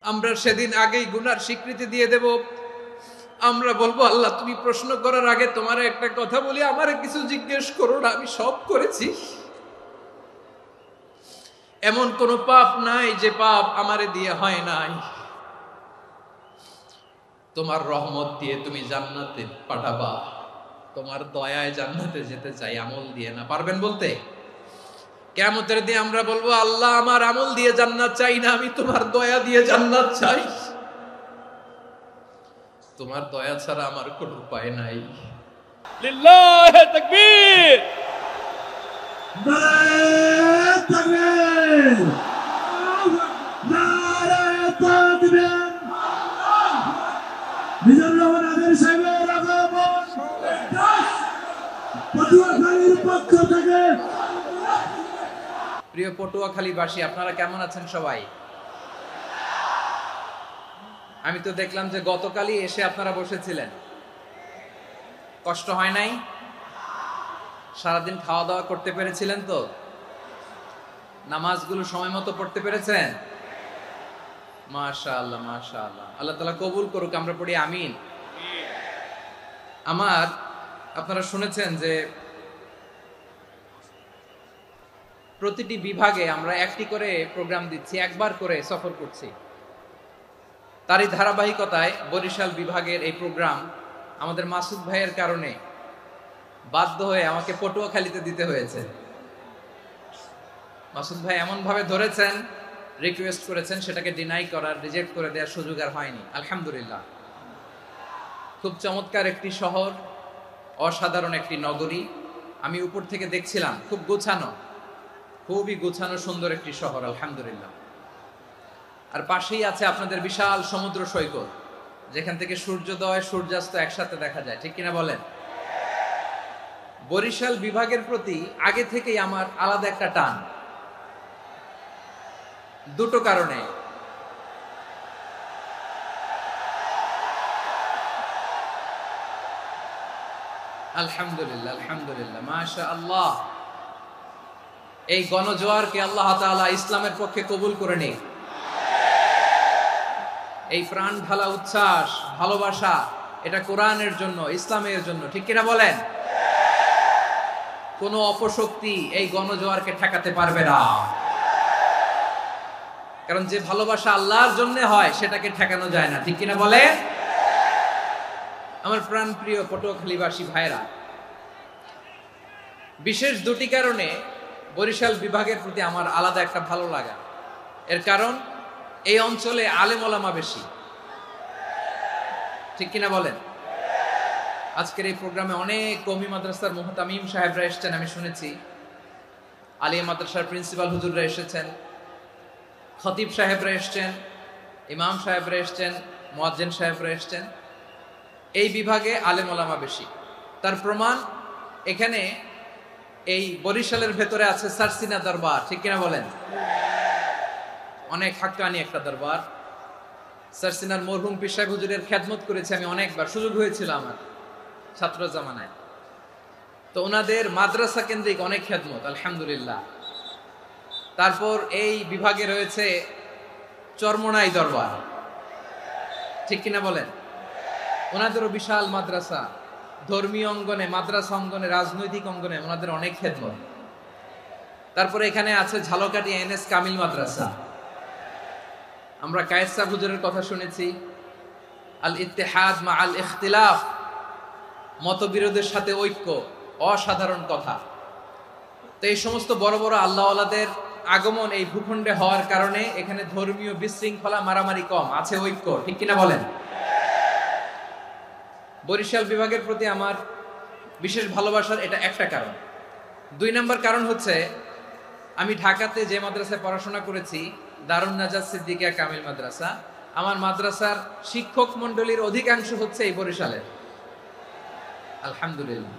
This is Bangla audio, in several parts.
আমরা সেদিন আগেই গুনার স্বীকৃতি দিয়ে দেব। আমরা বলবো, আল্লাহ তুমি প্রশ্ন করার আগে তোমার একটা কথা বলি, আমারে কিছু জিজ্ঞেস করো না, আমি সব করেছি। এমন কোন পাপ নাই যে পাপ আমারে দিয়ে হয় নাই। তোমার রহমত দিয়ে তুমি জান্নাতে পাঠাবা, তোমার দয়ায় জান্নাতে যেতে চাই, আমল দিয়ে না। পারবেন বলতে? কিয়ামতের দিন আমরা বলবো, আল্লাহ আমার আমল দিয়ে জান্নাত চাই না, আমি তোমার দয়া দিয়ে জান্নাত চাই। তোমার দয়া ছাড়া আমার কোনো উপায় নাই। লিল্লাহি তাকবীর, নারায়ে তাকবীর, নারায়ে তাকবীর। মিজানুর রহমান আজারি সাহেবের আগমন পটুয়াখালীর পক্ষ থেকে। প্রিয় পটুয়াখালীবাসী, আপনারা কেমন আছেন সবাই? আমি তো দেখলাম যে গতকালই এসে আপনারা বসেছিলেন, কষ্ট হয় নাই? সারাদিন খাওয়া দাওয়া করতে পেরেছিলেন তো? নামাজগুলো সময় মতো পড়তে পেরেছেন? মাশাআল্লাহ, মাশাআল্লাহ। আল্লাহ তাআলা কবুল করুক, আমরা পড়ি আমিন। আপনারা শুনেছেন যে প্রতিটি বিভাগে আমরা একটি করে প্রোগ্রাম দিচ্ছি, একবার করে সফর করছি। তারই ধারাবাহিকতায় বরিশাল বিভাগের এই প্রোগ্রাম আমাদের মাসুদ ভাইয়ের কারণে বাধ্য হয়ে আমাকে পটুয়াখালীতে দিতে হয়েছে। মাসুদ ভাই এমন ভাবে ধরেছেন, রিকোয়েস্ট করেছেন, সেটাকে ডিনাই করার, রিজেক্ট করে দেওয়ার সুযোগ আর হয়নি। আলহামদুলিল্লাহ। খুব চমৎকার একটি শহর, অসাধারণ একটি নগরী। আমি উপর থেকে দেখছিলাম, খুব গোছানো, খুবই গোছানো সুন্দর একটি শহর, আলহামদুলিল্লাহ। আর পাশেই আছে আপনাদের বিশাল সমুদ্র সৈকত, যেখান থেকে সূর্যোদয় সূর্যাস্ত একসাথে দেখা যায়, ঠিক কিনা বলেন? বরিশাল বিভাগের প্রতি আগে থেকেই আমার আলাদা একটা টান, দুটো কারণে। আলহামদুলিল্লাহ, আলহামদুলিল্লাহ, মাশাআল্লাহ। এই গণজোয়ারকে আল্লাহ তাআলা ইসলামের পক্ষে কবুল করে নিক। এই প্রাণ ঢালা উচ্ছ্বাস, ভালোবাসা, এটা কোরআনের জন্য, ইসলামের জন্য, ঠিক কিনা বলেন? কোনো অপশক্তি এই গণজোয়ারকে ঠেকাতে পারবে না। কারণ যে ভালোবাসা আল্লাহর জন্য হয় সেটাকে ঠেকানো যায় না, ঠিক কিনা বলে? আমার প্রাণ প্রিয় পটুয়াখালীবাসী ভাইরা, বিশেষ দুটি কারণে বরিশাল বিভাগের প্রতি আমার আলাদা একটা ভালো লাগা। এর কারণ, এই অঞ্চলে আলেম ওলামা বেশি, ঠিক কিনা বলেন? আজকের এই প্রোগ্রামে অনেক কওমি মাদ্রাসার মুহতামিম সাহেবরা এসেছেন, আমি শুনেছি। আলিয়া মাদ্রাসার প্রিন্সিপাল হুজুররা এসেছেন, খতিব সাহেবরা এসেছেন, ইমাম সাহেবরা এসেছেন, মুয়াজ্জিন সাহেবরা এসেছেন। এই বিভাগে আলেম ওলামা বেশি। তার প্রমাণ, এখানে এই বরিশালের ভেতরে আছে সারসিনা দরবার, ঠিক কিনা বলেন? অনেক হাক্কানি একটা দরবার। সারসিনার মরহুম পীর সাহেব হুজুরের খেদমত করেছি আমি অনেকবার, সুযোগ হয়েছিল আমার ছাত্র জামানায়। তো ওনাদের মাদ্রাসা কেন্দ্রিক অনেক খেদমত, আলহামদুলিল্লাহ। তারপর এই বিভাগে রয়েছে চরমোনাই দরবার, ঠিক কিনা বলেন? ওনাদেরও বিশাল মাদ্রাসা, ধর্মীয় অঙ্গনে, মাদ্রাসা অঙ্গনে, রাজনৈতিক অঙ্গনে ওনাদের অনেক খেদমত। তারপরে এখানে আছে ঝালকাঠি এনএস কামিল মাদ্রাসা। আমরা কায়েস সাহেব হুজুরের কথা শুনেছি, আল ইত্তেহাদ মা আল ইখতিলাফ, মতবিরোধের সাথে ঐক্য, অসাধারণ কথা। তো এই সমস্ত বড় বড় আল্লাহওয়ালাদের আগমন এই ভূখণ্ডে হওয়ার কারণে এখানে ধর্মীয় বিশৃঙ্খলা, মারামারি কম, আছে ঐক্য, ঠিক কিনা বলেন? বরিশাল বিভাগের প্রতি আমার বিশেষ ভালোবাসার এটা একটা কারণ। দুই নম্বর কারণ হচ্ছে, আমি ঢাকাতে যে মাদ্রাসায় পড়াশোনা করেছি, দারুন নাজাত সিদ্দিকিয়া কামিল মাদ্রাসা, আমার মাদ্রাসার শিক্ষক মন্ডলীর অধিকাংশ হচ্ছে এই বরিশালের, আলহামদুলিল্লাহ।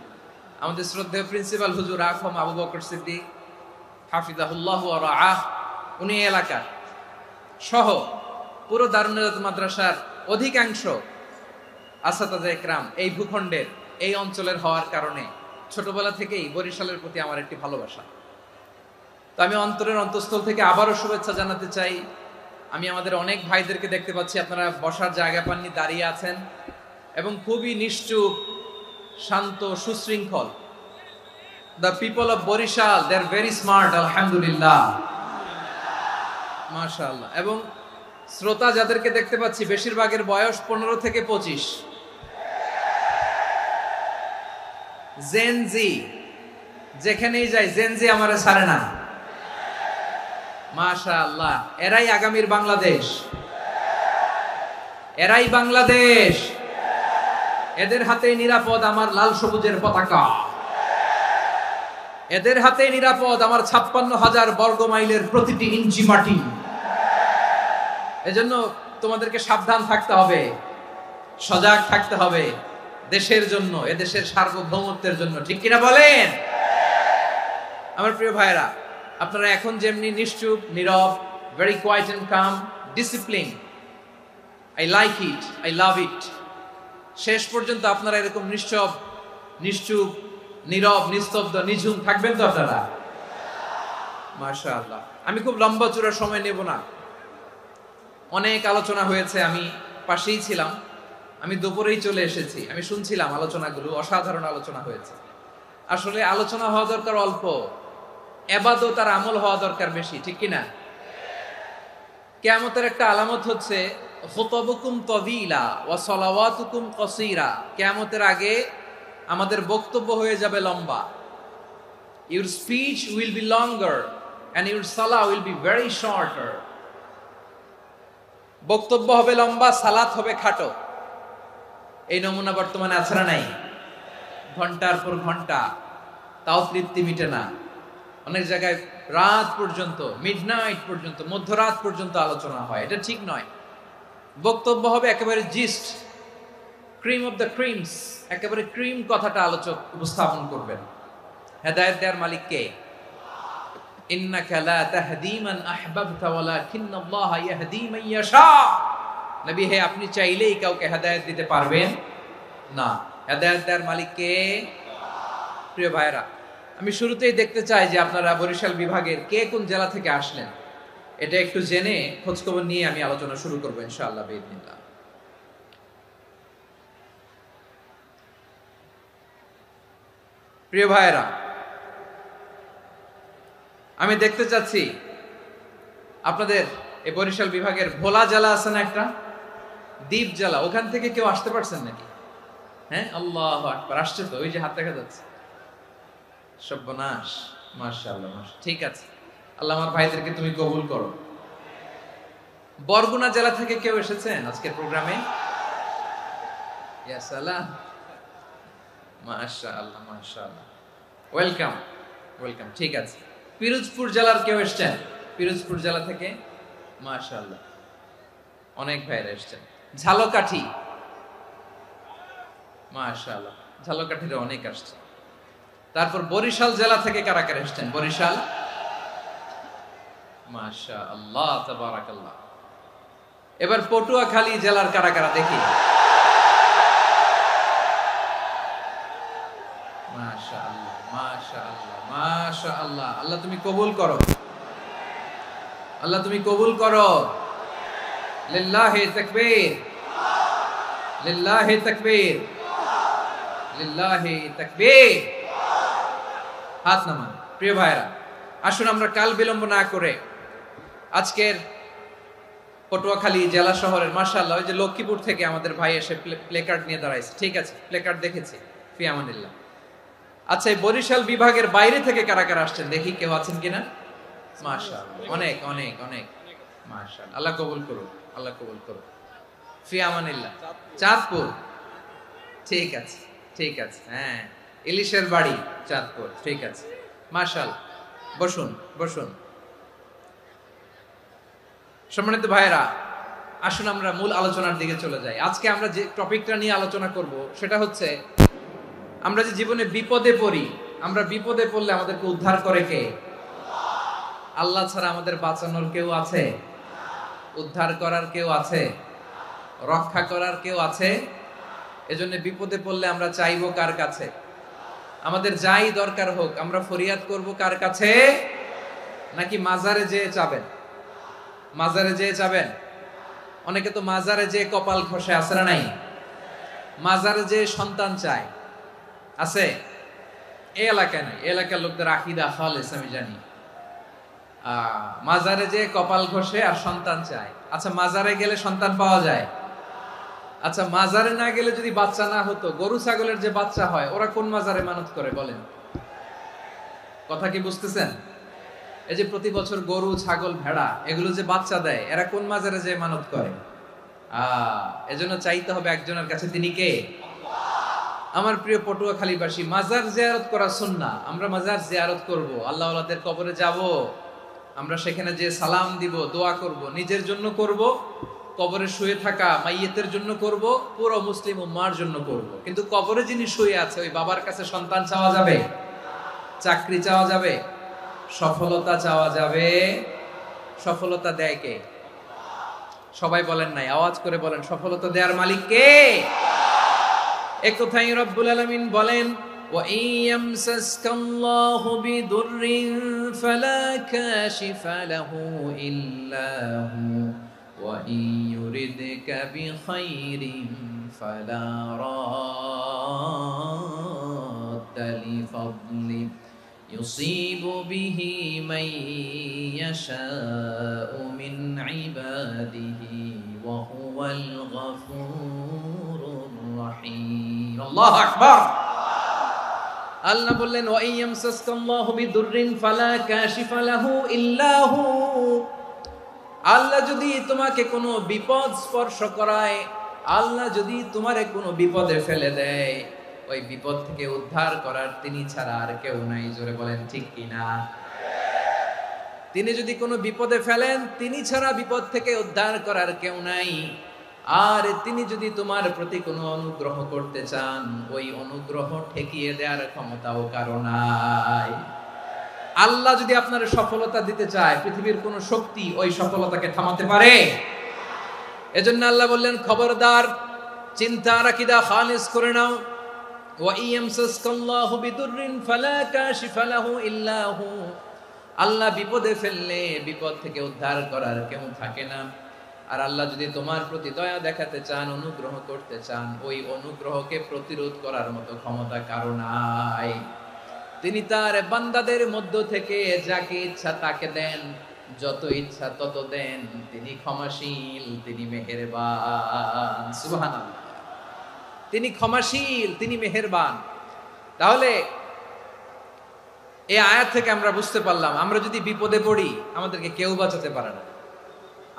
আমাদের শ্রদ্ধেয় প্রিন্সিপাল হুজুর আখম আবু বকর সিদ্দিক হাফিজাহুল্লাহ ওয়া রাআহ, উনি এলাকার সহ পুরো দারুন নাজাত মাদ্রাসার অধিকাংশ আসাতাজা ইকরাম এই ভূখণ্ডের, এই অঞ্চলের হওয়ার কারণে ছোটবেলা থেকেই বরিশালের প্রতি আমার একটি ভালোবাসা। তো আমি অন্তরের অন্তঃস্থল থেকে আবারও শুভেচ্ছা জানাতে চাই আমি আমাদের অনেক ভাইদেরকে দেখতে পাচ্ছি আপনারা বসার জায়গা পাননি, দাঁড়িয়ে আছেন এবং খুবই নিশ্চুপ, শান্ত, সুশৃঙ্খল। The people of Barisal, they are very smart, আলহামদুলিল্লাহ, মাশাআল্লাহ। এবং শ্রোতা যাদেরকে দেখতে পাচ্ছি বেশিরভাগের বয়স 15 থেকে 25। জেনজি, যেখানেই যাই জেনজি আমারে ছাড়ে না, মাশাআল্লাহ। এরাই আগামীর বাংলাদেশ, এরাই বাংলাদেশ। এদের হাতেই নিরাপদ আমার লাল সবুজের পতাকা, এদের হাতেই নিরাপদ আমার 56,000 বর্গ মাইলের প্রতিটি ইঞ্চি মাটি। এজন্য তোমাদেরকে সাবধান থাকতে হবে, সজাগ থাকতে হবে দেশের জন্য, এদেশের সার্বভৌমত্বের জন্য, ঠিক কিনা বলেন? আমার প্রিয় ভাইরা, আপনারা এখন যেমনি নিশ্চুপ, নীরব, very quiet and calm, discipline, I like it, I love it. শেষ পর্যন্ত আপনারা এরকম নিশ্চুপ, নীরব, নিস্তব্ধ, নিঝুম থাকবেন তো আপনারা? মাশাআল্লাহ। আমি খুব লম্বা চূড়া সময় নেব না, অনেক আলোচনা হয়েছে, আমি পাশেই ছিলাম, আমি দুপুরেই চলে এসেছি, আমি শুনছিলাম আলোচনাগুলো, অসাধারণ আলোচনা হয়েছে। আসলে আলোচনা হওয়া দরকার অল্প, ইবাদত আর আমল হওয়া দরকার বেশি, ঠিক কিনা? কিয়ামতের একটা আলামত হচ্ছে খুতবুকুম তাওয়িলা ওয়া সালাওয়াতুকুম কাসীরা। কিয়ামতের আগে আমাদের বক্তব্য হয়ে যাবে লম্বা। Your speech will be longer and your salah will be very shorter. বক্তব্য হবে লম্বা, সালাত হবে খাটো। এই নমুনা বর্তমানে আছে না নাই? ঘন্টার পর ঘন্টা, তাও তৃপ্তি মিটে না। অনেক জায়গায় রাত পর্যন্ত, মিডনাইট পর্যন্ত, মধ্যরাত পর্যন্ত আলোচনা হয়, এটা ঠিক নয়। বক্তব্য হবে একেবারে gist, cream of the creams, একেবারে ক্রিম কথাটা আলোচক উপস্থাপন করবেন। হেদায়েত দেওয়ার মালিক কে? ইন্নাকা লা তাহদি মান আহবাবতা ওয়ালাকিন্নাল্লাহা ইয়াহদি মান ইয়াশা। নবী হে, আপনি চাইলেই কাউকে হেদায়েত দিতে পারবেন না, হেদায়েত দেওয়ার মালিক কে? প্রিয় ভাইরা, আমি শুরুতেই দেখতে চাই যে আপনারা বরিশাল বিভাগের কে কোন জেলা থেকে আসলেন, এটা একটু জেনে খোঁজখবর নিয়ে আমি আলোচনা শুরু করবো ইনশাআল্লাহ বিইذنিল্লাহ। প্রিয় ভাইরা, আমি দেখতে চাচ্ছি আপনাদের এই বরিশাল বিভাগের ভোলা জেলা আছে না একটা, দ্বীপ জেলা, ওখান থেকে কেউ আসতে পারছেন নাকি? হ্যাঁ, আল্লাহু আকবার, আসছে তো, ওই যে হাত দেখা যাচ্ছে। সর্বনাশ, মাশাআল্লাহ, ঠিক আছে, আল্লাহ আমার ভাইদেরকে তুমি কবুল করো। বরগুনা জেলা থেকে কেউ এসেছেন আজকের প্রোগ্রামে? ইয়া সালাম, মাশাআল্লাহ, মাশাআল্লাহ, ওয়েলকাম, ওয়েলকাম, ঠিক আছে। পিরোজপুর জেলার কেউ এসেছেন? পিরোজপুর জেলা থেকে মাশাআল্লাহ অনেক ভাইরা এসেছেন। ঝালকাঠি, মাশাআল্লাহ, ঝালকাঠির অনেক আসছে। তারপর বরিশাল জেলা থেকে কারা কারা এসেছেন? বরিশাল, মাশাআল্লাহ, তাবারাকাল্লাহ। এবার পটুয়াখালী জেলার কারা কারা দেখি? মাশাআল্লাহ, মাশাআল্লাহ, মাশাআল্লাহ। আল্লাহ তুমি কবুল করো, আল্লাহ তুমি কবুল করো। লিল্লাহি তাকবীর, লিল্লাহি তাকবীর, লিল্লাহি তাকবীর। হাত নামান। প্রিয় ভাইরা, আসুন আমরা কাল বিলম্ব না করে আজকের পটুয়াখালী জেলা শহরের, মাশাআল্লাহ, ওই যে লক্ষ্মীপুর থেকে আমাদের ভাই এসে প্লেকার্ড নিয়ে দাঁড়াইছে, ঠিক আছে, প্লেকার্ড দেখেছি, ফি আমানিল্লাহ। আচ্ছা, এই বরিশাল বিভাগের বাইরে থেকে কারা কারা আসছেন দেখি, কেউ আছেন কিনা? মাশাআল্লাহ, অনেক অনেক অনেক, মাশাআল্লাহ, আল্লাহ কবুল করুন, আল্লাহ কবুল করুন, ফি আমানিল্লাহ। চাঁদপুর, ঠিক আছে, ঠিক আছে, হ্যাঁ, ইলিশের বাড়ি, চাঁদপুর, ঠিক আছে, মাশাআল্লাহ। বসুন, বসুন। সম্মানিত ভাইরা, আসুন আমরা মূল আলোচনার দিকে চলে যাই। আজকে আমরা যে টপিকটা নিয়ে আলোচনা করব সেটা হচ্ছে, আমরা যে জীবনে বিপদে পড়ি, আমরা বিপদে পড়লে আমাদেরকে উদ্ধার করে কে? আল্লাহ ছাড়া আমাদের বাঁচানোর কেউ আছে? উদ্ধার করার কেউ আছে? রক্ষা করার কেউ আছে? এজন্য বিপদে পড়লে আমরা চাইবো কার কাছে? আমাদের যাই দরকার হোক আমরা ফরিয়াদ করব কার কাছে? নাকি মাজারে যেয়ে চাবেন? মাজারে যেয়ে যাবেন? অনেকে তো মাজারে যেয়ে কপাল ঘষে, আছে না নাই? মাজারে যেয়ে সন্তান চায়, আছে? এই এলাকায় নাই, এলাকার লোকদের আকীদা খালেস আমি জানি। মাজারে যেয়ে কপাল ঘষে আর সন্তান চায়। আচ্ছা, মাজারে গেলে সন্তান পাওয়া যায়? আচ্ছা, মাজারে না গেলে যদি বাচ্চা না হতো, গরু ছাগলের যে বাচ্চা হয় ওরা কোন মাজারে মানত করে বলেন? কথা কি বুঝতেছেন? এই যে প্রতি বছর গরু ছাগল ভেড়া এগুলো যে বাচ্চা দেয়, এরা কোন মাজারে যে মানত করে? এজন্য চাইতে হবে একজনের কাছে, তিনি কে? আমার প্রিয় পটুয়াখালীবাসী, মাজার জিয়ারত করা সুন্নাহ। আমরা মাজার জিয়ারত করব, আল্লাহ ওয়ালাদের কবরে যাব, আমরা সেখানে যে সালাম দিব, দোয়া করব, নিজের জন্য করব, কবরে শুয়ে থাকা মাইয়েতের জন্য করব, পুরো মুসলিম উম্মার জন্য করব। কিন্তু কবরে যিনি শুয়ে আছে ওই বাবার কাছে সন্তান চাওয়া যাবে? চাকরি চাওয়া যাবে? সফলতা চাওয়া যাবে? সফলতা দেয় কে? সবাই বলেন নাই, আওয়াজ করে বলেন, সফলতা দেওয়ার মালিক কে? এক কথাই রব্বুল আলামিন বলেন, ওয়া ইয়ামসাসকাল্লাহু বিদুররিন ফালা কাশিফা লাহু ইল্লা হু ওয়া ইয়ুরিদকা বিখাইরিন ফালা রাদ্দা লিফাদলি يصيب به من يشاء من عباده وهو الغفور الرحيم الله أكبر আল্লাহ বললেন ওয়া ইয়ামসাসকাল্লাহু বিদুররিন ফালা কাশিফা লাহু ইল্লা হু। আল্লাহ যদি তোমাকে কোনো বিপদ স্পর্শ করায়, আল্লাহ যদি তোমারে কোনো বিপদে ফেলে দেয়, ওই বিপদ থেকে উদ্ধার করার তিনি ছাড়া আর কেউ নাই। জোরে বলেন ঠিক কিনা? তিনি যদি কোনো বিপদে ফেলেন, তিনি ছাড়া বিপদ থেকে উদ্ধার করার কেউ নাই। আর তিনি যদি তোমার প্রতি কোনো অনুগ্রহ করতে চান, ওই অনুগ্রহ ঠেকিয়ে দেওয়ার ক্ষমতাও কারো নাই। আল্লাহ যদি আপনার সফলতা দিতে চায়, পৃথিবীর কোনো শক্তি ওই সফলতাকে থামাতে পারে? এজন্য আল্লাহ বললেন, খবরদার, চিন্তা আর আকীদা খালিস করে নাও। ওয়া ইয়ামসাসকাল্লাহু বিদুররিন ফালা কাশিফা লাহু ইল্লা হু। আল্লাহ বিপদে ফেললে বিপদ থেকে উদ্ধার করার কেউ থাকে না। আর আল্লাহ যদি তোমার প্রতি দয়া দেখাতে চান, অনুগ্রহ করতে চান, ওই অনুগ্রহকে প্রতিরোধ করার মতো ক্ষমতা কারো নাই। তিনি তার বান্দাদের মধ্য থেকে যাকে ইচ্ছা তাকে দেন, যত ইচ্ছা তত দেন। তিনি ক্ষমাশীল, তিনি মেহেরবান। সুবহানাল্লাহ। তিনি ক্ষমাশীল, তিনি মেহেরবান। তাহলে এই আয়াত থেকে আমরা বুঝতে পারলাম, আমরা যদি বিপদে পড়ি আমাদেরকে কেউ বাঁচাতে পারে না।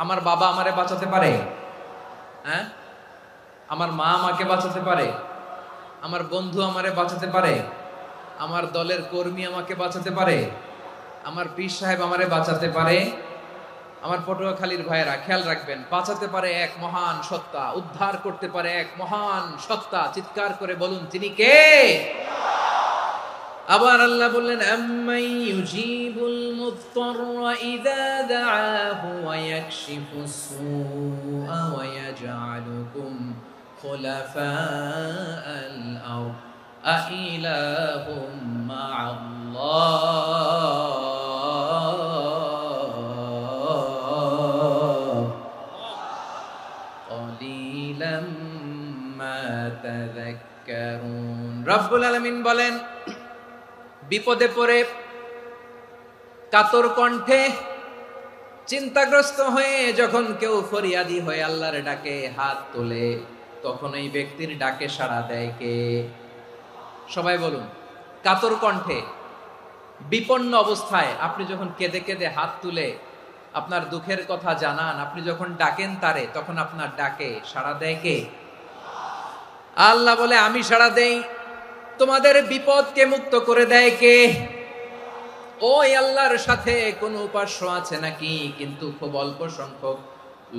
আমার বাবা আমারে বাঁচাতে পারে? হ্যাঁ? আমার মা আমাকে বাঁচাতে পারে? আমার বন্ধু আমারে বাঁচাতে পারে? আমার দলের কর্মী আমাকে বাঁচাতে পারে? আমার পীর সাহেব আমারে বাঁচাতে পারে? আমার পটুয়াখালীর ভাইয়েরা খেয়াল রাখবেন, বাঁচাতে পারে এক মহান সত্তা, উদ্ধার করতে পারে এক মহান সত্তা। চিৎকার করে বলুন, তিনি কে? আবার আল্লাহ বললেন, আম্মাই ইউজিবুল মুত্তাররা ইযা দাআহু ওয়া ইয়াকশিফুস সুআ ওয়া ইয়াজআলুকুম খুলাফাআল আরদ আইলাহুম মা'আল্লাহ ক্বালিলাম মা তাযাক্কারুন। রব্বুল আলামিন বলেন, বিপদে পড়ে কাতর কণ্ঠে চিন্তাগ্রস্ত হয়ে যখন কেউ ফরিয়াদি হয়ে আল্লাহর ডাকে হাত তোলে, তখন এই ব্যক্তির ডাকে সাড়া দেয় কে? সবাই বলুন। কাতর কণ্ঠে বিপন্ন অবস্থায় আপনি যখন কেঁদে কেঁদে হাত তুলে আপনার দুঃখের কথা জানান, আপনি যখন ডাকেন তারে, তখন আপনার ডাকে সাড়া দেয় কে? আল্লাহ বলে, আমি সাড়া দেই। তোমাদের বিপদকে মুক্ত করে দেয় কে? ওই আল্লাহর সাথে কোনো উপাস্য আছে নাকি? কিন্তু খুব অল্প সংখ্যক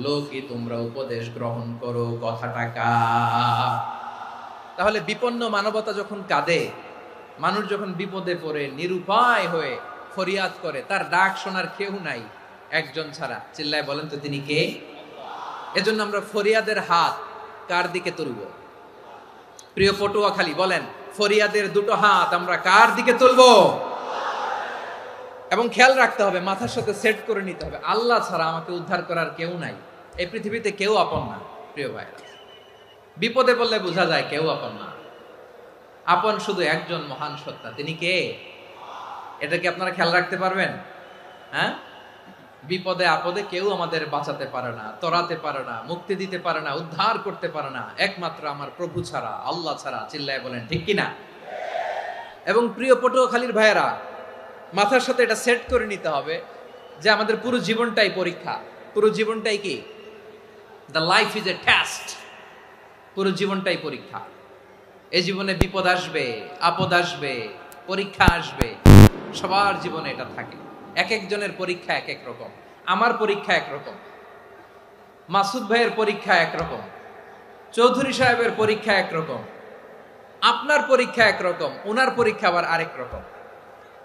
লোকই তোমরা উপদেশ গ্রহণ করো। কথাটা কার? তাহলে বিপন্ন মানবতা যখন কাঁদে, মানুষ যখন বিপদে পড়ে নিরুপায় হয়ে ফরিয়াদ করে, তার ডাক শোনার কেউ নাই একজন ছাড়া। চিল্লায় বলেন তো, তিনি কে? এজন্য আমরা ফরিয়াদের হাত কার দিকে তুলব? প্রিয় পটুয়াখালী বলেন, ফরিয়াদের দুটো হাত আমরা কার দিকে তুলব? এবং খেয়াল রাখতে হবে, মাথার সাথে সেট করে নিতে হবে, আল্লাহ ছাড়া আমাকে উদ্ধার করার কেউ নাই। এই পৃথিবীতে কেউ আপন না প্রিয় ভাইরা। বিপদে পড়লে বোঝা যায় কেউ আপন না। আপন শুধু একজন মহান সত্তা, তিনি কে? এটা কি আপনারা খেয়াল রাখতে পারবেন? হ্যাঁ, বিপদে আপদে কেউ আমাদের বাঁচাতে পারে না, তরাতে পারে না, মুক্তি দিতে পারে না, উদ্ধার করতে পারে না, একমাত্র আমার প্রভু ছাড়া, আল্লাহ ছাড়া। চিল্লায় বলেন ঠিক কিনা? এবং প্রিয় পটুয়াখালীর ভাইয়েরা, মাথার সাথে এটা সেট করে নিতে হবে যে আমাদের পুরো জীবনটাই পরীক্ষা। পুরো জীবনটাই কি? The life is a test. পুরো জীবনটাই পরীক্ষা। এই জীবনে বিপদ আসবে, আপদ আসবে, পরীক্ষা আসবে, সবার জীবনে এটা থাকে। এক একজনের পরীক্ষা এক এক রকম। আমার পরীক্ষা একরকম, মাসুদ ভাইয়ের পরীক্ষা একরকম, চৌধুরী সাহেবের পরীক্ষা একরকম, আপনার পরীক্ষা একরকম, ওনার পরীক্ষা আবার আরেক রকম।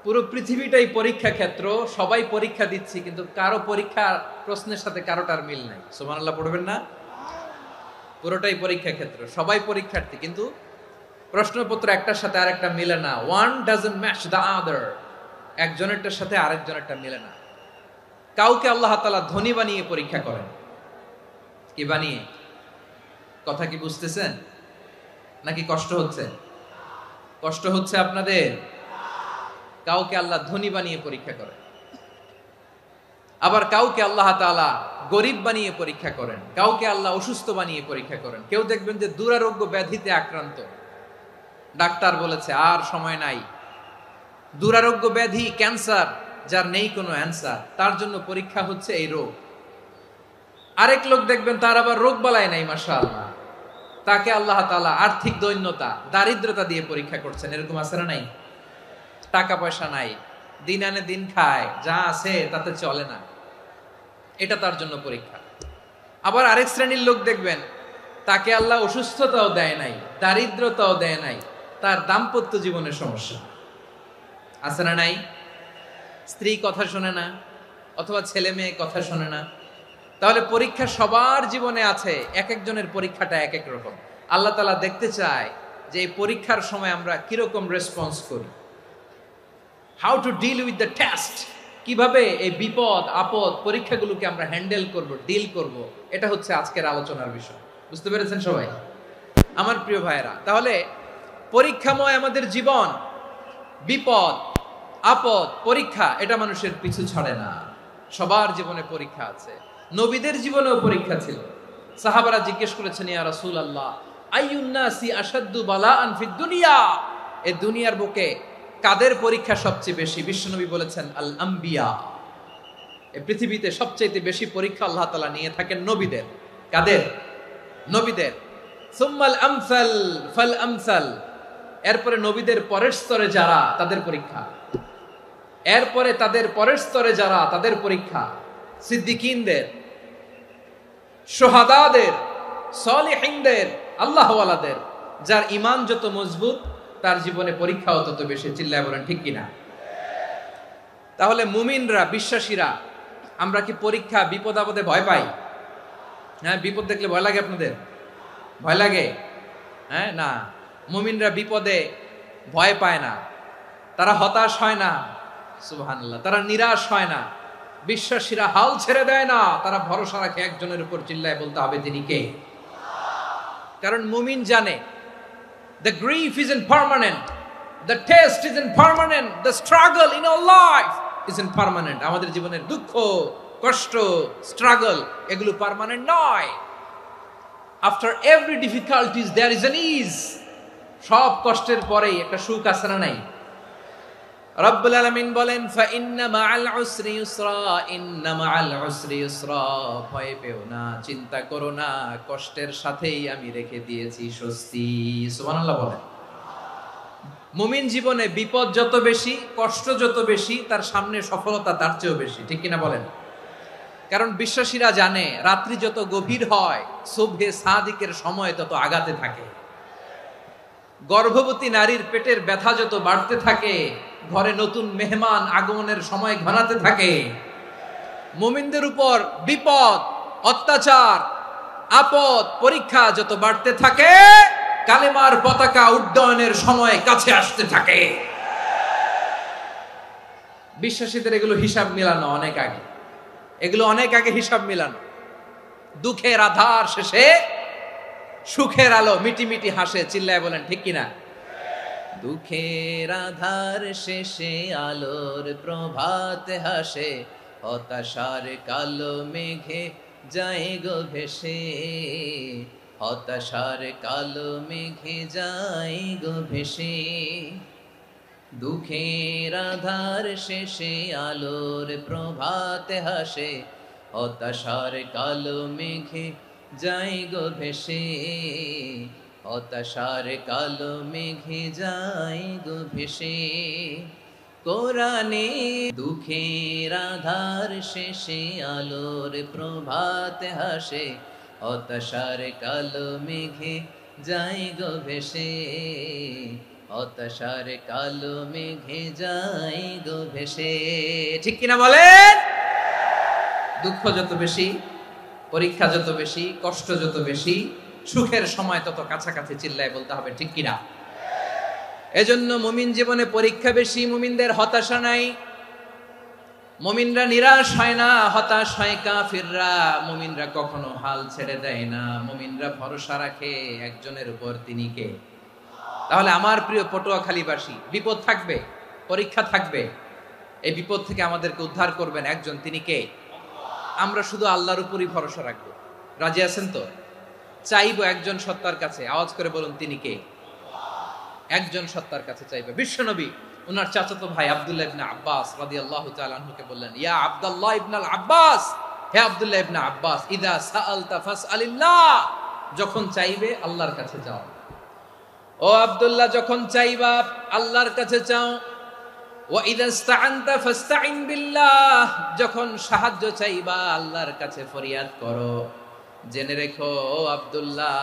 পুরো পৃথিবীটাই পরীক্ষা ক্ষেত্র, সবাই পরীক্ষা দিচ্ছি, কিন্তু কারো পরীক্ষা প্রশ্নের সাথে কারোটার মিল নাই। সুবহানাল্লাহ পড়বেন না? পুরোটাই পরীক্ষা ক্ষেত্র, সবাই পরীক্ষার্থী, কিন্তু প্রশ্নপত্র একটার সাথে আরেকটা মিলে না। One doesn't match the other. একজনেরটার সাথে আরেকজনেরটা মিলে না। কাউকে আল্লাহ তাআলা ধনী বানিয়ে পরীক্ষা করেন। কি বানিয়ে? কথা কি বুঝতেছেন নাকি কষ্ট হচ্ছে? কষ্ট হচ্ছে আপনাদের? কাউকে আল্লাহ ধনী বানিয়ে পরীক্ষা করেন, আবার কাউকে আল্লাহ তাআলা গরিব বানিয়ে পরীক্ষা করেন, কাউকে আল্লাহ অসুস্থ বানিয়ে পরীক্ষা করেন। কেউ দেখবেন যে দুরারোগ্য ব্যাধিতে আক্রান্ত, ডাক্তার বলেছে আর সময় নাই, দুরারোগ্য ব্যাধি, ক্যান্সার, যার নেই কোনো অ্যান্সার, তার জন্য পরীক্ষা হচ্ছে এই রোগ। আরেক লোক দেখবেন তার আবার রোগ বালাই নাই, মাশাআল্লাহ, তাকে আল্লাহ তাআলা আর্থিক দৈন্যতা, দারিদ্রতা দিয়ে পরীক্ষা করছেন। এরকম আছে না নাই? টাকা পয়সা নাই, দিন আনে দিন খায়, যা আছে তাতে চলে না, এটা তার জন্য পরীক্ষা। আবার আরেক শ্রেণীর লোক দেখবেন তাকে আল্লাহ অসুস্থতাও দেয় নাই, দারিদ্রতাও দেয় নাই, তার দাম্পত্য জীবনের সমস্যা আছে না নাই? স্ত্রী কথা শোনে না, অথবা ছেলে মেয়ে কথা শোনে না। তাহলে পরীক্ষা সবার জীবনে আছে, এক একজনের পরীক্ষাটা এক এক রকম। আল্লাহ তাআলা দেখতে চায় যে এই পরীক্ষার সময় আমরা কিরকম রেসপন্স করি। How to deal with the test, কিভাবে এই বিপদ আপদ পরীক্ষাগুলোকে আমরা হ্যান্ডেল করব, ডিল করব, এটা হচ্ছে আজকের আলোচনার বিষয়। বুঝতে পেরেছেন সবাই আমার প্রিয় ভাইয়েরা? তাহলে পরীক্ষাময় আমাদের জীবন, বিপদ আপদ পরীক্ষা, এটা মানুষের পিছু ছাড়ে না। সবার জীবনে পরীক্ষা আছে। নবীদের জীবনেও পরীক্ষা ছিল। সাহাবারা জিজ্ঞেস করেছেন, ইয়া রাসূলুল্লাহ, আইয়ুন নাসি আশাদ্দু বালাআন ফিদ দুনিয়া, এই দুনিয়ার বুকে কাদের পরীক্ষা সবচেয়ে বেশি? বিশ্বনবী বলেছেন, আল আম্বিয়া। এই পৃথিবীতে সবচেয়ে বেশি পরীক্ষা আল্লাহ তাআলা নিয়ে থাকেন নবীদের। কাদের? নবীদের। সুম্মাল আমসাল ফাল আমসাল, এরপরে নবীদের পরের স্তরে যারা, তাদের পরীক্ষা। এরপরে তাদের পরের স্তরে যারা, তাদের পরীক্ষা। সিদ্দিকিনদের, শুহাদাদের, সালিহিনদের, আল্লাহওয়ালাদের। যার ঈমান যত মজবুত, তার জীবনে পরীক্ষাও তত বেশি। চিল্লায় বলেন ঠিক কিনা? তাহলে মুমিনরা, বিশ্বাসীরা, আমরা কি পরীক্ষা বিপদ আপদে ভয় পাই? হ্যাঁ, বিপদ দেখলে ভয় লাগে আপনাদের? ভয় লাগে? হ্যাঁ, না, মুমিনরা বিপদে ভয় পায় না, তারা হতাশ হয় না, সুবহানাল্লাহ, তারা নিরাশ হয় না। বিশ্বাসীরা হাল ছেড়ে দেয় না, তারা ভরসা রাখে একজনের উপর। চিল্লায় বলতে হবে তিনি কে? কারণ মুমিন জানে the grief isn't permanent, the test isn't permanent, the struggle in our life isn't permanent. আমাদের জীবনের দুঃখ, কষ্ট, স্ট্রাগল, এগুলো পার্মানেন্ট নয়। after every difficulties there is an ease. সব কষ্টের পরেই একটা সুখ আছে না নাই? রব্বুল আলামিন বলেন, ফা ইন্না মাআল উসরি ইউসরা, ইন্না মাআল উসরি ইউসরা, ভয় পেও না, চিন্তা করো না, কষ্টের সাথেই আমি রেখে দিয়েছি স্বস্তি। সুবহানাল্লাহ বলেন। মুমিন জীবনে বিপদ যত বেশি, কষ্ট যত বেশি, তার সামনে সফলতা তার চেয়েও বেশি। ঠিক কিনা বলেন? কারণ বিশ্বাসীরা জানে রাত্রি যত গভীর হয়, সুবহে সাদিকের সময় তত আগাতে থাকে। গর্ভবতী নারীর পেটের ব্যথা যত বাড়তে থাকে, ঘরে নতুন মেহমান আগমনের সময় ঘনাতে থাকে। মুমিনদের উপর বিপদ, অত্যাচার, আপদ, পরীক্ষা যত বাড়তে থাকে, কালেমার পতাকা উড্ডয়নের সময় কাছে আসতে থাকে। বিশ্বাসীদের এগুলো হিসাব মিলানো অনেক আগে, এগুলো অনেক আগে হিসাব মিলানো। দুঃখের আধার শেষে সুখের আলো মিটি মিটি হাসে, চিল্লায় বলেন ঠিক কিনা? দুঃখের আধার শেষে আলোর প্রভাত হাসে, হতাশার কালো মেঘে যায় গো ভেসে, হতাশার কালো মেঘে যায় গো ভেসে। দুঃখের আধার শেষে আলোর প্রভাত হাসে, হতাশার কালো মেঘে যায় গো ভেসে, হতাশার কালো মেঘে যায় গো ভেসে। কোরআনে দুঃখের আধার শেষে আলোর প্রভাত হাসে, হতাশার কালো মেঘে যায় গো ভেসে, হতাশার কালো মেঘে যায় গো ভেসে। ঠিক কিনা বলেন? দুঃখ যত বেশি, পরীক্ষা যত বেশি, কষ্ট যত বেশি, সুখের সময় তত কাছাকাছি, চিল্লায় বলতে হবে ঠিক কিনা? এজন্য মুমিন জীবনে পরীক্ষা বেশি, মুমিনদের হতাশা নাই। মুমিনরা নিরাশ হয় না, হতাশ হয় কাফিররা। মুমিনরা কখনো হাল ছেড়ে দেয় না, মুমিনরা ভরসা রাখে একজনের উপর, তিনি কে? তাহলে আমার প্রিয় পটুয়াখালীবাসী, বিপদ থাকবে, পরীক্ষা থাকবে, এই বিপদ থেকে আমাদেরকে উদ্ধার করবেন একজন, তিনি কে? আমরা শুধু আল্লাহর উপরই ভরসা রাখবো। রাজি আছেন তো? চাইবো একজন সত্তার কাছে, আওয়াজ করে বলুন তিনি কে? একজন সত্তার কাছে চাইবে। বিশ্বনবী ওনার চাচাতো ভাই আব্দুল্লাহ ইবনে আব্বাস রাদিয়াল্লাহু তাআলা আনহুকে বললেন, ইয়া আব্দুল্লাহ ইবনে আব্বাস, হে আব্দুল্লাহ ইবনে আব্বাস, ইদা সাআলতা ফাসআলিল্লাহ, যখন চাইবে আল্লাহর কাছে যাও। ও আব্দুল্লাহ, যখন চাইবা আল্লাহর কাছে চাও। ওয়া ইদা ইসতাআনতা ফাসতাইন বিল্লাহ, যখন সাহায্য চাইবা আল্লাহর কাছে ফরিয়াদ করো। জেনে রেখো ও আব্দুল্লাহ,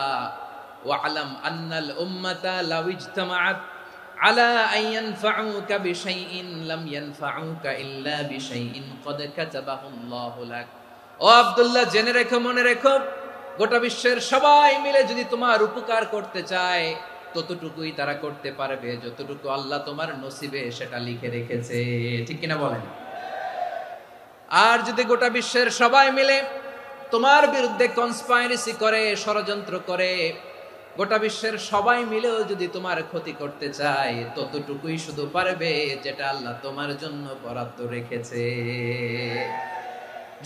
ওয়া'লাম আন্নাল উম্মাতা লাউ ইজতামাআত আলা আন ইয়ানফাউকা বিশাইইন লাম ইয়ানফাউকা ইল্লা বিশাইইন ক্বাদ কাতাবাহু আল্লাহু লাক। ও আব্দুল্লাহ, জেনে রেখো, মনে রেখো, গোটা বিশ্বের সবাই মিলে যদি তোমার উপকার করতে চায় ততটুকুই তারা করতে পারবে যতটুকু আল্লাহ তোমার নসিবে সেটা লিখে রেখেছে। ঠিক কিনা বলেন? আর যদি গোটা বিশ্বের সবাই মিলে তোমার বিরুদ্ধে কনস্পাইরেসি করে, ষড়যন্ত্র করে, গোটা বিশ্বের সবাই মিলেও যদি তোমার ক্ষতি করতে চায় ততটুকুই শুধু পারবে যেটা আল্লাহ তোমার জন্য বরাদ্দ রেখেছে।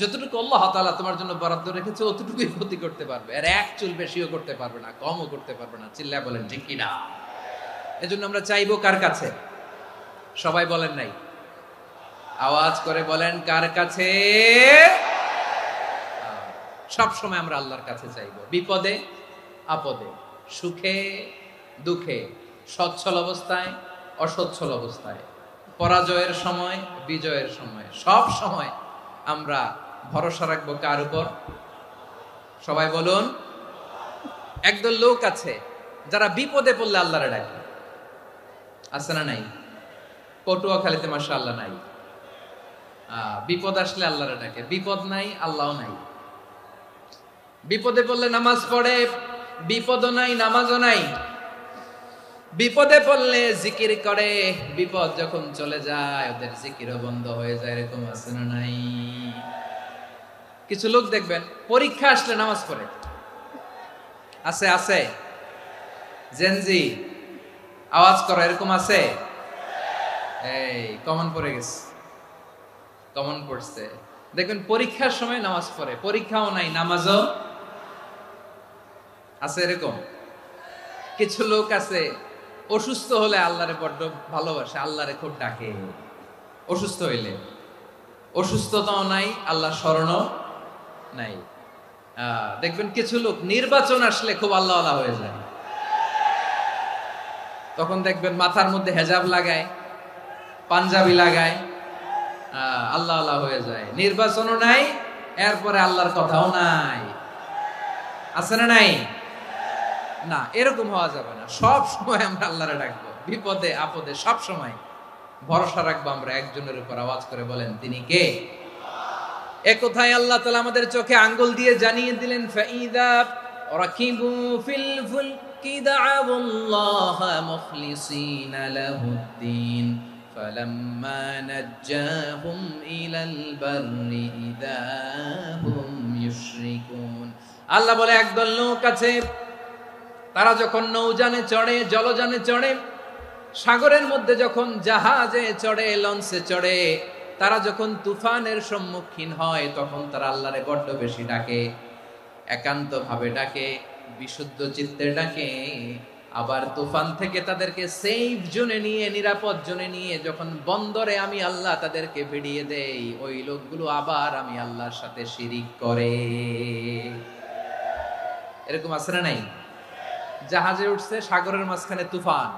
যতটুকু আল্লাহ তাআলা তোমার জন্য বরাদ্দ রেখেছে অতটুকুই ক্ষতি করতে পারবে, আর এক চুল বেশিও করতে পারবে না, কমও করতে পারবে না। চিল্লায় বলেন ঠিক কিনা? এজন্য আমরা চাইবো কার কাছে? সবাই বলেন নাই, আওয়াজ করে বলেন কার কাছে? সব সময় আমরা আল্লাহর কাছে চাইবো, বিপদে আপদে, সুখে দুঃখে, সচ্ছল অবস্থায় অসচ্ছল অবস্থায়, পরাজয়ের সময় বিজয়ের সময়, সব সময় আমরা ভরসা রাখবো কার উপর? সবাই বলুন। একদল লোক আছে যারা বিপদে পড়লে আল্লাহরে ডাকে, আছে না নাই? পটুয়াখালীতে মাশাআল্লাহ নাই। বিপদ আসলে আল্লাহরে ডাকে, বিপদ নাই আল্লাহও নাই। বিপদে পড়লে নামাজ পড়ে, বিপদও নাই নামাজও নাই। বিপদে পড়লে জিকির করে, বিপদ যখন চলে যায় ওদের জিকিরও বন্ধ হয়ে যায়। এরকম আছে না নাই? কিছু লোক দেখবেন পরীক্ষা আসলে নামাজ পড়ে, আছে আছে। জেনজি আওয়াজ করো, এরকম আছে? এই কমন পড়ে গেছে, কমন পড়ছে। দেখবেন পরীক্ষার সময় নামাজ পড়ে, পরীক্ষাও নাই নামাজও আছে। এরকম কিছু লোক আছে অসুস্থ হলে আল্লাহরে বড্ড ভালোবাসে, আল্লাহরে খুব ডাকে। অসুস্থ হইলে অসুস্থতাও নাই, আল্লাহ স্মরণও নাই। দেখবেন কিছু লোক নির্বাচন আসলে খুব আল্লাহওয়ালা হয়ে যায়, তখন দেখবেন মাথার মধ্যে হেজাব লাগায়, পাঞ্জাবি লাগায়, আল্লাহওয়ালা হয়ে যায়। নির্বাচনও নাই, এরপরে আল্লাহর কথাও নাই। আছে না নাই? না, এরকম হওয়া যাবে না। সব সময় আমরা আল্লাহরে ডাকবো, বিপদে আপদে সব সময় ভরসা রাখবো আমরা একজনের উপর। আওয়াজ করে বলেন তিনি কে? এ কথায় আল্লাহ তাআলা আমাদের চোখে আঙ্গুল দিয়ে জানিয়ে দিলেন, ফাইদা রাকিবু ফিল ফুলকি দা'াউল্লাহ মুখলিসিনা লাহুদ্দিন فلما نجاهم إلى البر إذا هم يشركون আল্লাহ বলে একদল লোক আছে তারা যখন নৌযানে চড়ে জলযানে চড়ে সাগরের মধ্যে যখন জাহাজে চড়ে লঞ্চে চড়ে তারা যখন তুফানের সম্মুখীন হয় তখন তারা আল্লাহরে বড্ড বেশি ডাকে একান্ত ভাবে ডাকে বিশুদ্ধ চিত্তে ডাকে আবার তুফান থেকে তাদেরকে সেফ জোনে নিয়ে নিরাপদ জোনে নিয়ে যখন বন্দরে আমি আল্লাহ তাদেরকে ভিড়িয়ে দেই ওই লোকগুলো আবার আমি আল্লাহর সাথে শিরিক করে এরকম আছে না নাই জাহাজে উঠছে সাগরের মাঝখানে তুফান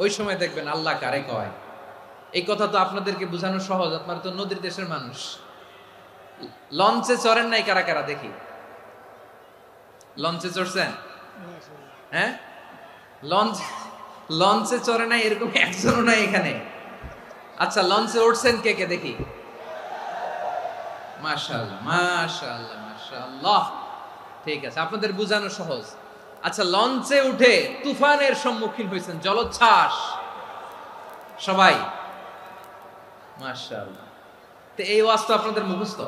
ওই সময় দেখবেন আল্লাহ কারে কয় এই কথা তো আপনাদেরকে বোঝানো সহজ আপনারা তো নদীর দেশের মানুষ লঞ্চে চড়েন নাই কারা কারা দেখি লঞ্চে চড়ছেন হ্যাঁ লঞ্চে চড়ে নাই এরকম একজনও নাই এখানে আচ্ছা লঞ্চে উঠছেন কে কে দেখি মাশাআল্লাহ মাশাআল্লাহ মাশাআল্লাহ ঠিক আছে আপনাদের বোঝানো সহজ আচ্ছা লঞ্চে উঠে তুফানের সম্মুখীন হয়েছেন জলোচ্ছ্বাস সবাই মাশাআল্লাহ তো এই ওয়াজ তো আপনাদের মুখস্থ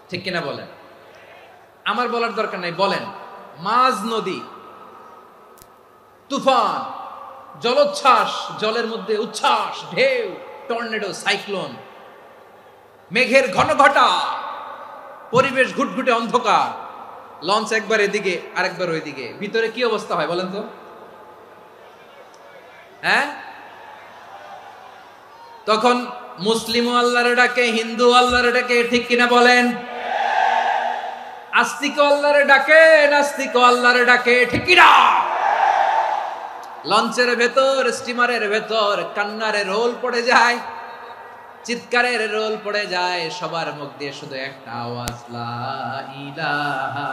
ঠিক কিনা বলেন আমার বলার দরকার নাই বলেন মাঝ নদী তুফান জলোচ্ছ্বাস জলের মধ্যে উচ্ছ্বাস ঢেউ টর্নেডো সাইক্লোন মেঘের ঘনঘটা পরিবেশ ঘুটঘুটে অন্ধকার লঞ্চ একবার এদিকে আরেকবার ওইদিকে ভিতরে কি অবস্থা হয় বলেন তো হ্যাঁ তখন মুসলিম আল্লাহর ডাকে হিন্দু আল্লাহর ডাকে ঠিক কিনা বলেন আস্তিক আল্লাহর ডাকে নাস্তিক আল্লাহর ডাকে ঠিক কিনা লঞ্চের ভেতর স্টিমারের ভেতর কান্নারে রোল পড়ে যায় চিৎকারের রোল পড়ে যায় সবার মুখ দিয়ে শুধু একটা আওয়াজ লা ইলাহা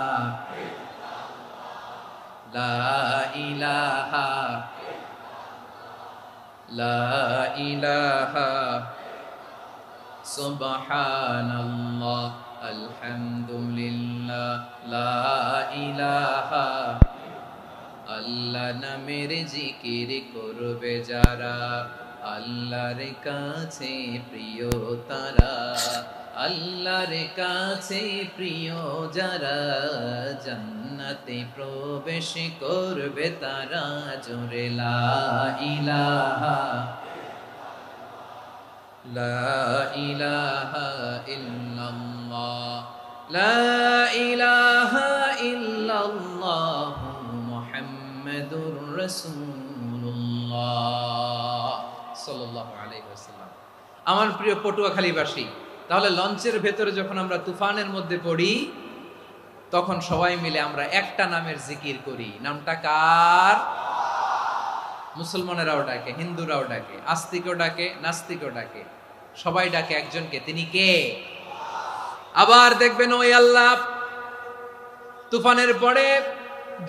লা ইলাহা লা ইলাহা সুবহানাল্লাহ আলহামদুলিল্লাহ লা ইলাহা আল্লাহ নামের জিকির করবে যারা আল্লাহর কাছে প্রিয় তারা আল্লাহর কাছে প্রিয় যারা জান্নাতে প্রবেশ করবে তারা জোরে লা ইলাহা লা ইলাহা ইল্লাল্লাহ লা ইলাহা ইল্লাল্লাহ মুহাম্মাদুর রাসূলুল্লাহ সাল্লাল্লাহু আলাইহি ওয়াসাল্লাম আমার প্রিয় পটুয়াখালীবাসী তাহলে লঞ্চের ভেতরে যখন আমরা তুফানের মধ্যে পড়ি তখন সবাই মিলে আমরা একটা নামের জিকির করি নামটা কার মুসলমানেরাও ডাকে হিন্দুরাও ডাকে আস্তিকও ডাকে নাস্তিকও ডাকে সবাই ডাকে একজনকে তিনি কে আবার দেখবেন ওই আল্লাহ তুফানের পরে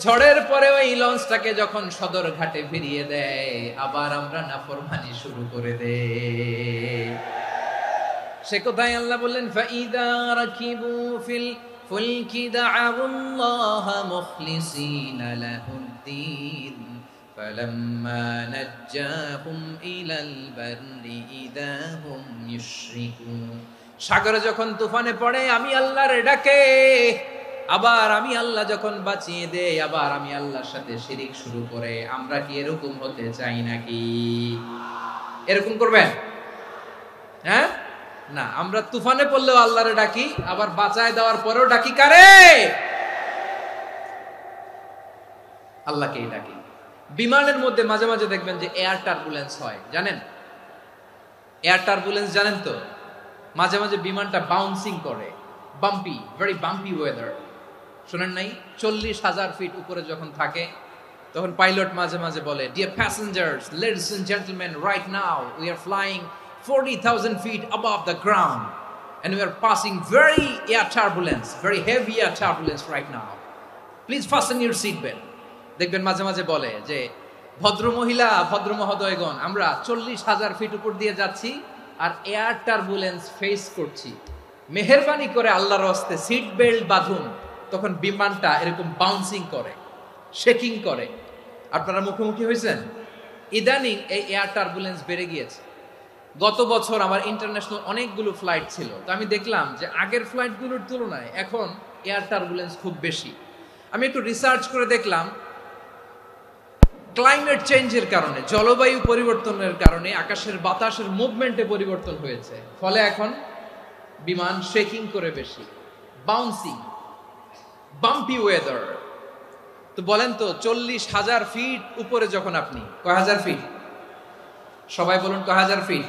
ঝড়ের পরে ওই লঞ্চটাকে যখন সদর ঘাটে ফিরিয়ে দেয় আবার আমরা নাফরমানি শুরু করে দেই সে কোথায় আল্লাহ বললেন ফাইদা রাকিবু ফিল ফুলকি দা'আল্লাহ মুখলিসিনা লাহুদ্দিন فلما نجاهم إلى البر إذا هم يشركون সাগরে যখন তুফানে পড়ে আমি আল্লাহর ডাকে আবার আমি আল্লাহ যখন বাঁচিয়ে দেই আবার আমি আল্লাহর সাথে শিরিক শুরু করে আমরা কি এরকম হতে চাই নাকি এরকম করবেন হ্যাঁ না আমরা তুফানে পড়লেও আল্লাহরে ডাকি আবার বাঁচায় দেওয়ার পরেও ডাকি কারে আল্লাহকেই ডাকি বিমানের মধ্যে মাঝে মাঝে দেখবেন যে এয়ার টার্বুলেন্স হয় জানেন এয়ার টার্বুলেন্স জানেন তো মাঝে মাঝে বিমানটা বাউন্সিং করে বাম্পি ভেরি বাম্পি ওয়েদার শুনেন নাই 40,000 ফিট উপরে যখন থাকে তখন পাইলট মাঝে মাঝে বলে dear passengers ladies and gentleman right now we are flying 40,000 feet above the ground and we are passing very air turbulence very heavy air turbulence right now please fasten your seat belt দেখবেন মাঝে মাঝে বলে যে ভদ্র মহিলা ভদ্র মহোদয়গণ আমরা 40,000 ফিট উপর দিয়ে যাচ্ছি আর এয়ার টার্বুলেন্স ফেস করছি মেহেরবানি করে আল্লাহর রাস্তে সিট বেল্ট বাঁধুন তখন বিমানটা এরকম বাউন্সিং করে শেকিং করে আপনারা মুখোমুখি হয়েছেন ইদানিং এই এয়ার টার্বুলেন্স বেড়ে গিয়েছে গত বছর আমার ইন্টারন্যাশনাল অনেকগুলো ফ্লাইট ছিল, তো আমি দেখলাম যে আগের ফ্লাইটগুলোর তুলনায় এখন এয়ার টার্বুলেন্স খুব বেশি। আমি একটু রিসার্চ করে দেখলাম ক্লাইমেট চেঞ্জের কারণে, জলবায়ু পরিবর্তনের কারণে আকাশের বাতাসের মুভমেন্টে পরিবর্তন হয়েছে, ফলে এখন বিমান শেকিং করে বেশি, বাউন্সিং, বাম্পি ওয়েদার। তো বলেন তো 40,000 ফিট উপরে যখন আপনি, কয় হাজার ফিট, সবাই বলুন কয় হাজার ফিট,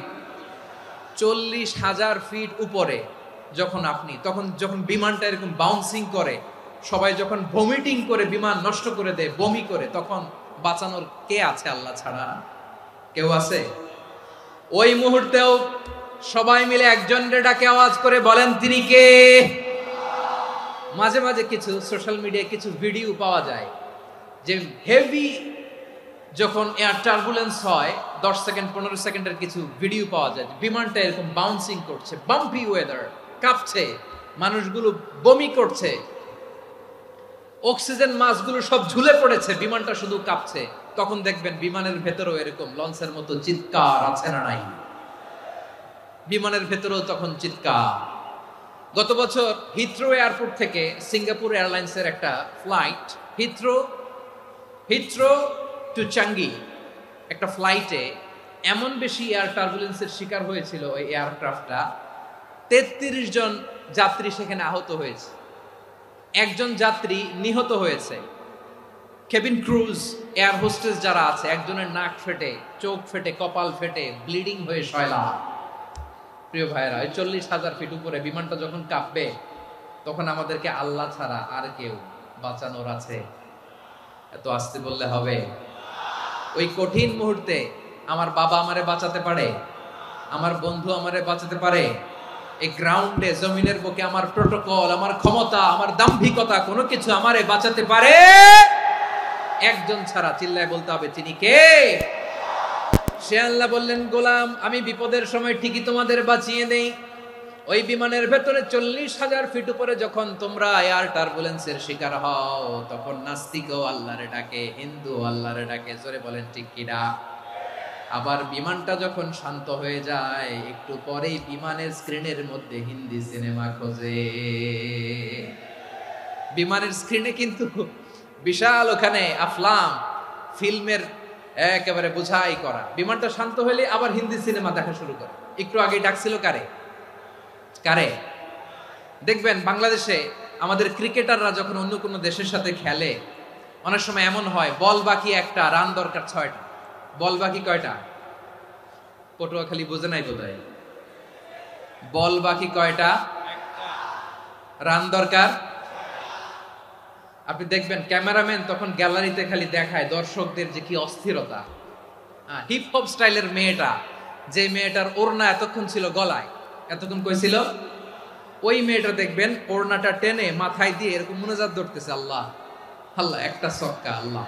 40,000 ফিট উপরে যখন আপনি, তখন যখন বিমানটা এরকম বাউন্সিং করে, সবাই যখন ভমিটিং করে বিমান নষ্ট করে দেয়, বমি করে, তখন বাঁচানোর কে আছে আল্লাহ ছাড়া? কেউ আছে? ওই মুহূর্তেও সবাই মিলে একজনের ডাকে আওয়াজ করে বলেন তিনি কে? মাঝে মাঝে কিছু সোশ্যাল মিডিয়ায় কিছু ভিডিও পাওয়া যায় যে হেভি যখন এয়ার টার্বুলেন্স হয় 10 সেকেন্ড 15 সেকেন্ডের কিছু ভিডিও পাওয়া যায়, বিমানটা এরকম বাউন্সিং করছে, বাম্পি ওয়েদার, কাঁপছে, মানুষগুলো বমি করছে, অক্সিজেন মাসগুলো সব ঝুলে পড়েছে, বিমানটা শুধু কাঁপছে। তখন দেখবেন বিমানের ভেতরেও এরকম লঞ্চের মতো চিৎকার আছে না নাই? বিমানের ভেতরেও তখন চিৎকার। গত বছর হিথ্রো এয়ারপোর্ট থেকে সিঙ্গাপুর এয়ারলাইন্সের একটা ফ্লাইট, হিথ্রো টু চাঙ্গি, একটা ফ্লাইটে এমন বেশি এয়ার টার্বুলেন্সের শিকার হয়েছিল ওই এয়ারক্রাফটটা, 33 জন যাত্রী সেখানে আহত হয়েছে, একজন যাত্রী নিহত হয়েছে। কেবিন ক্রুজ, এয়ার হোস্টেস যারা আছে, একজনের নাক ফেটে, চোখ ফেটে, কপাল ফেটে, ব্লিডিং হয়ে শয়লা। প্রিয় ভাইরা, ওই 40,000 ফিট উপরে বিমানটা যখন কাঁপবে, তখন আমাদেরকে আল্লাহ ছাড়া আর কেউ বাঁচানোর আছে? এত আসতে বললে হবে? ওই কঠিন মুহূর্তে আমার বাবা আমারে বাঁচাতে পারে, আমার বন্ধু আমারে বাঁচাতে পারে। এই গ্রাউন্ডে, জমিনের বুকে আমার প্রোটোকল, আমার ক্ষমতা, আমার দাম্ভিকতা, কোনো কিছু আমারে বাঁচাতে পারে একজন ছাড়া। চিল্লায় বলতে হবে তিনি কে? সে আল্লাহ বললেন, গোলাম আমি বিপদের সময় ঠিকই তোমাদের বাঁচিয়ে দেই। ওই বিমানের ভেতরে 40,000 ফিট উপরে যখন তোমরা এয়ার টার্বুলেন্সের শিকার হও, তখন নাস্তিকও আল্লাহরে ডাকে, হিন্দু আল্লাহরে ডাকে, জোরে বলেন ঠিক কিনা? আবার বিমানটা যখন শান্ত হয়ে যায়, একটু পরেই বিমানের স্ক্রিনের মধ্যে হিন্দি সিনেমা খোঁজে। বিমানের স্ক্রিনে কিন্তু বিশাল ওখানে আফলাম ফিল্মের একেবারে বোঝাই করা। বিমানটা শান্ত হলে আবার হিন্দি সিনেমা দেখা শুরু করে। একটু আগে ডাকছিল কারে? দেখবেন বাংলাদেশে আমাদের ক্রিকেটাররা যখন অন্য কোনো দেশের সাথে খেলে, অনেক সময় এমন হয় বল বাকি একটা, রান দরকার 6টা। বল বাকি কয়টা? পটুয়াখালী বোঝে নাই বোধহয়। বল বাকি কয়টা? রান দরকার। আপনি দেখবেন ক্যামেরাম্যান তখন গ্যালারিতে খালি দেখায় দর্শকদের যে কি অস্থিরতা। হিপ হপ স্টাইলের মেয়েটা, যে মেয়েটার ওড়না এতক্ষণ ছিল গলায়, এতক্ষণ কই ছিল, ওই মেয়েটা দেখবেন ওড়নাটা টেনে মাথায় দিয়ে এরকম মুনাজাত ধরতেছে, আল্লাহ আল্লাহ, একটা সক্কা, আল্লাহ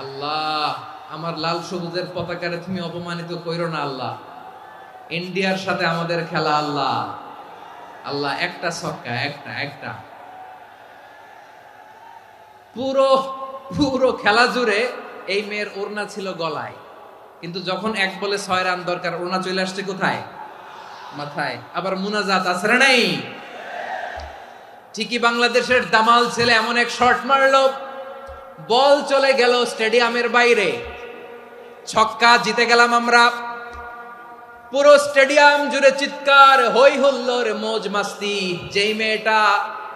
আল্লাহ, আমার লাল সবুজের পতাকারে তুমি অপমানিত কইরো না আল্লাহ, ইন্ডিয়ার সাথে আমাদের খেলা, আল্লাহ আল্লাহ, একটা সক্কা, একটা। পুরো খেলা জুড়ে এই মেয়ের ওড়না ছিল গলায়, কিন্তু যখন 1 বলে 6 রান দরকার, ওড়না চলে আসছে কোথায়? মাথায়। আবার মুনাজাত আছে না নাই? ঠিকই বাংলাদেশের দামাল ছেলে এমন এক শট মারলো, বল চলে গেল স্টেডিয়ামের বাইরে, ছক্কা, জিতে গেলাম আমরা। পুরো স্টেডিয়াম জুড়ে চিৎকার, হই হুল্লোড়, মৌজ মাস্তি। যেই মেয়েটা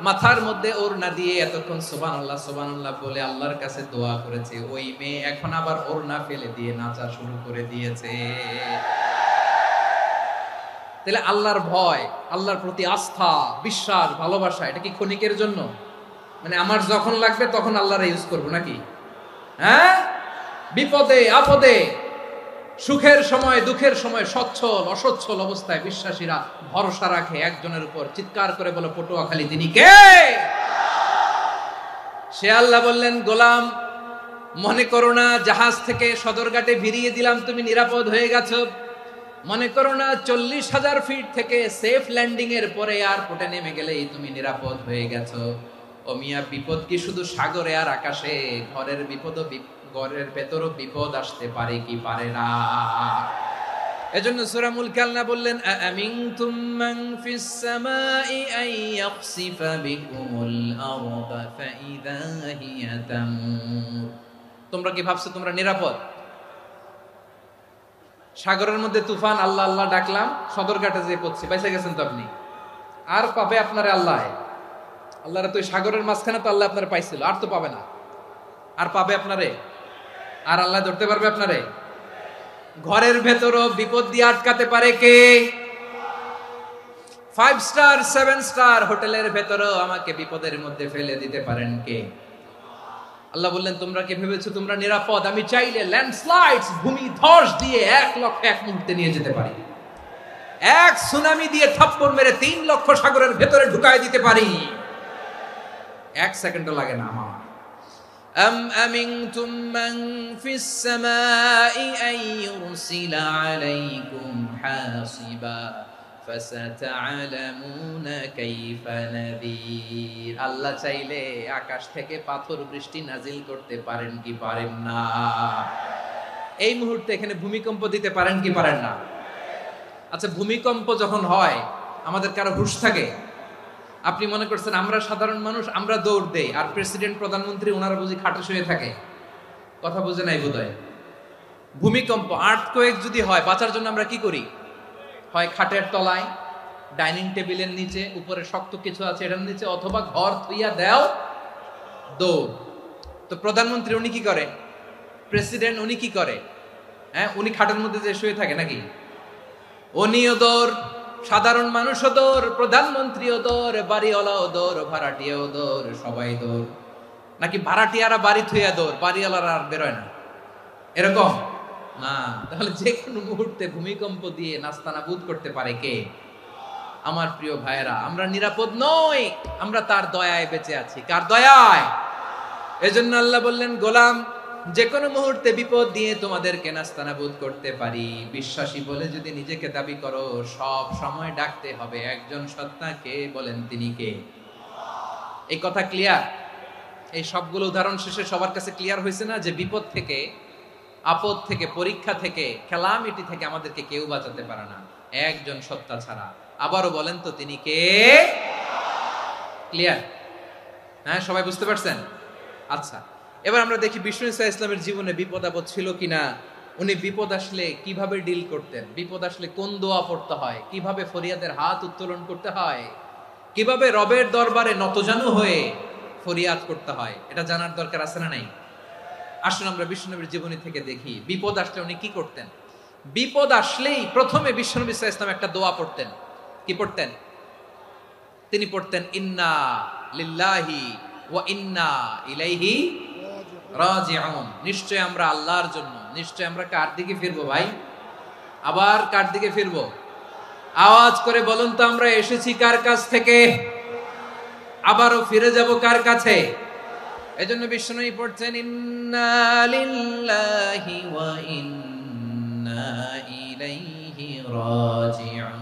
মাথার মধ্যে ওড়না দিয়ে এতক্ষণ সুবহানাল্লাহ সুবহানাল্লাহ বলে আল্লাহর কাছে দোয়া করেছে, ওই মেয়ে এখন আবার ওড়না ফেলে দিয়ে নাচা শুরু করে দিয়েছে। তাহলে আল্লাহর ভয়, আল্লাহর প্রতি আস্থা, বিশ্বাস, ভালোবাসা, এটা কি ক্ষণিকের জন্য? মানে আমার যখন লাগবে তখন আল্লাহরে ইউজ করবো নাকি? হ্যাঁ, বিপদে আপদে, সুখের সময় দুঃখের সময়, সচ্ছল অসচ্ছল অবস্থায় বিশ্বাসীরা ভরসা রাখে একজনের উপর। চিৎকার করে বলো পটুয়াখালী তিনি কে? সে আল্লাহ বললেন, গোলাম মনে করো না জাহাজ থেকে সদরঘাটে ভিড়িয়ে দিলাম, তুমি নিরাপদ হয়ে গেছো। মনে করো না 40,000 ফিট থেকে সেফ ল্যান্ডিং এর পরে এয়ারপোর্টে নেমে গেলেই তুমি নিরাপদ হয়ে গেছো। ও মিয়া, বিপদ কি শুধু সাগরে আর আকাশে? ঘরের বিপদও ঘরের ভেতরও বিপদ আসতে পারে কি পারে না। এজন্য সূরা মুলক আল্লাহ বললেন আমিনতুম মান ফিস সামাই আন ইয়াখসিফা বিকুমুল আরদা ফাইযা হিয়া তামুর। তোমরা কি ভাবছো তোমরা নিরাপদ? সাগরের মধ্যে তুফান, আল্লাহ আল্লাহ ডাকলাম, সদরঘাটে যেয়ে পড়ছি, পয়সা গেছেন তো আপনি। আর পাবে আপনারে আল্লাহ, আল্লাহরে তো সাগরের মাঝখানে তো আল্লাহ আপনারে পাইছিল, আর তো পাবে না। আর পাবে আপনারে? আর আল্লাহ ধরতে পারবে আপনারে? ঘরের ভেতরও বিপদ দিয়ে আটকাতে পারে কে? 5 স্টার 7 স্টার হোটেলের ভেতরও আমাকে বিপদের মধ্যে ফেলে দিতে পারেন কে? আল্লাহ বললেন তোমরা কি ভেবেছো তোমরা নিরাপদ? আমি চাইলে ল্যান্ডস্লাইডস, ভূমি ধস দিয়ে 1 লক্ষ এক মুহূর্তে নিয়ে যেতে পারি। এক সুনামি দিয়ে থাপ্পড় মেরে 3 লক্ষ সাগরের ভেতরে ঢুকায় দিতে পারি। 1 সেকেন্ডও লাগে না আমার। أم أمنتم من في السماء أن يرسل عليكم حاصبا فستعلمون كيف نذير। আল্লাহ চাইলে আকাশ থেকে পাথর বৃষ্টি নাজিল করতে পারেন কি পারেন না? এই মুহূর্তে এখানে ভূমিকম্প দিতে পারেন কি পারেন না? আচ্ছা, ভূমিকম্প যখন হয় আমাদের কারো হুঁশ থাকে? আপনি মনে করছেন আমরা সাধারণ মানুষ, আমরা দৌড় দেই, আর প্রেসিডেন্ট প্রধানমন্ত্রী ওনারা বুঝি খাটে শুয়ে থাকে? কথা বুঝে নাই বোধহয়। ভূমিকম্প, আর্থকোয়েক যদি হয়, বাঁচার জন্য আমরা কি করি? হয় খাটের তলায়, ডাইনিং টেবিলের নিচে, উপরে শক্ত কিছু আছে এটার নিচে, অথবা ঘর থুইয়া দেও দৌড়। তো প্রধানমন্ত্রী উনি কি করে? প্রেসিডেন্ট উনি কি করে? হ্যাঁ, উনি খাটের মধ্যে যে শুয়ে থাকে নাকি? উনিও দৌড়, সাধারণ মানুষও দৌড়, প্রধানমন্ত্রীও দৌড়, বাড়িওয়ালাও দৌড়, ভাড়াটিয়াও দৌড়, সবাই দৌড়। নাকি ভাড়াটিয়ারা বাড়ি থুইয়া দৌড়, বাড়িওয়ালারা আর বেরোয় না? এরকম না। তাহলে যে কোনো মুহূর্তে ভূমিকম্প দিয়ে নাস্তানাবুদ করতে পারে কে? আমার প্রিয় ভাইয়েরা, আমরা নিরাপদ নই, আমরা তার দয়ায় বেঁচে আছি। কার দয়ায়? এজন্য আল্লাহ বললেন গোলাম, যে কোনো মুহূর্তে বিপদ দিয়ে তোমাদেরকে নাস্তানাবুদ করতে পারি। বিশ্বাসী বলে যদি নিজেকে দাবি করো, সব সময় ডাকতে হবে একজন সত্তাকে। বলেন তিনি কে? এই কথা ক্লিয়ার? এই সবগুলো উদাহরণ শেষে সবার কাছে ক্লিয়ার হয়েছে না যে বিপদ থেকে, আপদ থেকে, পরীক্ষা থেকে, ক্যালামিটি থেকে আমাদেরকে কেউ বাঁচাতে পারে না একজন সত্তা ছাড়া। আবারও বলেন তো তিনি কে? ক্লিয়ার? হ্যাঁ, সবাই বুঝতে পারছেন? আচ্ছা, এবার আমরা দেখি বিষ্ণু ইসা ইসলামের জীবনে বিপদ আপদ ছিল কিনা। উনি বিপদ আসলে কিভাবে ডিল করতেন, বিপদ আসলে কোন দোয়া পড়তে হয়, কিভাবে ফরিয়াদের হাত উত্তোলন করতে হয়, কিভাবে রবের দরবারে নতজানু হয়ে ফরিয়াদ করতে হয়, এটা জানার দরকার আছে না নাই? আসুন আমরা বিষ্ণুনবীর জীবনী থেকে দেখি বিপদ আসলে উনি কি করতেন। বিপদ আসলেই প্রথমে বিষ্ণু ইসা ইসলাম একটা দোয়া পড়তেন। কি পড়তেন? তিনি পড়তেন ইন্না লিল্লাহি ওয়া ইন্না ইলাইহি রাজিউন। নিশ্চয় আমরা আল্লাহর জন্য, নিশ্চয় আমরা কার দিকে ফিরবো ভাই? আবার কার দিকে ফিরবো? আওয়াজ করে বলুন তো, আমরা এসেছি কার কাছ থেকে, আবারও ফিরে যাব কার কাছে? এজন্য বিষ্ণুই পড়ছেন ইন্না লিল্লাহি ওয়া ইন্না ইলাইহি রাজিউন।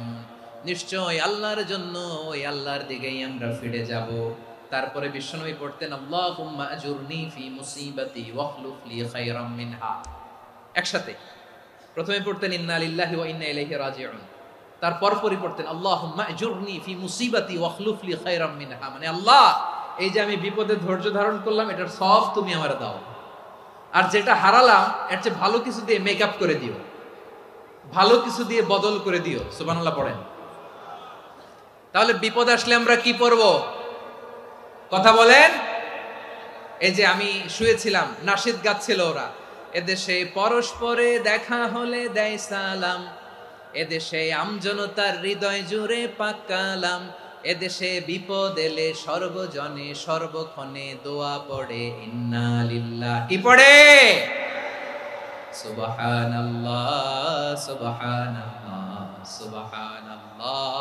নিশ্চয় আল্লাহর জন্য, ওই আল্লাহর দিকেই আমরা ফিরে যাব। তারপরে বিশ্বনবী পড়তেন আল্লাহুম্মা আজুরনি ফি মুসিবাতি ওয়াখলুফ লি খায়রাম মিনহা। একসাথে প্রথমে পড়তেন ইন্না লিল্লাহি ওয়া ইন্না ইলাইহি রাজিউন, তারপর পরে পড়তেন আল্লাহুম্মা আজুরনি ফি মুসিবাতি ওয়াখলুফ লি খায়রাম মিনহা। মানে আল্লাহ, এই যে আমি বিপদে ধৈর্য ধারণ করলাম, এটার সব তুমি আমারে দাও, আর যেটা হারালাম এর চেয়ে ভালো কিছু দিয়ে মেকআপ করে দিও, ভালো কিছু দিয়ে বদল করে দিও। সুবহানাল্লাহ পড়েন। তাহলে বিপদ আসলে আমরা কি পড়বো? কথা বলেন। এই যে আমি শুয়েছিলাম, নাশিদ গাচ্ছিল ওরা, এদেশে পরস্পরে দেখা হলে দেয় সালাম, এদেশে আমজনতার হৃদয় জুড়ে পাকালাম, এদেশে বিপদ এলে সর্বজনে সর্বক্ষণে দোয়া পড়ে ইন্না লিল্লাহ। কি পড়ে? সুবহানাল্লাহ সুবহানাল্লাহ সুবহানাল্লাহ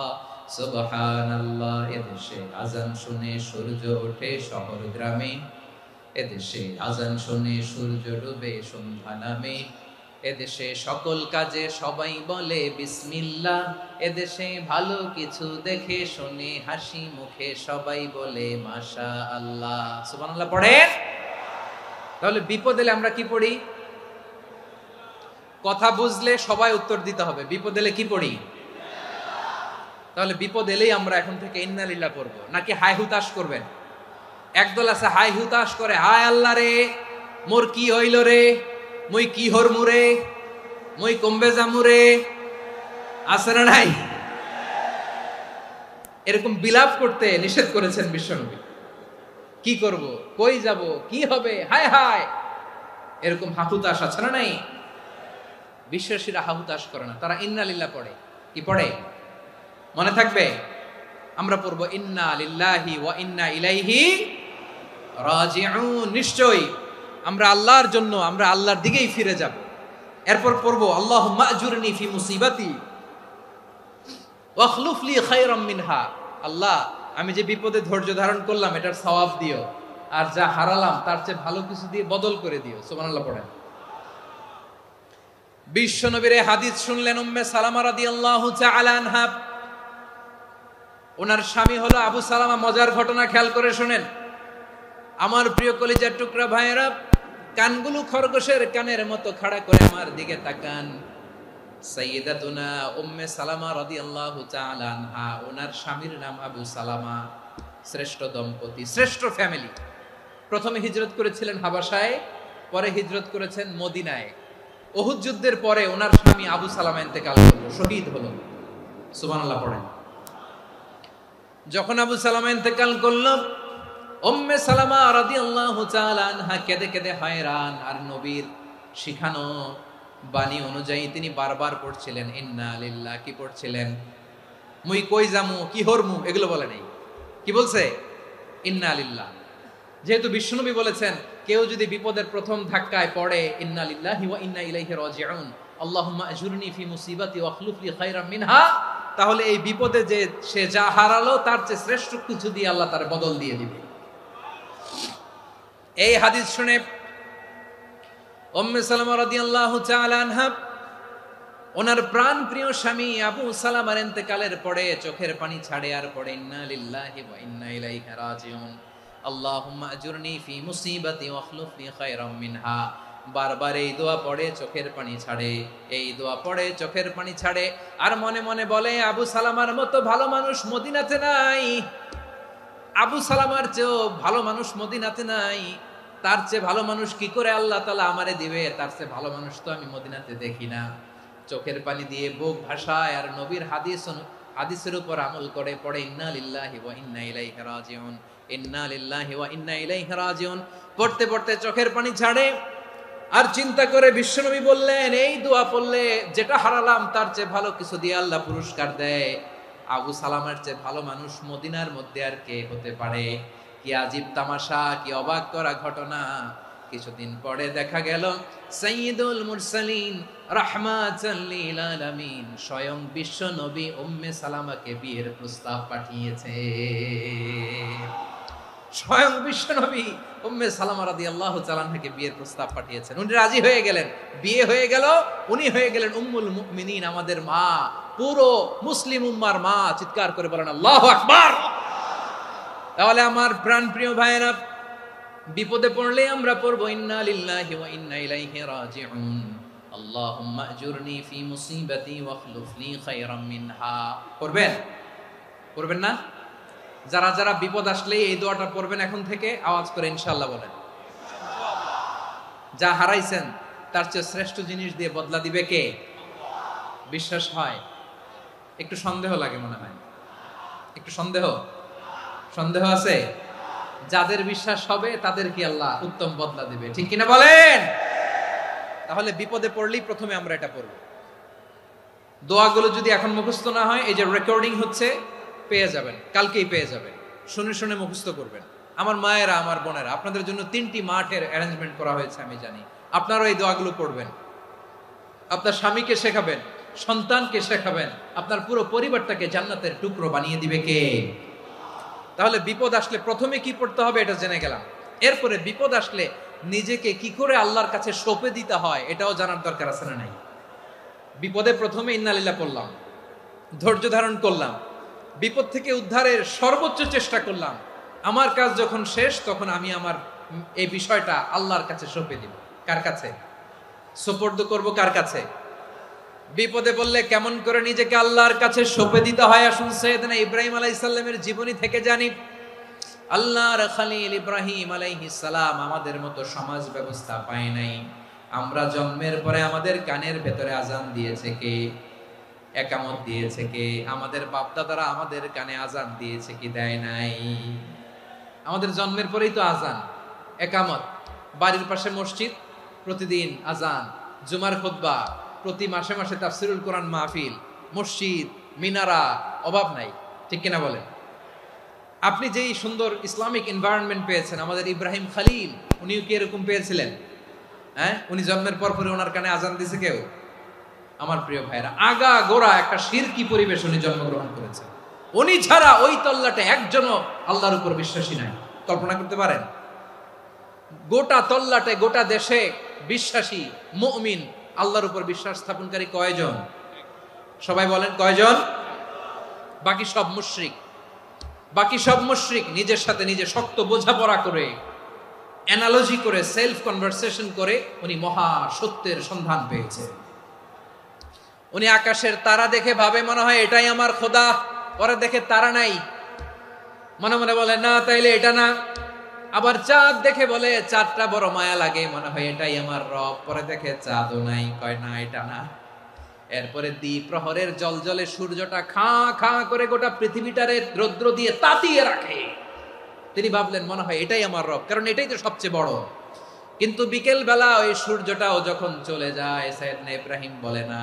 সুবহানাল্লাহ। এদেশে আজান শুনে সূর্য ওঠে শহর গ্রামে, এদেশে আজান শুনে সূর্য ডুবে সন্ধ্যা নামে, এদেশে সকল কাজে সবাই বলে বিসমিল্লাহ, এদেশে ভালো কিছু দেখে শুনে হাসি মুখে সবাই বলে মাশাআল্লাহ। সুবহানাল্লাহ পড়েন। তাহলে বিপদ এলে আমরা কি পড়ি? কথা বুঝলে সবাই উত্তর দিতে হবে। বিপদ এলে কি পড়ি? তাহলে বিপদ এলেই আমরা এখন থেকে ইন্না লিল্লাহ পড়বো, নাকি হাই হুতাশ করবেন? একদল আছে হাই হুতাশ করে, হায় আল্লাহ রে মোর কি হইল রে, মুই কি হরমু রে, মুই কমবে জামু রে, আছে না নাই? এরকম বিলাপ করতে নিষেধ করেছেন বিশ্বনবী। কি করব, কই যাব, কি হবে, হায় হায়, এরকম হাহুতাশ আছে না নাই? বিশ্বাসীরা হাহুতাশ করে না, তারা ইন্না লিল্লাহ পড়ে। কি পড়ে মনে থাকবে? আমরা পড়বো ইন্না লিল্লাহি ওয়া ইন্না ইলাইহি রাজিউন। নিশ্চয়ই আমরা আল্লাহর জন্য, আমরা আল্লাহর দিকেই ফিরে যাব। এরপর পড়বো আল্লাহুম্মা আজুরনি ফি মুসিবাতি ওয়াখলুফ লি খায়রাম মিনহা। আল্লাহ, আমি যে বিপদে ধৈর্য ধারণ করলাম এটার সওয়াব দিও, আর যা হারালাম তার চেয়ে ভালো কিছু দিয়ে বদল করে দিও। সুবহানাল্লাহ পড়েন। বিশ্বনবীর হাদিস শুনলেন উম্মে সালামা রাদিয়াল্লাহু তাআলা আনহা। ওনার স্বামী হলো আবু সালামা। মজার ঘটনা খেয়াল করে শুনেন আমার প্রিয় কলিজার টুকরা ভাইয়েরা। কানগুলো খরগোশের কানের মতো খাড়া করে আমার দিকে তাকান। সাইয়্যিদাতুনা উম্মে সালামা রাদিয়াল্লাহু তাআলা আনহা, ওনার স্বামীর নাম আবু সালামা। শ্রেষ্ঠ দম্পতি, শ্রেষ্ঠ ফ্যামিলি। প্রথমে হিজরত করেছিলেন হাবাসায়, পরে হিজরত করেছেন মদিনায়। উহুদ যুদ্ধের পরে ওনার স্বামী আবু সালামা ইন্তেকাল করলো, শহীদ হলো। সুবহানাল্লাহ পড়েন। যখন আবু সালামা ইন্তেকাল করলো, উম্মে সালামা রাদিয়াল্লাহু তাআলা আনহা কেঁদে কেঁদে হয়রান। আর নবীর শিখানো বাণী অনুযায়ী তিনি বারবার পড়ছিলেন ইন্না লিল্লাহ। কি পড়ছিলেন? মুই কই জামু, কি হরমু, এগুলো বলে নাই। কি বলছে? ইন্না লিল্লাহ। যেহেতু বিশ্বনবী বলেছেন কেউ যদি বিপদের প্রথম ধাক্কায় পড়ে ইন্না লিল্লাহি ওয়া ইন্না ইলাইহি রাজিউন, আল্লাহুম্মা আজুরনি ফি মুসিবাতি ওয়াখলুফ লি খায়রাম মিনহা, তাহলে এই বিপদে যে সে যা হারালো তার চেয়ে শ্রেষ্ঠ কিছু দিয়ে আল্লাহ তার বদল দিয়ে দিবে। এই হাদিস শুনে উম্মে সালামা রাদিয়াল্লাহু তাআলা আনহা ওনার প্রাণ প্রিয় স্বামী আবু সালামার ইন্তেকালের পরে চোখের পানি ছাড়ে আর পড়ে ইন্না লিল্লাহি ওয়া ইন্না ইলাইহি রাজিউন, আল্লাহুম্মা আজুরনি ফি মুসিবাতি ওয়াখলুফ লি খায়রাম মিনহা। বারবার এই দোয়া পড়ে চোখের পানি ছাড়ে, এই দোয়া পড়ে চোখের পানি ছাড়ে। আর মনে মনে বলে আবু সালামার মতো ভালো মানুষ মদিনাতে নাই, আবু সালামার চেয়েও ভালো মানুষ মদিনাতে নাই। তার চেয়ে ভালো মানুষ কি করে আল্লাহ তাআলা আমারে দিবে? তার চেয়ে ভালো মানুষ তো আমি মদিনাতে দেখি না। চোখের পানি দিয়ে বুক ভাসায় আর নবীর হাদিসের উপর আমল করে পড়ে ইন্না লিল্লাহি ওয়া ইন্না ইলাইহি রাজিউন, ইন্না লিল্লাহি ওয়া ইন্না ইলাইহি রাজিউন। পড়তে পড়তে চোখের পানি ছাড়ে আর চিন্তা করে বিশ্বনবী বললেন এই দোয়া পড়লে যেটা হারালাম তার চেয়ে ভালো কিছু দিয়ে আল্লাহ পুরস্কার দেয়। আবু সালামার চেয়ে ভালো মানুষ মদিনার মধ্যে আর কে হতে পারে? কি আজীব তামাশা, কি অবাক করা ঘটনা। কিছুদিন পরে দেখা গেল সাইয়্যিদুল মুরসালিন রাহমাতাল লিল আলামিন স্বয়ং বিশ্ব নবী উম্মে সালামাকে বিয়ের প্রস্তাব পাঠিয়েছে। স্বয়ং বিশ্ব নবী উম্মে সালামা রাদিয়াল্লাহু তাআলা আনহাকে বিয়ের প্রস্তাব পাঠিয়েছেন। উনি রাজি হয়ে গেলেন, বিয়ে হয়ে গেল। উনি হয়ে গেলেন উম্মুল মুমিনিন, আমাদের মা, পুরো মুসলিম উম্মার মা। চিৎকার করে বলেন আল্লাহু আকবার। তাহলে আমার প্রাণ প্রিয় ভাইয়েরা, বিপদে পড়লে আমরা পড়বো ইন্না লিল্লাহি ওয়া ইন্না ইলাইহি রাজিউন, আল্লাহুম্মা আজুরনি ফি মুসিবাতি ওয়াখলুফ লি খায়রাম মিনহা। পড়বেন? পড়বেন না? যারা যারা বিপদ আসলে এই দোয়াটা পড়বেন এখন থেকে আওয়াজ করে ইনশাআল্লাহ বলেন। যা হারাইছেন তার চেয়ে শ্রেষ্ঠ জিনিস দিয়ে বদলা দিবে কে? বিশ্বাস হয়? একটু সন্দেহ লাগে মনে হয়, একটু সন্দেহ আছে? যাদের বিশ্বাস হবে তাদের কি আল্লাহ উত্তম বদলা দিবে, ঠিক কিনা বলেন? তাহলে বিপদে পড়লেই প্রথমে আমরা এটা পড়ব। দোয়াগুলো যদি এখন মুখস্থ না হয়, এই যে রেকর্ডিং হচ্ছে, পেয়ে যাবেন, কালকেই পেয়ে যাবেন। শুনে শুনে মুখস্থ করবেন। আমার মায়েরা, আমার বোনেরা, আপনাদের জন্য 3টি মাঠের অ্যারেঞ্জমেন্ট করা হয়েছে, আমি জানি। আপনারাও এই দোয়াগুলো পড়বেন, আপনার স্বামীকে শেখাবেন, সন্তানকে শেখাবেন, আপনার পুরো পরিবারটাকে জান্নাতের টুকরো বানিয়ে দিবে কে? তাহলে বিপদ আসলে প্রথমে কি পড়তে হবে এটা জেনে গেলাম। এরপরে বিপদ আসলে নিজেকে কি করে আল্লাহর কাছে সঁপে দিতে হয় এটাও জানার দরকার আছে না নাই? বিপদে প্রথমে ইন্না লিল্লাহ পড়লাম, ধৈর্য ধারণ করলাম, বিপদ থেকে উদ্ধারের সর্বোচ্চ চেষ্টা করলাম। আমার কাজ যখন শেষ তখন আমি আমার এই বিষয়টা আল্লাহর কাছে সঁপে দিব। কার কাছে সুপর্দ করব? কার কাছে? বিপদে বললে কেমন করে নিজেকে আল্লাহর কাছে সঁপে দিতে হয়, আসুন সাইয়েদনা ইব্রাহিম আলাইহিস সালামের জীবনী থেকে জানি। আল্লাহর খলিল ইব্রাহিম আলাইহিস সালাম আমাদের মতো সমাজ ব্যবস্থা পায় নাই। আমরা জন্মের পরে আমাদের কানের ভেতরে আজান দিয়েছে কে? একামত দিয়েছে কে? আমাদের বাপ দাদারা আমাদের কানে আজান দিয়েছে কি? দেয় নাই। আমাদের জন্মের পরেই তো আজান, একামত, বাড়ির পাশে মসজিদ, প্রতিদিন আজান, জুমার খুতবা, প্রতি মাসে মাসে তাফসিরুল কোরআন মাহফিল, মসজিদ, মিনারা, অভাব নাই। ঠিক কিনা বলেন? আপনি যেই সুন্দর ইসলামিক এনভায়রনমেন্ট পেয়েছেন, আমাদের ইব্রাহিম খলিল উনিও কি এরকম পেয়েছিলেন? হ্যাঁ, উনি জন্মের পর পরে ওনার কানে আজান দিছে কেউ? আমার প্রিয় ভাইরা, আগা গোড়া একটা শিরকি পরিবেশ উনি জন্মগ্রহণ করেছেন। উনি ছাড়া ওই তল্লাটে একজনও আল্লাহর উপর বিশ্বাসী নাই। কল্পনা করতে পারেন? গোটা তল্লাটে, গোটা দেশে বিশ্বাসী মুমিন, আল্লাহর উপর বিশ্বাস স্থাপনকারী কয়জন? সবাই বলেন কয়জন? বাকি সব মুশরিক। বাকি সব মুশরিক নিজের সাথে নিজে শক্ত বোঝাপড়া করে, অ্যানালজি করে, সেলফ কনভারসেশন করে উনি মহা সত্যের সন্ধান পেয়েছে। উনি আকাশের তারা দেখে ভাবে মনে হয় এটাই আমার খোদা, পরে দেখে তারা নাই, মনে মনে বলে না তাইলে এটা না। আবার চাঁদ দেখে বলে চাঁদটা বড় মায়া লাগে, মনে হয় এটাই আমার রব, পরে দেখে চাঁদও নাই, কয় না এটা না। এরপরে দ্বীপ প্রহরের জলজলে সূর্যটা খাঁ খাঁ করে গোটা পৃথিবীটারে রৌদ্র দিয়ে তাতিয়ে রাখে। তিনি ভাবলেন মনে হয় এটাই আমার রব, কারণ এটাই তো সবচেয়ে বড়। কিন্তু বিকেল বেলা ওই সূর্যটাও যখন চলে যায়, সাইয়েদনা ইব্রাহিম বলে না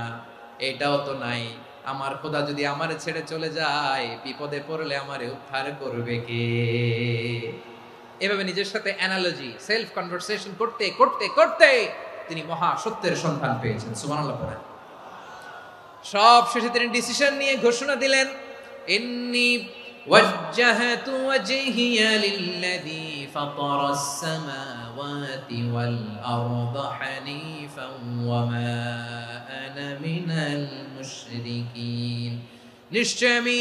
এটাও তো নাই, আমার খোদা যদি আমারে ছেড়ে চলে যায়, বিপদে পড়লে আমারে উদ্ধার করবে কে? এভাবে নিজের সাথে অ্যানালজি, সেলফ কনভারসেশন করতে করতে করতে তিনি মহা সত্যের সন্ধান পেয়েছেন। সুবহানাল্লাহ পড়েন। সব শেষে তিনি ডিসিশন নিয়ে ঘোষণা দিলেন, ইন্নী ওয়াজ্জাহাতু ওয়াজহিয়া লিল্লাযী ফাতারাস সামাওয়াতি ওয়াল আরদা হানিফান ওয়া মা আনা মিনাল মুশরিকিন। নিশ্চয় আমি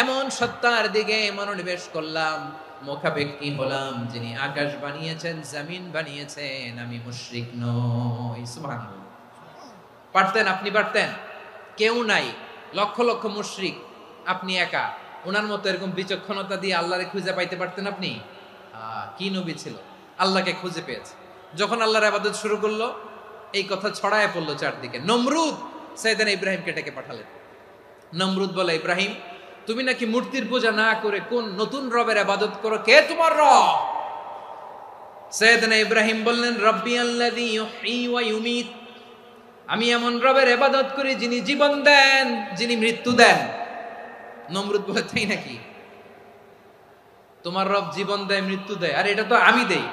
এমন সত্তার দিকে মনোনিবেশ করলাম, মুখাপেক্ষী হলাম, যিনি আকাশ বানিয়েছেন, জমিন বানিয়েছেন, আমি মুশরিক নই। সুবহানাল্লাহ। পারতেন? আপনি পারতেন? কেউ নাই, লক্ষ লক্ষ মুশরিক, আপনি একা। ওনার মতো এরকম বিচক্ষণতা দিয়ে আল্লাহরে খুঁজে পাইতে পারতেন আপনি? কি নবী ছিল, আল্লাহকে খুঁজে পেয়েছে। যখন আল্লাহর ইবাদত শুরু করলো, এই কথা ছড়ায় পড়লো চারদিকে। নমরুদ সাইয়েদনা ইব্রাহিমকে ডেকে পাঠালেন। নমরুদ বলে, ইব্রাহিম তুমি নাকি মূর্তির পূজা না করে কোন নতুন রবের ইবাদত করো, কে তোমার রব? সাইয়েদনা ইব্রাহিম বললেন, রব্বি আল্লাযী ইউহয়ী ওয়া ইউমীত, আমি এমন রবের ইবাদত করি যিনি জীবন দেন, যিনি মৃত্যু দেন। নমরুদ বলে, তাই নাকি? তোমার রব জীবন দেয়, মৃত্যু দেয়? আর এটা তো আমি দেই,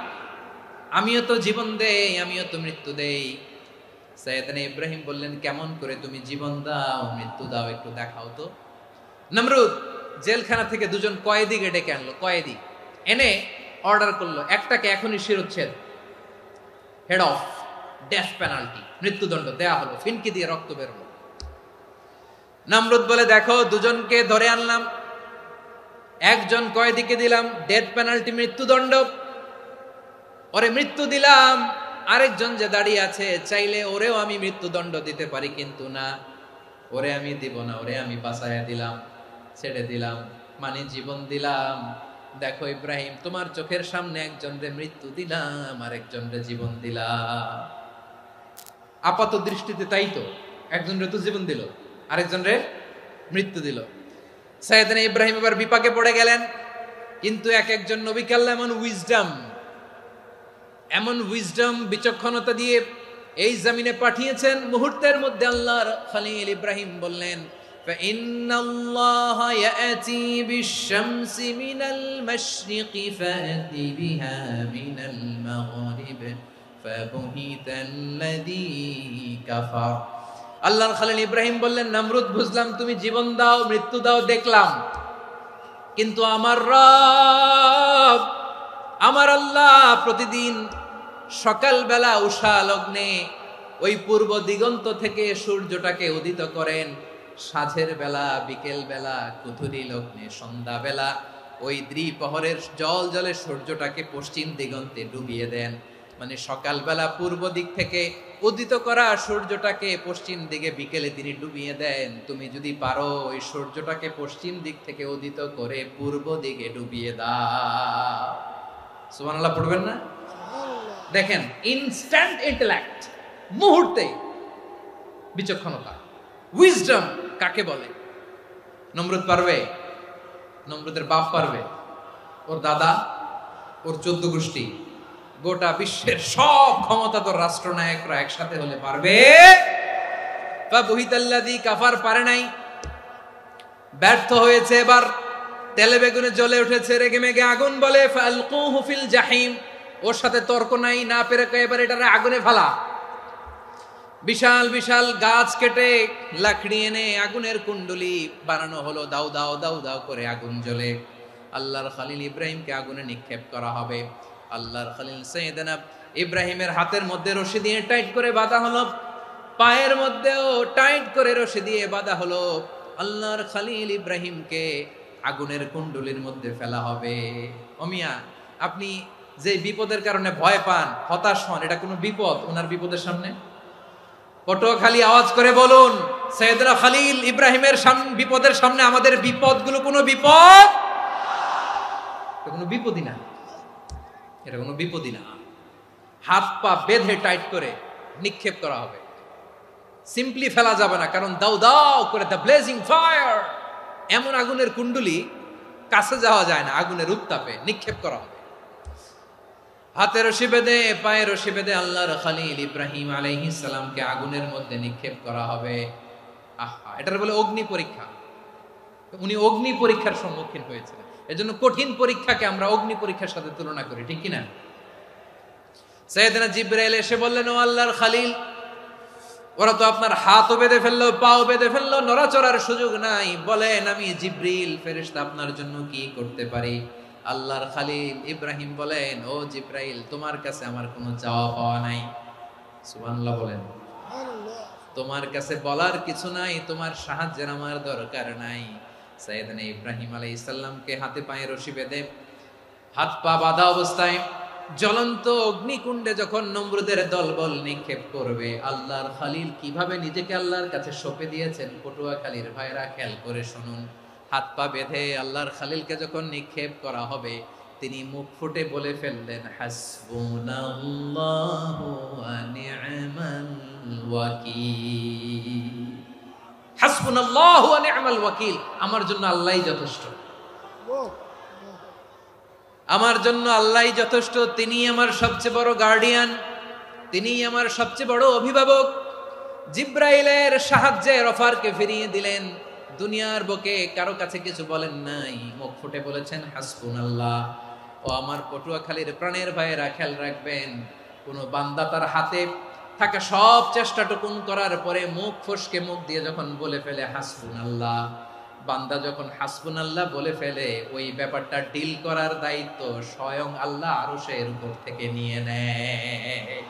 আমিও তো জীবন দেই, আমিও তো মৃত্যু দেই। সাইয়েদনা ইব্রাহিম বললেন, কেমন করে তুমি জীবন দাও, মৃত্যু দাও, একটু দেখাও তো। নমরুদ জেলখানা থেকে দুজন কয়েদিকে ডেকে আনলো। কয়েদি এনে অর্ডার করলো, একটাকে এখনই শিরোচ্ছেদ, হেড অফ, ডেথ পেনাল্টি, মৃত্যুদণ্ড দেয়া হলো। ফিনকি দিয়ে রক্ত বেরোলো। নমরুদ বলে, দেখো দুজনকে ধরে আনলাম, একজন কয়েদিকে দিলাম ডেথ পেনাল্টি, মৃত্যুদণ্ড, ওরে মৃত্যু দিলাম। আরেকজন যে দাঁড়িয়ে আছে, চাইলে ওরেও আমি মৃত্যুদণ্ড দিতে পারি, কিন্তু না, ওরে আমি দিব না, ওরে আমি বাঁচাইয়া দিলাম, ছেড়ে দিলাম, মানে জীবন দিলাম। দেখো ইব্রাহিম, তোমার চোখের সামনে একজনরে মৃত্যু দিলাম, আরেকজনরে জীবন দিলাম। আপাত দৃষ্টিতে তাই তো, একজনরে তো জীবন দিল, আরেকজনরে মৃত্যু দিল। সাইয়েদনা ইব্রাহিম এবার বিপাকে পড়ে গেলেন। কিন্তু এক একজন নবীকে আল্লাহ এমন উইজডম, বিচক্ষণতা দিয়ে এই জমিনে পাঠিয়েছেন। মুহূর্তের মধ্যে আল্লাহর খলিল ইব্রাহিম বললেন, ফাইন্নাল্লাহা ইয়াতি বিশ-শামসি মিনাল মাশরিকি ফাতি বিহা মিনাল মাগরিব ফাবুহিতাল্লাযী কাফার। আল্লাহর খলিল ইব্রাহিম বললেন, নমরুদ বুঝলাম তুমি জীবন দাও, মৃত্যু দাও, দেখলাম, কিন্তু আমার রব, আমার আল্লাহ প্রতিদিন সকালবেলা উষা লগ্নে ওই পূর্ব দিগন্ত থেকে সূর্যটাকে উদিত করেন, সাঁঝের বেলা, বিকেল বেলা, কুথুরি লগ্নে, সন্ধ্যা বেলা ওই দ্বিপ্রহরের জলে সূর্যটাকে পশ্চিম দিগন্তে ডুবিয়ে দেন। মানে সকালবেলা পূর্ব দিক থেকে উদিত করা সূর্যটাকে পশ্চিম দিকে বিকেলে তিনি ডুবিয়ে দেন। তুমি যদি পারো ওই সূর্যটাকে পশ্চিম দিক থেকে উদিত করে পূর্ব দিকে ডুবিয়ে দাও। সুবহানাল্লাহ পড়বেন না? দেখেন, ইনস্ট্যান্ট ইন্টেলেক্ট, মুহূর্তে বিচক্ষণতা, উইজডম কাকে বলে? নমরুদ পারবে? নমরুদের বাপ পারবে? ওর দাদা, ওর 14 গোষ্ঠী, গোটা বিশ্বের সব ক্ষমতাধর রাষ্ট্রনায়করা একসাথে হলে পারবে? ফাবুহিতাল্লাযী কাফার পারে নাই, ব্যর্থ হয়েছে। এবার তেলে বেগুনে জ্বলে উঠেছে, রেগে মেগে আগুন বলে ফালকুহু ফিল জাহিম। ওর সাথে তর্ক নাই, না পেরে এবার এটারে আগুনে ফেলা। বিশাল বিশাল গাছ কেটে লাকড়ি এনে আগুনের কুণ্ডলি বানানো হলো, দাও দাও দাও দাও করে আগুন জ্বলে। আল্লাহর খলিল ইব্রাহিমকে আগুনে নিক্ষেপ করা হবে। আল্লাহর খলিল সাইয়েদনা ইব্রাহিমের হাতের মধ্যে রশি দিয়ে টাইট করে বাঁধা হলো, পায়ের মধ্যেও টাইট করে রশি দিয়ে বাঁধা হলো। আল্লাহর খলিল ইব্রাহিমকে আগুনের কুণ্ডলির মধ্যে ফেলা হবে। ওমিয়া, আপনি যে বিপদের কারণে ভয় পান, হতাশ হন, এটা কোনো বিপদ ওনার বিপদের সামনে? পটুয়াখালী আওয়াজ করে বলুন, সাইয়েদনা খলিল ইব্রাহিমের বিপদের সামনে আমাদের বিপদগুলো কোনো বিপদ? এটা কোনো বিপদই না, এটা কোনো বিপদই না। হাত পা বেঁধে টাইট করে নিক্ষেপ করা হবে, সিম্পলি ফেলা যাবে না, কারণ দাও দাও করে দ্য ব্লেজিং ফায়ার, এমন আগুনের কুণ্ডলি কাছে যাওয়া যায় না, আগুনের উত্তাপে নিক্ষেপ করা হবে। হাতে রশি বেঁধে পায়ে রশি বেঁধে আল্লাহর খলিল ইব্রাহিম আলাইহিস সালামকে আগুনের মধ্যে নিক্ষেপ করা হবে। আহা, এটার বলে অগ্নি পরীক্ষা। উনি অগ্নি পরীক্ষার সম্মুখীন হয়েছিলেন। এজন্য কঠিন পরীক্ষাকে আমরা অগ্নি পরীক্ষার সাথে তুলনা করি, ঠিক কি না? সাইয়েদনা জিবরাইল এসে বললেন, ও আল্লাহর খলিল, ওরা তো আপনার হাতও বেঁধে ফেললো, পাও বেঁধে ফেললো, নড়াচড়ার সুযোগ নাই, বলেন আমি জিবরিল ফেরেশতা আপনার জন্য কি করতে পারি? আল্লাহর খলিল ইব্রাহিম বলেন, ও জিবরাইল, তোমার কাছে আমার কোনো চাওয়া পাওয়া নাই। সুবহানাল্লাহ বলেন। তোমার কাছে বলার কিছু নাই, তোমার সাহায্যের আমার দরকার নাই। সাইয়েদনা ইব্রাহিম আলাইহিস সালামকে হাতে পায়ে রশি বেঁধে হাত পা বাঁধা অবস্থায় জ্বলন্ত অগ্নিকুণ্ডে যখন নমরুদের দলবল নিক্ষেপ করবে, আল্লাহর খলিল কিভাবে নিজেকে আল্লাহর কাছে সঁপে দিয়েছেন, পটুয়াখালীর ভাইরা খেয়াল করে শুনুন। হাত পা বেঁধে আল্লাহর খলিলকে যখন নিক্ষেপ করা হবে, তিনি মুখ ফুটে বলে ফেললেন, হাসবুনাল্লাহু ওয়া নি'মাল ওয়াকিল। হাসবুনাল্লাহু ওয়া নি'মাল ওয়াকিল, আমার জন্য আল্লাহই যথেষ্ট, আমার জন্য আল্লাহই যথেষ্ট। তিনি আমার সবচেয়ে বড় গার্ডিয়ান, তিনি আমার সবচেয়ে বড় অভিভাবক। জিব্রাইলের সাহায্যে অফারকে ফিরিয়ে দিলেন। দুনিয়ার বুকে কারো কাছে কিছু বলেন নাই, মুখ ফুটে বলেছেন হাসবুনাল্লাহ। ও আমার পটুয়াখালীর প্রাণের ভাইয়েরা, খেয়াল রাখবেন, কোন বান্দা তার হাতে থাকা সব চেষ্টাটুকুন করার পরে মুখ ফসকে মুখ দিয়ে যখন বলে ফেলে হাসবুনাল্লাহ, বান্দা যখন হাসবুনাল্লাহ বলে ফেলে, ওই ব্যাপারটা ডিল করার দায়িত্ব স্বয়ং আল্লাহ আরশের উপর থেকে নিয়ে নেয়।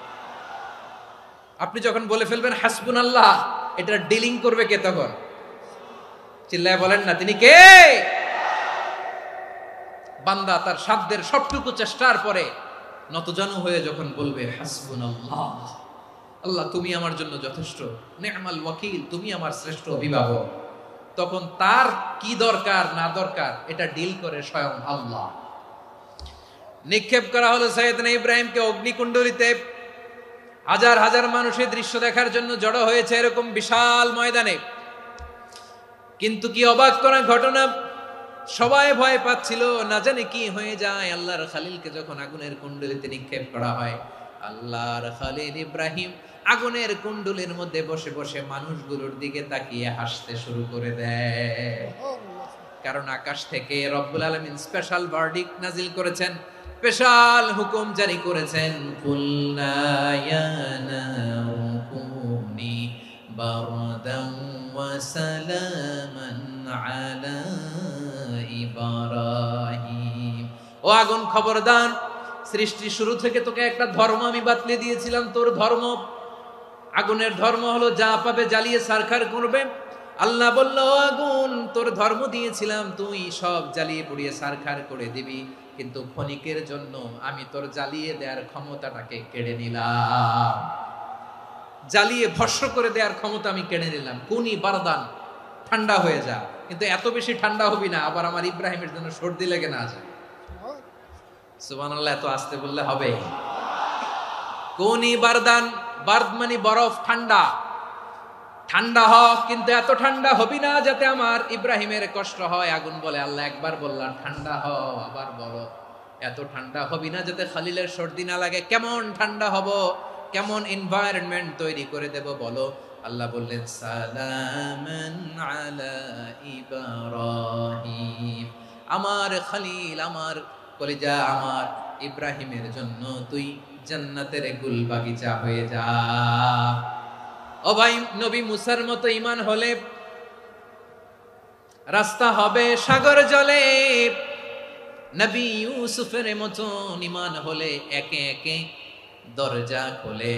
আপনি যখন বলে ফেলবেন হাসবুনাল্লাহ, এটা ডিলিং করবে কে তখন? চিল্লায় বলেন না, তিনি কে? বান্দা তার সাধ্যের সবটুকু চেষ্টার পরে নতজানু হয়ে যখন বলবে হাসবুনাল্লাহ, আল্লাহ তুমি আমার জন্য যথেষ্ট, নি'মাল ওয়াকিল, তুমি আমার শ্রেষ্ঠ অভিভাবক, তখন তার কি দরকার না দরকার এটা ডিল করে স্বয়ং আল্লাহ। নিক্ষেপ করা হলো সাইয়েদনা ইব্রাহিমকে অগ্নিকুণ্ডলিতে। হাজার হাজার মানুষের দৃশ্য দেখার জন্য জড়ো হয়েছে এরকম বিশাল ময়দানে। কিন্তু কি অবাক করা ঘটনা, সবাই ভয় পাচ্ছিল, না জানে কি হয়ে যায়। আল্লাহর খলিলকে যখন আগুনের কুণ্ডলিতে নিক্ষেপ করা হয়, আল্লাহর খলিল ইব্রাহিম আগুনের কুণ্ডলীর মধ্যে বসে বসে মানুষগুলোর দিকে তাকিয়ে হাসতে শুরু করে দেয়। কারণ আকাশ থেকে রব্বুল আলামিন স্পেশাল ভার্ডিক্ট নাজিল করেছেন, স্পেশাল হুকুম জারি করেছেন, কুলনা ইয়া নারু কুনি বারদান ওয়া সালামান আলা ইব্রাহিম। ও আগুন, খবরদার, সৃষ্টি শুরু থেকে তোকে একটা ধর্ম আমি বাতলে দিয়েছিলাম। তোর ধর্ম, আগুনের ধর্ম হলো যা পাবে জ্বালিয়ে সারখার করবে। আল্লাহ বলল, আগুন তোর ধর্ম দিয়েছিলাম, তুই সব জ্বালিয়ে পুড়িয়ে ছারখার করে দিবি, কিন্তু ক্ষণিকের জন্য আমি তোর জ্বালিয়ে দেওয়ার ক্ষমতাটাকে কেড়ে নিলাম, জ্বালিয়ে ভস্ম করে দেওয়ার ক্ষমতা আমি কেড়ে নিলাম। কুনি বারদান, ঠান্ডা হয়ে যা, কিন্তু এত বেশি ঠান্ডা হবি না আবার আমার ইব্রাহিমের জন্য সর্দি লেগে না যায়। সুবহানাল্লাহ, এত আসতে বললে হবে? কুনি বারদান, বারদ মানে বরফ, ঠান্ডা, ঠান্ডা হ, কিন্তু এত ঠান্ডা হবি না যাতে আমার ইব্রাহিমের কষ্ট হয়। আগুন বলে, আল্লাহ একবার বললাম ঠান্ডা হ, আবার বলো এত ঠান্ডা হবি না যাতে খলিলের সর্দি না লাগে। কেমন ঠান্ডা হব, কেমন এনভায়রনমেন্ট তৈরি করে দেব বলো? আল্লাহ বললেন, সালামান আলা ইব্রাহিম, আমার খলিল, আমার কলিজা, আমার ইব্রাহিমের জন্য তুই জান্নাতের গুল বাগিচা হয়ে যা। ও ভাই, নবী মুসার মতো ঈমান হলে রাস্তা হবে সাগর জলে, নবী ইউসুফের মতো ঈমান হলে একে একে দরজা খোলে,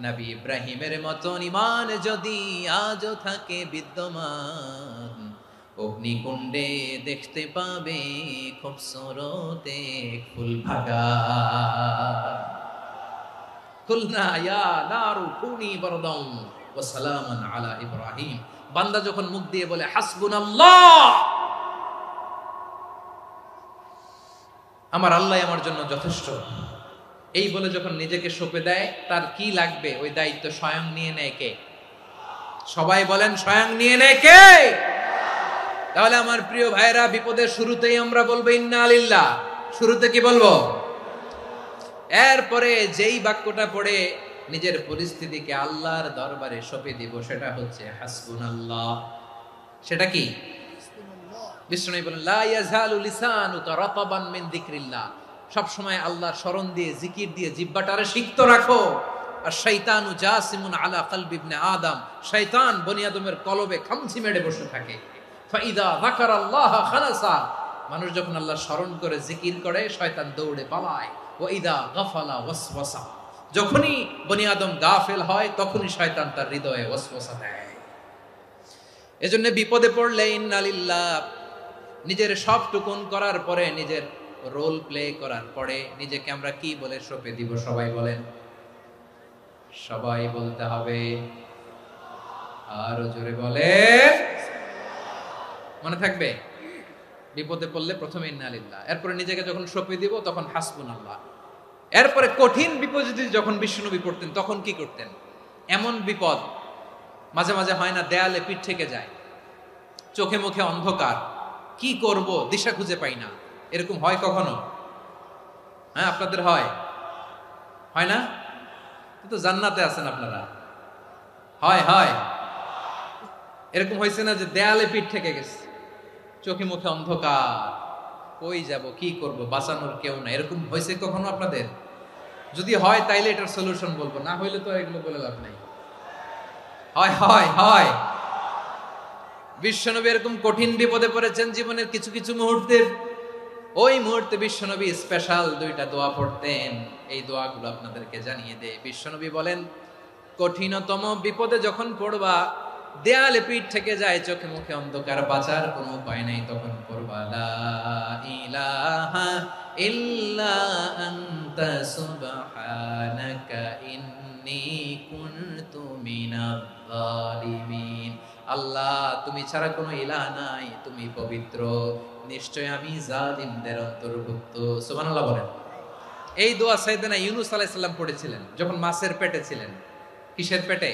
নবী ইব্রাহিমের মতো ঈমান যদি আজও থাকে বিদ্যমান, অগ্নিকুণ্ডে দেখতে পাবে খুবসুরত এক ফুল ভাগা। কুলনা ইয়া নারু কুনি বারদান ওয়া সালামান আলা ইব্রাহিম। বান্দা যখন মুখ দিয়ে বলে হাসবুনাল্লাহ, আমার আল্লাহ আমার জন্য যথেষ্ট, এই বলে যখন নিজেকে সঁপে দেয়, তার কি লাগবে ওই দায়িত্ব স্বয়ং নিয়ে নেয় কে? সবাই বলেন, স্বয়ং নিয়ে নেয় কে? তাহলে আমার প্রিয় ভাইরা, বিপদের শুরুতেই আমরা বলবো ইন্না লিল্লাহ। শুরুতে কি বলবো? এরপরে যেই বাক্যটা পড়ে নিজের পরিস্থিতিকে আল্লাহর দরবারে সঁপে দিব, সেটা হচ্ছে হাসবুনাল্লাহ। সেটা কি? বিষ্ণু বলেন, লা ইয়াজালু লিসানুকা রাতাবান মিন যিকরিল্লাহ, সব সময় আল্লাহর স্মরণ দিয়ে, জিকির দিয়ে জিহ্বাটারে সিক্ত রাখো। আর শয়তানু জাসিমুন আলা কলবি ইবনে আদম, শয়তান বনি আদমের কলবে খামচি মেরে বসে থাকে। ফাইদা যাকারাল্লাহ খালাসা, মানুষ যখন আল্লাহর স্মরণ করে জিকির করে, শয়তান দৌড়ে পালায়। ওয়াইদা গাফালা ওয়াসওয়াসা, যখনই বনি আদম গাফেল হয়, তখনই শয়তান তার হৃদয়ে ওয়াসওয়াসা দেয়। এজন্য বিপদে পড়লে ইন্না লিল্লাহ, নিজের সব টুকুন করার পরে, নিজের রোল প্লে করার পরে নিজেকে আমরা কি বলে সঁপে দিব? সবাই বলেন, সবাই বলতে হবে, আরো জোরে বলে, মনে থাকবে? বিপদে পড়লে প্রথমে ইন্না লিল্লাহ, এরপরে নিজেকে যখন সঁপে দিব তখন হাসবুনাল্লাহ। এরপরে কঠিন বিপদে যখন বিশ্বনবী পড়তেন তখন কি করতেন? এমন বিপদ মাঝে মাঝে হয় না, দেয়ালে পিঠ থেকে যায়, চোখে মুখে অন্ধকার, কি করব দিশা খুঁজে পাই না, এরকম হয় কখনো? হ্যাঁ, আপনাদের হয়? হয় না? কিন্তু জান্নাতে আছেন আপনারা। হয় হয় এরকম হয়েছে না যে দেয়ালে পিঠ থেকে গেছে, চোখে মুখে অন্ধকার, কই যাব, কি করব, বাঁচানোর কেউ না, এরকম হয়েছে কখনো আপনাদের? যদি হয় তাইলে এটার সলিউশন বলবো, না হইলে তো এগুলো বলে লাভ নাই। হয় হয় হয় বিশ্বনবী এরকম কঠিন বিপদে পড়েছেন জীবনের কিছু কিছু মুহূর্তে। ওই মুহূর্তে বিশ্বনবী স্পেশাল দুইটা দোয়া পড়তেন, এই দোয়াগুলো আপনাদেরকে জানিয়ে দেয়। বিশ্বনবী বলেন, কঠিনতম বিপদে যখন পড়বা, দেয়ালে পিঠ থেকে যায়, চোখে মুখে অন্ধকার, বাঁচার কোনো উপায় নাই, তখন পড়বা লা ইলাহা ইল্লা আনতা সুবহানাকা ইন্নী কুনতু মিনাজ জালিমিন। আল্লাহ, তুমি ছাড়া কোনো ইলাহ নাই, তুমি পবিত্র, নিশ্চয় আমি জালিমদের অন্তর্ভুক্ত। সুবহানাল্লাহ বলেন। এই দোয়া সাইয়েদনা ইউনূস আলাইহিস সালাম পড়েছিলেন যখন মাছের পেটে ছিলেন। কিসের পেটে?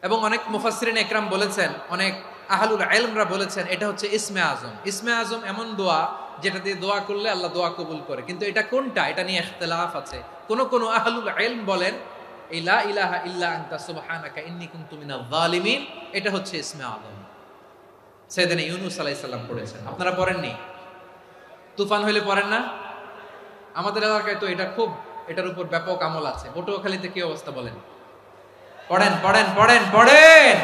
এবং অনেক মুফাসসিরিন একরাম বলেছেন, অনেক আহলুল ইলমরা বলেছেন, এটা হচ্ছে ইসমে আজম। ইসমে আজম এমন দোয়া যেটা দিয়ে দোয়া করলে আল্লাহ দোয়া কবুল করে, কিন্তু এটা কোনটা, এটা নিয়ে ইখতিলাফ আছে। কোন কোন আহলুল ইলম বলেন এই লা ইলাহা ইল্লা আনতা সুবহানাকা ইন্নী কুনতু মিনাজ জালিমিন, এটা হচ্ছে ইসমে আজম। সাইয়েদনা ইউনূস আলাইহিস সালাম পড়েছেন, আপনারা পড়েননি? তুফান হইলে পড়েন না? আমাদের এলাকায় তো এটা খুব, এটার উপর ব্যাপক আমল আছে। পটুয়াখালীতে কি অবস্থা বলেন? পড়েন পড়েন পড়েন পড়েন।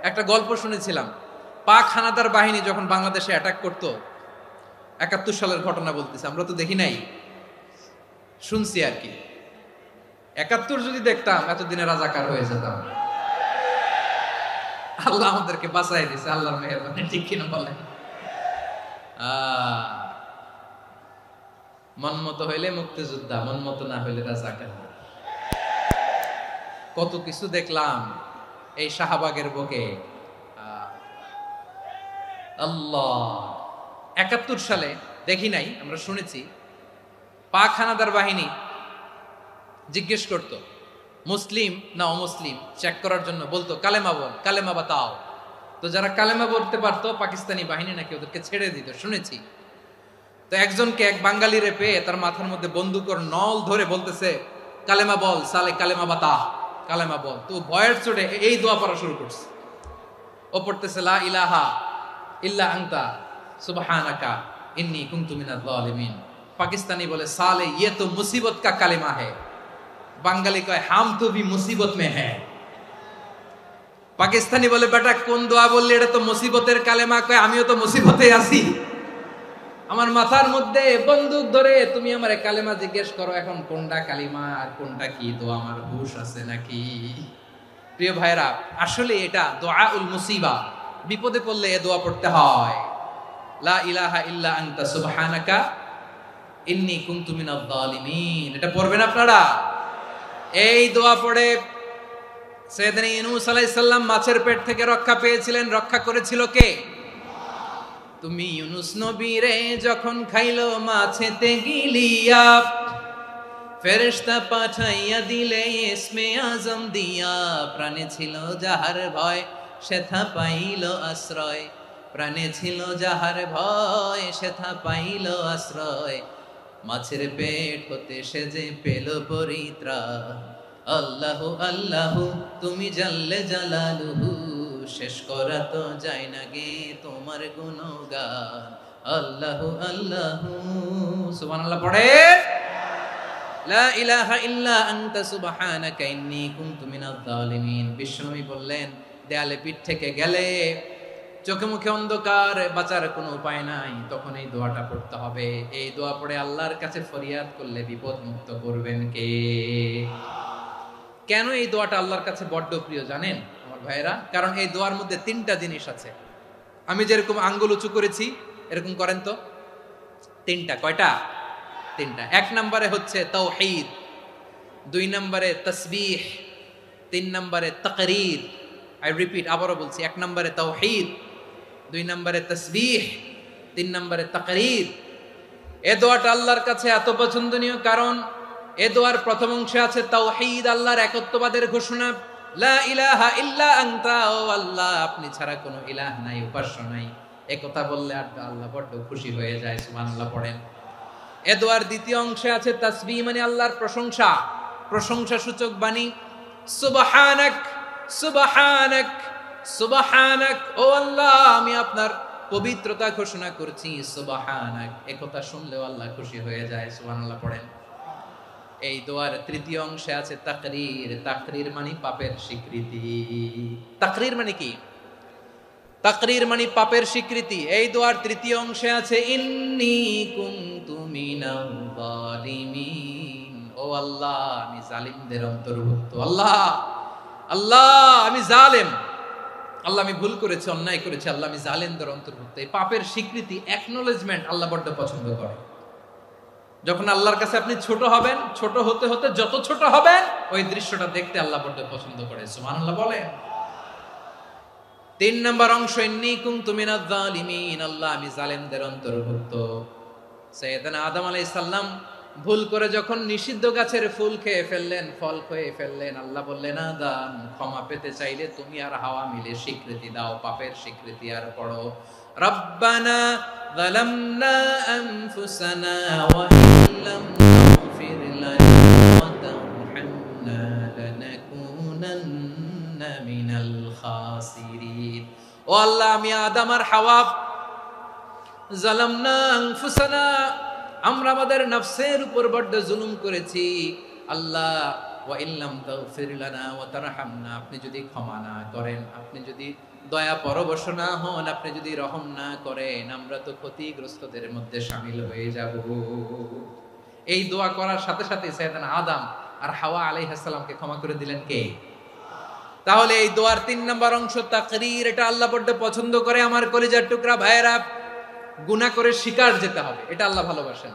একটা গল্প শুনেছিলাম, পাক হানাদার বাহিনী যখন বাংলাদেশে অ্যাটাক করত, ৭১ সালের ঘটনা বলতেছে, আমরা তো দেখি নাই, শুনছি আর কি। ৭১ যদি দেখতাম এতদিনে রাজাকার হয়ে যেতাম। আল্লাহ আমাদেরকে বাঁচাই দিছে, আল্লাহর মেহেরবানি, ঠিক কিনা বলেন? মন মতো হইলে মুক্তিযোদ্ধা, মন মতো না হইলে রাজাকার। কত কিছু দেখলাম এই শাহবাগের বুকে। আল্লাহ, 71 সালে দেখি নাই, আমরা শুনেছি পাক হানাদার বাহিনী জিজ্ঞেস করত মুসলিম না অমুসলিম চেক করার জন্য, বলতো কালেমা বল, কালেমা বাতাও। তো যারা কালেমা বলতে পারতো পাকিস্তানি বাহিনী নাকি ওদেরকে ছেড়ে দিত, শুনেছি। তো একজনকে, এক বাঙালিরে পেয়ে তার মাথার মধ্যে বন্দুকের নল ধরে বলতেছে কালেমা বল সালে, কালেমা বাতা, কালেমা বল। তো ভয়ের চোটে এই দোয়া পড়া শুরু করছে। ও পড়তেছে লা ইলাহা ইল্লা আনতা সুবহানাকা ইন্নী কুনতু মিনাজ জালিমিন। পাকিস্তানি বলে সালে ইয়ে তো মুসিবত কা কালেমা है, বাঙালি কয় হাম তো ভি মুসিবত মে হ্যায়। পাকিস্তানি বলে বেটা কোন দোয়া বললি, এটা তো মুসিবতের কালেমা। কয় আমিও তো মুসিবতে আছি, আমার মাথার মধ্যে বন্দুক ধরে তুমি আমারে কালেমা জিজ্ঞেস করো, এখন কোনটা কালিমা আর কোনটা কি দোয়া, আমার হুশ আছে নাকি? প্রিয় ভাইরা, আসলে এটা দুআউল মুসিবা, বিপদে পড়লে এ দোয়া পড়তে হয়। লা ইলাহা ইল্লা আনতা সুবহানাকা ইন্নী কুনতু মিনাজ জালিমিন। এটা পড়বেন আপনারা। এই দোয়া পড়ে সাইয়েদনা ইউনূস আলাইহিস সালাম মাছের পেট থেকে রক্ষা পেয়েছিলেন। রক্ষা করেছিল কে? তুমি ইউনূস নবী রে যখন খাইলো মাছেতে গিলিয়া, ফেরেশতা পাঠাইয়া দিলে ইসমে আজম দিয়া। প্রাণে ছিল যাহার ভয় সেথা পাইল আশ্রয়, প্রাণে ছিল যাহার ভয় সেথা পাইল আশ্রয়। মাছের পেট হতে সে যে পেল পরিত্রাণ। আল্লাহু আল্লাহু তুমি জাল্লে জালালুহু, শেষ করা তো যায় না গে তোমার গুণগান। আল্লাহু আল্লাহু সুবহানাল্লাহ পড়ে। লা ইলাহা ইল্লা আনতা সুবহানাকা ইন্নী কুনতু মিনাজ জালিমিন। বিশ্বনবী বললেন দেয়ালে পিঠ থেকে গেলে, চোখে মুখে অন্ধকার, বাঁচার কোনো উপায় নাই, তখন এই দোয়াটা পড়তে হবে। এই দোয়া পড়ে আল্লাহর কাছে ফরিয়াদ করলে বিপদ মুক্ত করবেন কে? কেন এই দোয়াটা আল্লাহর কাছে বড্ড প্রিয় জানেন আমার ভাইয়েরা? কারণ এই দোয়ার মধ্যে 3টা জিনিস আছে। আমি যেরকম আঙ্গুল উঁচু করেছি এরকম করেন তো। 3টা। কয়টা? 3টা। 1 নম্বরে হচ্ছে তাওহীদ, 2 নম্বরে তাসবিহ, 3 নম্বরে তাকরীর। আই রিপিট, আবারও বলছি, 1 নম্বরে তাওহীদ, 2 নম্বরে তাসবিহ, 3 নম্বরে তাকরীর। এই দোয়াটা আল্লাহর কাছে এত পছন্দনীয় কারণ এই দোয়ার প্রথম অংশে আছে তাওহীদ, আল্লাহর একত্ববাদের ঘোষণা। লা ইলাহা ইল্লা আনতা, ও আল্লাহ আপনি ছাড়া কোনো ইলাহ নাই, উপাস্য নাই। এই কথা বললে আল্লাহ বড্ড খুশি হয়ে যায়। সুবহানাল্লাহ পড়েন। এই দোয়ার দ্বিতীয় অংশে আছে তাসবিহ, মানে আল্লাহর প্রশংসা, প্রশংসা সূচক বাণী। সুবহানাক সুবহানাক সুবহানাক, ও আল্লাহ আমি আপনার পবিত্রতা ঘোষণা করছি। সুবহানাক, এই কথা শুনলেও আল্লাহ খুশি হয়ে যায়। সুবহানাল্লাহ পড়েন। এই দোয়ার তৃতীয় অংশে আছে তাকরীর। তাকরীর মানে পাপের স্বীকৃতি। তাকরীর মানে কি? তাকরীর মানে পাপের স্বীকৃতি। এই দোয়ার তৃতীয় অংশে আছে ইন্নী কুনতু মিনাল জালিমিন, ও আল্লাহ আমি জালিমদের অন্তর্ভুক্ত। আল্লাহ আল্লাহ আমি জালেম, আল্লাহ আমি ভুল করেছি, অন্যায় করেছি, আল্লাহ আমি জালেমদের অন্তর্ভুক্ত। এই পাপের স্বীকৃতি, অ্যাকনোলেজমেন্ট আল্লাহ বড্ড পছন্দ করে। যখন আল্লাহর কাছে আপনি ছোট হবেন, ছোট হতে হতে যত ছোট হবেন ওই দৃশ্যটা দেখতে আল্লাহ বড্ড পছন্দ করে। সুবহানাল্লাহ বলেন। 3 নম্বর অংশ ইন্নী কুনতু মিনাজ জালিমিন, আল্লাহ আমি জালেমদের অন্তর্ভুক্ত। সাইয়েদনা আদম আলাইহিস সালাম ভুল করে যখন নিষিদ্ধ গাছের ফুল খেয়ে ফেললেন, ফল খেয়ে ফেললেন, আল্লাহ বললেন আদম ক্ষমা পেতে চাইলে তুমি আর হাওয়া মিলে স্বীকৃতি দাও, পাপের স্বীকৃতি। আর পড়ো রব্বানা যালামনা আনফুসানা ওয়া ইল্লাম তাগফির লানা ওয়া তারহামনা লানাকুনান্না মিনাল খাসিরিন। ও আল্লাহ আমি আদম আর হাওয়া যালামনা আনফুসানা, আমরা আমাদের নফসের উপর বড্ড জুলুম করেছি। আল্লাহ ওয়া ইল্লাম তাগফির লানা ওয়া তারহামনা, আপনি যদি ক্ষমা না করেন, আপনি যদি দয়া পরবশ না হন, আপনি যদি রহম না করেন, আমরা তো ক্ষতিগ্রস্তদের মধ্যে শামিল হয়ে যাব। এই দোয়া করার সাথে সাথে সাইয়েদনা আদম আর হাওয়া আলাইহিস সালামকে ক্ষমা করে দিলেন কে? তাহলে এই দোয়ার 3 নম্বর অংশ তাকরীর, এটা আল্লাহ বড় পছন্দ করে। আমার কলিজার টুকরা ভাইয়েরা, গুনাহ করে শিকার যেতে হবে, এটা আল্লাহ ভালোবাসেন।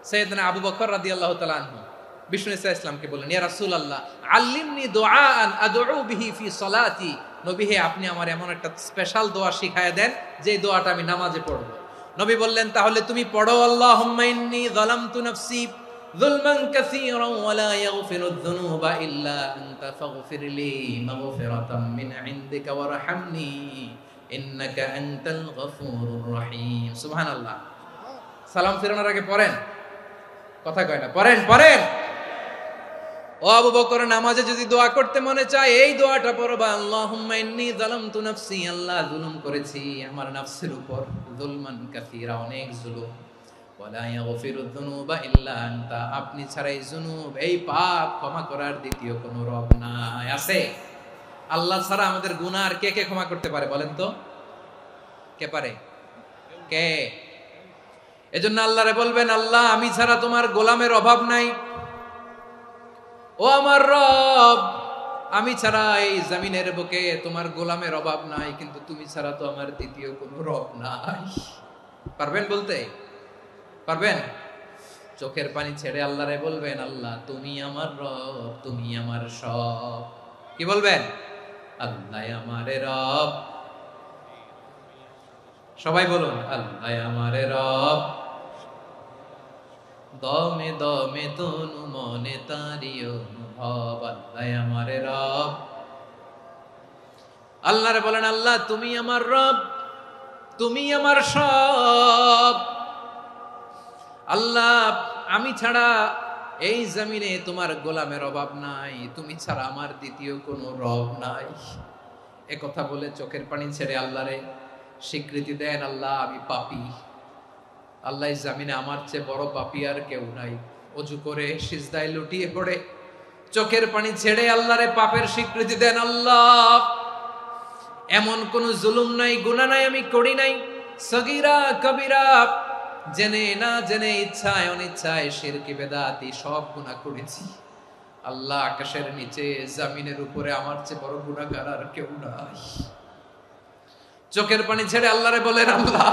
সাইয়েদনা আবু বকর রাদিয়াল্লাহু তাআলা আনহু বিষ্ণু ইসা ইসলামকে বললেন, ইয়া রাসূলুল্লাহ আল্লিমনি দুআআন আদউ বিহি ফি সালাতি। নবী হে, আপনি আমার এমন একটা স্পেশাল দোয়া শিখায়া দেন যে দোয়াটা আমি নামাজে পড়ব। নবী বললেন, তাহলে তুমি পড়ো, আল্লাহুম্মা ইন্নী যালামতু নাফসি যুলমান কাসীরান ওয়া লা ইয়াগফিরুয যুনুবা ইল্লা আনতা ফাগফিরলি মাগফিরাতাম মিন ইনদিকা ওয়ারহামনি ইন্নাকা আনতাল গফুরুর রহিম। সুবহানাল্লাহ। সালাম ফিরানোর আগে পড়েন, কথা কয় না, পড়েন পড়েন। ও আবু বকর, নামাজে যদি দোয়া করতে মনে চায় এই দোয়াটা পড়বা, আল্লাহুম্মা ইন্নী যালামতু নাফসি, আল্লাহ জুলুম করেছি আমার নফসের উপর, যুলমান কাসীরা, অনেক জুলুম, ওয়া লা ইয়াগফিরুয যুনুবা ইল্লা আনতা, আপনি ছাড়া এই জুনুব, এই পাপ ক্ষমা করার দ্বিতীয় কোনো রব নাই। আছে? আল্লাহ ছাড়া আমাদের গুনাহ আর কে কে ক্ষমা করতে পারে বলেন তো? কে পারে? কে? এজন্য আল্লাহরে বলবেন, আল্লাহ আমি ছাড়া তোমার গোলামের অভাব নাই, ও আমার রব আমি ছাড়া এই জমিনের বুকে তোমার গোলামের অভাব নাই, কিন্তু তুমি ছাড়া তো আমার দ্বিতীয় কোনো রব নাই। পারবেন বলতে? পারবেন? চোখের পানি ছেড়ে আল্লাহরে বলবেন, আল্লাহ তুমি আমার রব, তুমি আমার সব। কি বলবেন? আল্লাহ আমারে রব। সবাই বলুন, আল্লাহ আমারে রব, দমে দমে তনু মনে তারি অনুভব, আল্লাহ আমারে রব। আল্লাহরে বলেন, আল্লাহ তুমি আমার রব, তুমি আমার সব। আল্লাহ আমি ছাড়া এই জমিনে তোমার গোলামের অভাব নাই, তুমি ছাড়া আমার দ্বিতীয় কোনো রব নাই। এ কথা বলে চোখের পানি ছেড়ে আল্লাহরে স্বীকৃতি দেন, আল্লাহ আমি পাপী, আল্লাহ জামিনে আমার চেয়ে বড় পাপী আর কেউ নাই। অজু করে সিজদায় লুটিয়ে পড়ে চোখের পানি ছেড়ে আল্লাহরে পাপের স্বীকৃতি দেন, আল্লাহ এমন কোন জুলুম নাই, গুনাহ নাই আমি করি নাই, সগীরা কবিরা, জেনে না জেনে, ইচ্ছায় অনিচ্ছায়, শিরকি বেদাতি সব গুনাহ করেছি। আল্লাহ আকাশের নিচে জমিনের উপরে আমার চেয়ে বড় গুনাহগার আর কেউ নাই। চোখের পানি ছেড়ে আল্লাহরে বলেন, আল্লাহ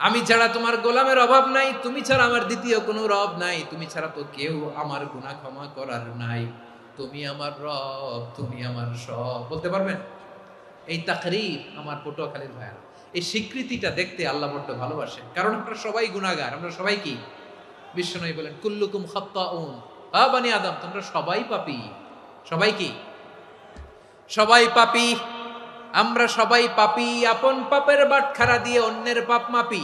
আমি ছাড়া তোমার গোলামের অভাব নাই, তুমি ছাড়া আমার দ্বিতীয় কোনো রব নাই, তুমি ছাড়া তো কেউ আমার গুনাহ ক্ষমা করার নাই, তুমি আমার রব, তুমি আমার সব। বলতে পারবেন? এই তাকরীর আমার পটুয়াখালীর ভাইয়েরা, এই স্বীকৃতিটা দেখতে আল্লাহ বড্ড ভালোবাসেন, কারণ আমরা সবাই গুনাহগার। আমরা সবাই কি? বিশ্বনবী বলেন, কুল্লুকুম খাত্তাউন, আ বনি আদম তোমরা সবাই পাপী। সবাই কি? সবাই পাপী। আমরা সবাই পাপী, আপন পাপের বাটখারা দিয়ে অন্যের পাপ মাপি।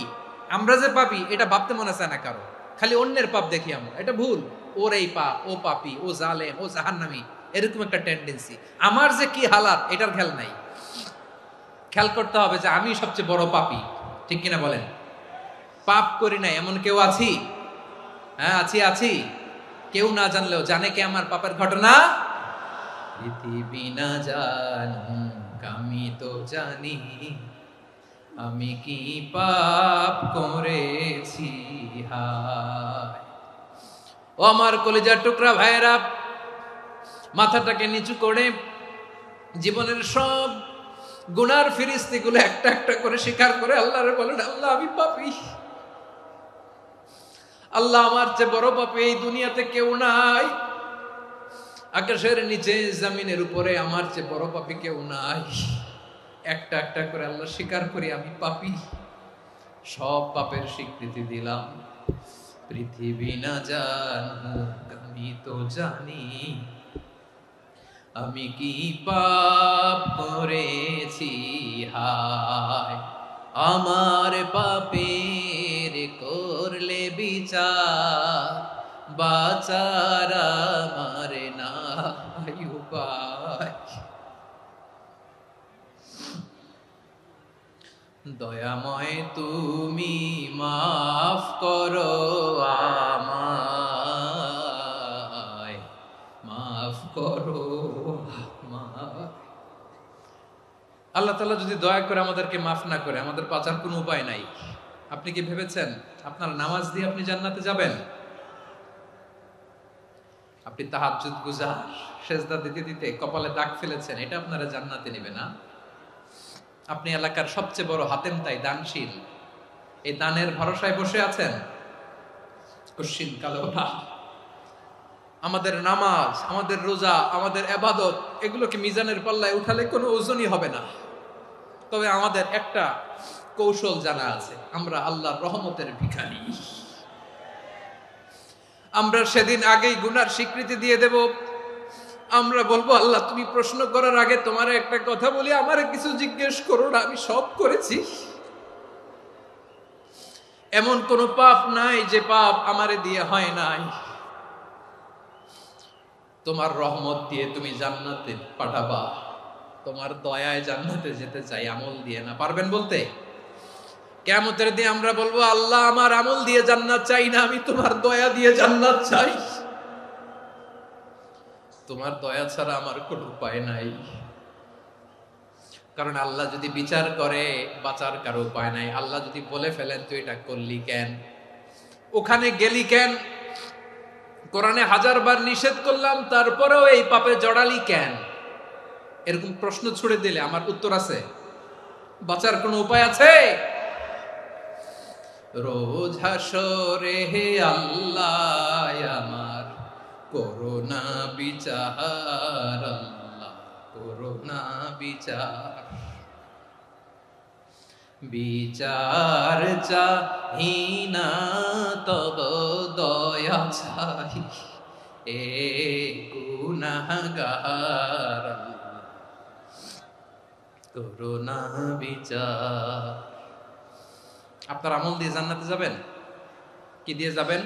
আমরা যে পাপী এটা ভাবতে মনে চায় না কারো, খালি অন্যের পাপ দেখি আমরা, এটা ভুল। ওর এই পাপ, ও পাপী, ও জালেম, ও জাহান্নামী, এরকম একটা টেন্ডেন্সি। আমার যে কি হালাত এটার খেয়াল নাই। খেয়াল করতে হবে যে আমি সবচেয়ে বড় পাপী, ঠিক কিনা বলেন? পাপ করি নাই এমন কেউ আছি? হ্যাঁ আছি, আছি। কেউ না জানলেও জানে কে আমার পাপের ঘটনা? পৃথিবী না জানুক আমি তো জানি আমি কি পাপ করেছি। হায় ও আমার কলিজার টুকরা ভাইয়েরা, মাথাটাকে নিচু করে জীবনের সব গুনার ফিরিস্তিগুলো একটা একটা করে স্বীকার করে আল্লাহরে বলেন, আল্লাহ আমি পাপী, আল্লাহ আমার চেয়ে বড় পাপী এই দুনিয়াতে কেউ নাই, আকাশের নিচে জমিনের উপরে আমার চেয়ে বড় পাপী কেউ নাই। একটা একটা করে আল্লাহ স্বীকার করি আমি পাপী, সব পাপের স্বীকৃতি দিলাম। পৃথিবী না জানুক আমি তো জানি আমি কি পাপ করেছি। হায় আমার পাপের করলে বিচার, বাঁচার আমার নাই উপায়। দয়াময় তুমি মাফ করো আমায়, মাফ করো আমায়। আল্লাহ তাআলা যদি দয়া করে আমাদেরকে মাফ না করে, আমাদের বাঁচার কোনো উপায় নাই। আপনি কি ভেবেছেন আপনার নামাজ দিয়ে আপনি জান্নাতে যাবেন? আপনি তাহাজ্জুদ গুজার, সেজদা দিতে দিতে কপালে দাগ ফেলেছেন, এটা আপনারা জান্নাতে নেবে না। আপনি এলাকার সবচেয়ে বড় হাতেম তাই দানশীল, এই দানের ভরসায় বসে আছেন, কশিন কালো না। আমাদের নামাজ, আমাদের রোজা, আমাদের ইবাদত, এগুলোকে মিজানের পাল্লায় উঠালে কোনো ওজনই হবে না। তবে আমাদের একটা কৌশল জানা আছে, আমরা আল্লাহর রহমতের ভিখারি। আমরা সেদিন আগেই গুনার স্বীকৃতি দিয়ে দেব। আমরা বলবো, আল্লাহ তুমি প্রশ্ন করার আগে তোমার একটা কথা বলি, আমারে কিছু জিজ্ঞেস করো না, আমি সব করেছি। এমন কোন পাপ নাই যে পাপ আমারে দিয়ে হয় নাই। তোমার রহমত দিয়ে তুমি জান্নাতে পাঠাবা, তোমার দয়ায় জান্নাতে যেতে চাই, আমল দিয়ে না। পারবেন বলতে? কিয়ামতের দিন আমরা বলবো, আল্লাহ আমার আমল দিয়ে জান্নাত চাই না, আমি তোমার দয়া দিয়ে জান্নাত চাই। তোমার দয়া ছাড়া আমার কোনো উপায় নাই। কারণ আল্লাহ যদি বিচার করে, বাঁচার কারো উপায় নাই। আল্লাহ যদি বলে ফেলেন তুই এটা করলি কেন, ওখানে গেলি কেন, কোরআনে 1000 বার নিষেধ করলাম তারপরেও এই পাপে জড়ালি কেন, এরকম প্রশ্ন ছুড়ে দিলে আমার উত্তর আছে? বাঁচার কোনো উপায় আছে? রোজ হাসরে হে আল্লাহ আমার করোনা বিচার, আল্লাহ করোনা বিচার। বিচার চাহি না তব দয়া চাই, এ গুনাহগার, করোনা বিচার। আপনার আমল দিয়ে জান্নাতে যাবেন? কি দিয়ে যাবেন?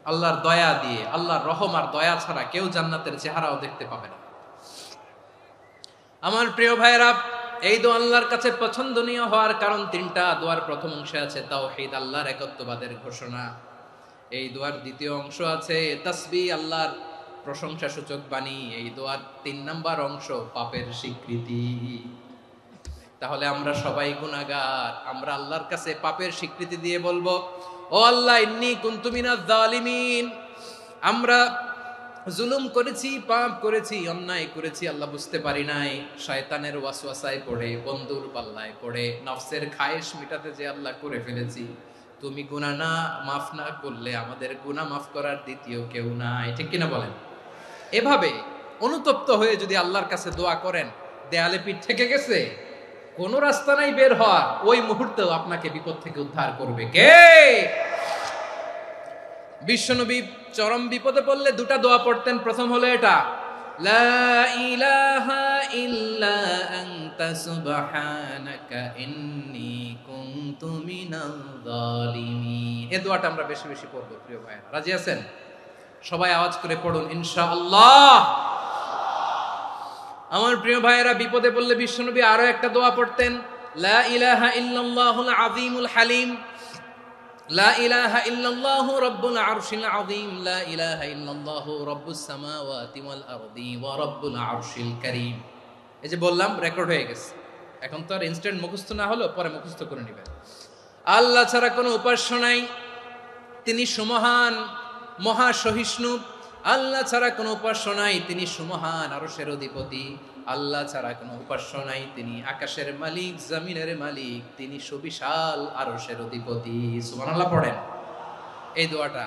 আল্লাহর দয়া দিয়ে। আল্লাহর রহম আর দয়া ছাড়া কেউ জান্নাতের চেহারাও দেখতে পাবে না। আমার প্রিয় ভাইয়েরা, এই দোয়া আল্লাহর কাছে পছন্দনীয় হওয়ার কারণ তিনটা। দোয়ার প্রথম অংশে আছে তাওহীদ, আল্লাহর একত্ববাদের ঘোষণা। এই দোয়ার দ্বিতীয় অংশ আছে তাসবিহ, আল্লাহর প্রশংসা সূচক বাণী। এই দোয়ার 3 নাম্বার অংশ পাপের স্বীকৃতি। তাহলে আমরা সবাই গুনাহগার। আমরা আল্লাহর কাছে পাপের স্বীকৃতি দিয়ে বলবো, ও আল্লাহ ইন্নী কুনতু মিনাজ জালিমিন, আমরা জুলুম করেছি, পাপ করেছি, অন্যায় করেছি, আল্লাহ বুঝতে পারি নাই। শয়তানের ওয়াসওয়াসায় পড়ে, বন্ধুর পাল্লায় পড়ে, নফসের খায়েশ মিটাতে যে আল্লাহ করে ফেলেছি। তুমি গুনাহ না মাফ না করলে আমাদের গুনাহ মাফ করার দ্বিতীয় কেউ নাই। ঠিক কিনা বলেন? এভাবে অনুতপ্ত হয়ে যদি আল্লাহর কাছে দোয়া করেন, দেয়ালে পিঠ থেকে গেছে, কোনো রাস্তা নাই বের হওয়ার, ওই মুহূর্তেও আপনাকে বিপদ থেকে উদ্ধার করবে কে? বিশ্বনবী চরম বিপদে পড়লে 2টা দোয়া পড়তেন। প্রথম হলো এটা, লা ইলাহা ইল্লা আনতা সুবহানাকা ইন্নী কুনতু মিনাল জালিমিন। এই দোয়াটা আমরা বেশি বেশি পড়ব প্রিয় ভাইরা। রাজি আছেন? সবাই আওয়াজ করে পড়ুন ইনশাআল্লাহ। আমার প্রিয় ভাইয়েরা, বিপদে পড়লে বিশ্বনবী আরো একটা দোয়া পড়তেন, লা ইলাহা ইল্লাল্লাহুল আযীমুল হালিম, লা ইলাহা ইল্লাল্লাহু রাব্বুল আরশিল আযীম, লা ইলাহা ইল্লাল্লাহু রাব্বুস সামাওয়াতি ওয়াল আরদি ওয়া রাব্বুল আরশিল কারীম। এই যে বললাম, রেকর্ড হয়ে গেছে। এখন তো আর ইনস্ট্যান্ট মুখস্থ না হলো, পরে মুখস্থ করে নেবেন। আল্লাহ ছাড়া কোনো উপাস্য নাই, তিনি সুমহান, মহা সহিষ্ণু। আল্লাহ ছাড়া কোনো উপাস্য নাই, তিনি সুমহান, আরশের অধিপতি। আল্লাহ ছাড়া কোনো উপাস্য নাই, তিনি আকাশের মালিক, জমিনের মালিক, তিনি সুবিশাল আরশের অধিপতি। সুবহানাল্লাহ পড়েন। এই দোয়াটা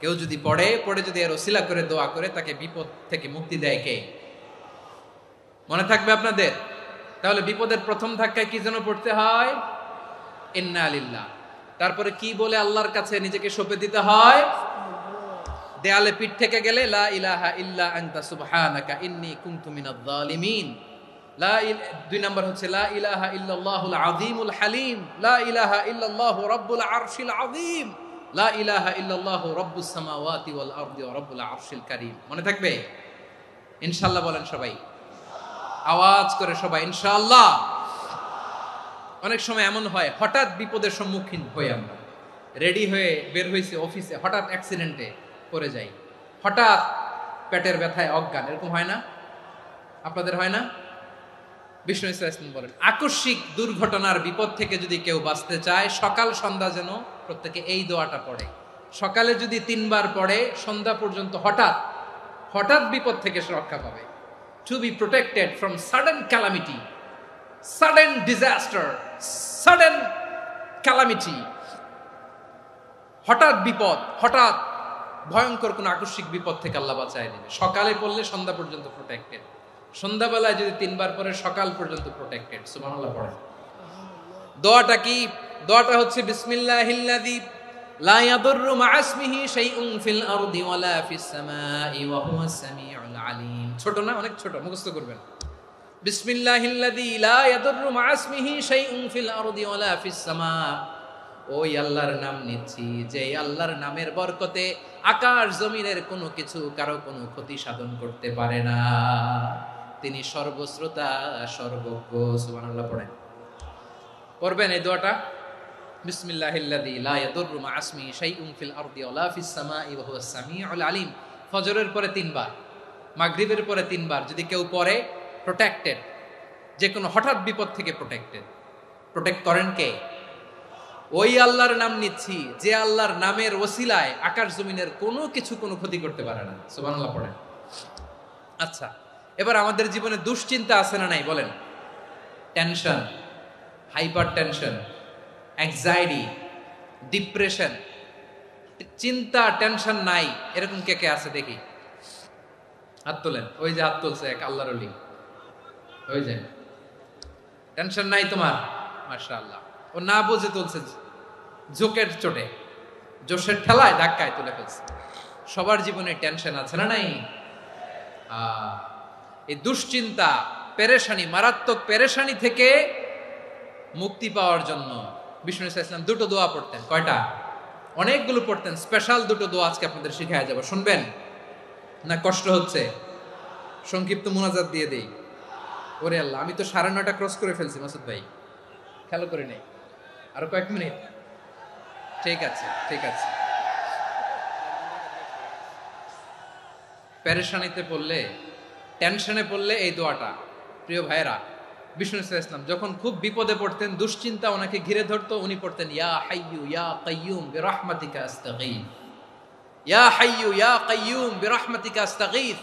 কেউ যদি পড়ে যদি এর ওসিলা করে দোয়া করে, তাকে বিপদ থেকে মুক্তি দেয় কে? মনে থাকবে আপনাদের? তাহলে বিপদের প্রথম ধাক্কায় কি যেন পড়তে হয়? ইন্না লিল্লাহ। তারপরে কি বলে আল্লাহর কাছে নিজেকে সঁপে দিতে হয়? দেয়ালে পিঠ থেকে গেলে লা ইলাহা ইল্লা আনতা সুবহানাকা ইন্নী কুনতু মিনাজ জালিমিন। 2 নাম্বার হচ্ছে লা ইলাহা ইল্লাল্লাহুল আযীমুল হালিম, লা ইলাহা ইল্লাল্লাহু রাব্বুল আরশিল আযীম, লা ইলাহা ইল্লাল্লাহু রাব্বুস সামাওয়াতি ওয়াল আরদি ওয়া রাব্বুল আরশিল কারীম। মনে থাকবে? ইনশাআল্লাহ বলেন সবাই, আওয়াজ করে সবাই ইনশাআল্লাহ। অনেক সময় এমন হয়, হঠাৎ বিপদের সম্মুখীন হই আমরা, রেডি হয়ে বের হইছে অফিসে, হঠাৎ অ্যাক্সিডেন্টে পড়ে যাই, হঠাৎ পেটের ব্যথায় অজ্ঞান, এরকম হয় না? আপনাদের হয় না? বিষ্ণু ইসলাম বলেন, আকস্মিক দুর্ঘটনার বিপদ থেকে যদি কেউ বাঁচতে চায়, সকাল সন্ধ্যা যেন প্রত্যেকে এই দোয়াটা পড়ে, সকালে যদি 3 বার পড়ে সন্ধ্যা পর্যন্ত হঠাৎ হঠাৎ বিপদ থেকে সে রক্ষা পাবে। To be protected from sudden calamity, sudden disaster, sudden calamity, হঠাৎ বিপদ, হঠাৎ ভয়ঙ্কর কোন আকস্মিক বিপদ থেকে আল্লাহ বাঁচায় দিবে। সকালে পড়লে সন্ধ্যা পর্যন্ত প্রোটেক্টেড, সন্ধ্যাবেলায় যদি 3 বার পরে সকাল পর্যন্ত প্রোটেক্টেড। সুবহানাল্লাহ পড়েন। দোয়াটা কি? দোয়াটা হচ্ছে বিসমিল্লাহিল্লাযী লা ইয়াদুররু মা ইসমিহি শাইউন ফিল আরদি ওয়ালা ফিস সামাই ওয়া হুয়াস সামিউল আলিম। ছোট না? অনেক ছোট, মুখস্থ করবেন। বিসমিল্লাহিল্লাযী লা ইয়াদুররু মা ইসমিহি শাইউন ফিল আরদি ওয়ালা ফিস সামা। ওই আল্লাহর নাম নিচ্ছি যে আল্লাহর নামের বরকতে আকাশ জমিনের কোনো কিছু কারো কোনো ক্ষতি সাধন করতে পারে না। তিনি সর্বশ্রোতা, সর্বজ্ঞ। সুবহানাল্লাহ পড়েন। পড়বেন এই দোয়াটা, বিসমিল্লাহিল্লাযী লা ইয়াদুররু মা ইসমিহি শাইউন ফিল আরদি ওয়ালা ফিস সামাই ওয়া হুয়াস সামিউল আলিম। ফজরের পরে 3 বার, মাগরিবের পরে 3 বার যদি কেউ পড়ে প্রোটেক্টেড, যে কোনো হঠাৎ বিপদ থেকে প্রোটেক্টেড। প্রোটেক্ট করেন কে? ওই আল্লাহর নাম নিচ্ছি যে আল্লাহর নামের ওসিলায় আকাশ জমিনের কোনো কিছু কোনো ক্ষতি করতে পারে না। সুবহানাল্লাহ পড়েন। আচ্ছা, এবার আমাদের জীবনে দুশ্চিন্তা আছে না নাই বলেন? Tension, hyper tension, anxiety, depression, চিন্তা টেনশন নাই এরকম কে কে আছে দেখি, হাত তোলেন। ওই যে হাত তুলছে এক আল্লাহর ওলি, ওই যে টেনশন নাই তোমার, মাশাআল্লাহ। ও না বুঝে তুলছে, জোকের চোটে, জোশের ঠেলায় ধাক্কায় তুলে ফেলছে। সবার জীবনে টেনশন আছে না নাই? এই দুশ্চিন্তা, পেরেশানি, মারাত্মক পেরেশানি থেকে মুক্তি পাওয়ার জন্য বিষ্ণু ইসলাম 2টো দোয়া পড়তেন। কয়টা? অনেকগুলো পড়তেন। স্পেশাল 2টো দোয়া আজকে আপনাদের শিখায়া যাব, শুনবেন না? কষ্ট হচ্ছে? সংক্ষিপ্ত মুনাজাত দিয়ে দেই। ওরে আল্লাহ, আমি তো 9:30 ক্রস করে ফেলছি মাসুদ ভাই, খেয়াল করে নেই। আরো কয়েক মিনিট? ঠিক আছে, ঠিক আছে। পেরেশানিতে পড়লে, টেনশনে পড়লে এই দোয়াটা, প্রিয় ভাইরা, বিষ্ণু ইসলাম যখন খুব বিপদে পড়তেন, দুশ্চিন্তা ওনাকে ঘিরে ধরতো, উনি পড়তেন ইয়া হাইয়ু ইয়া কাইয়ুম বিরহমাতিকা আস্তাগীথ, ইয়া হাইয়ু ইয়া কাইয়ুম বিরহমাতিকা আস্তাগীথ,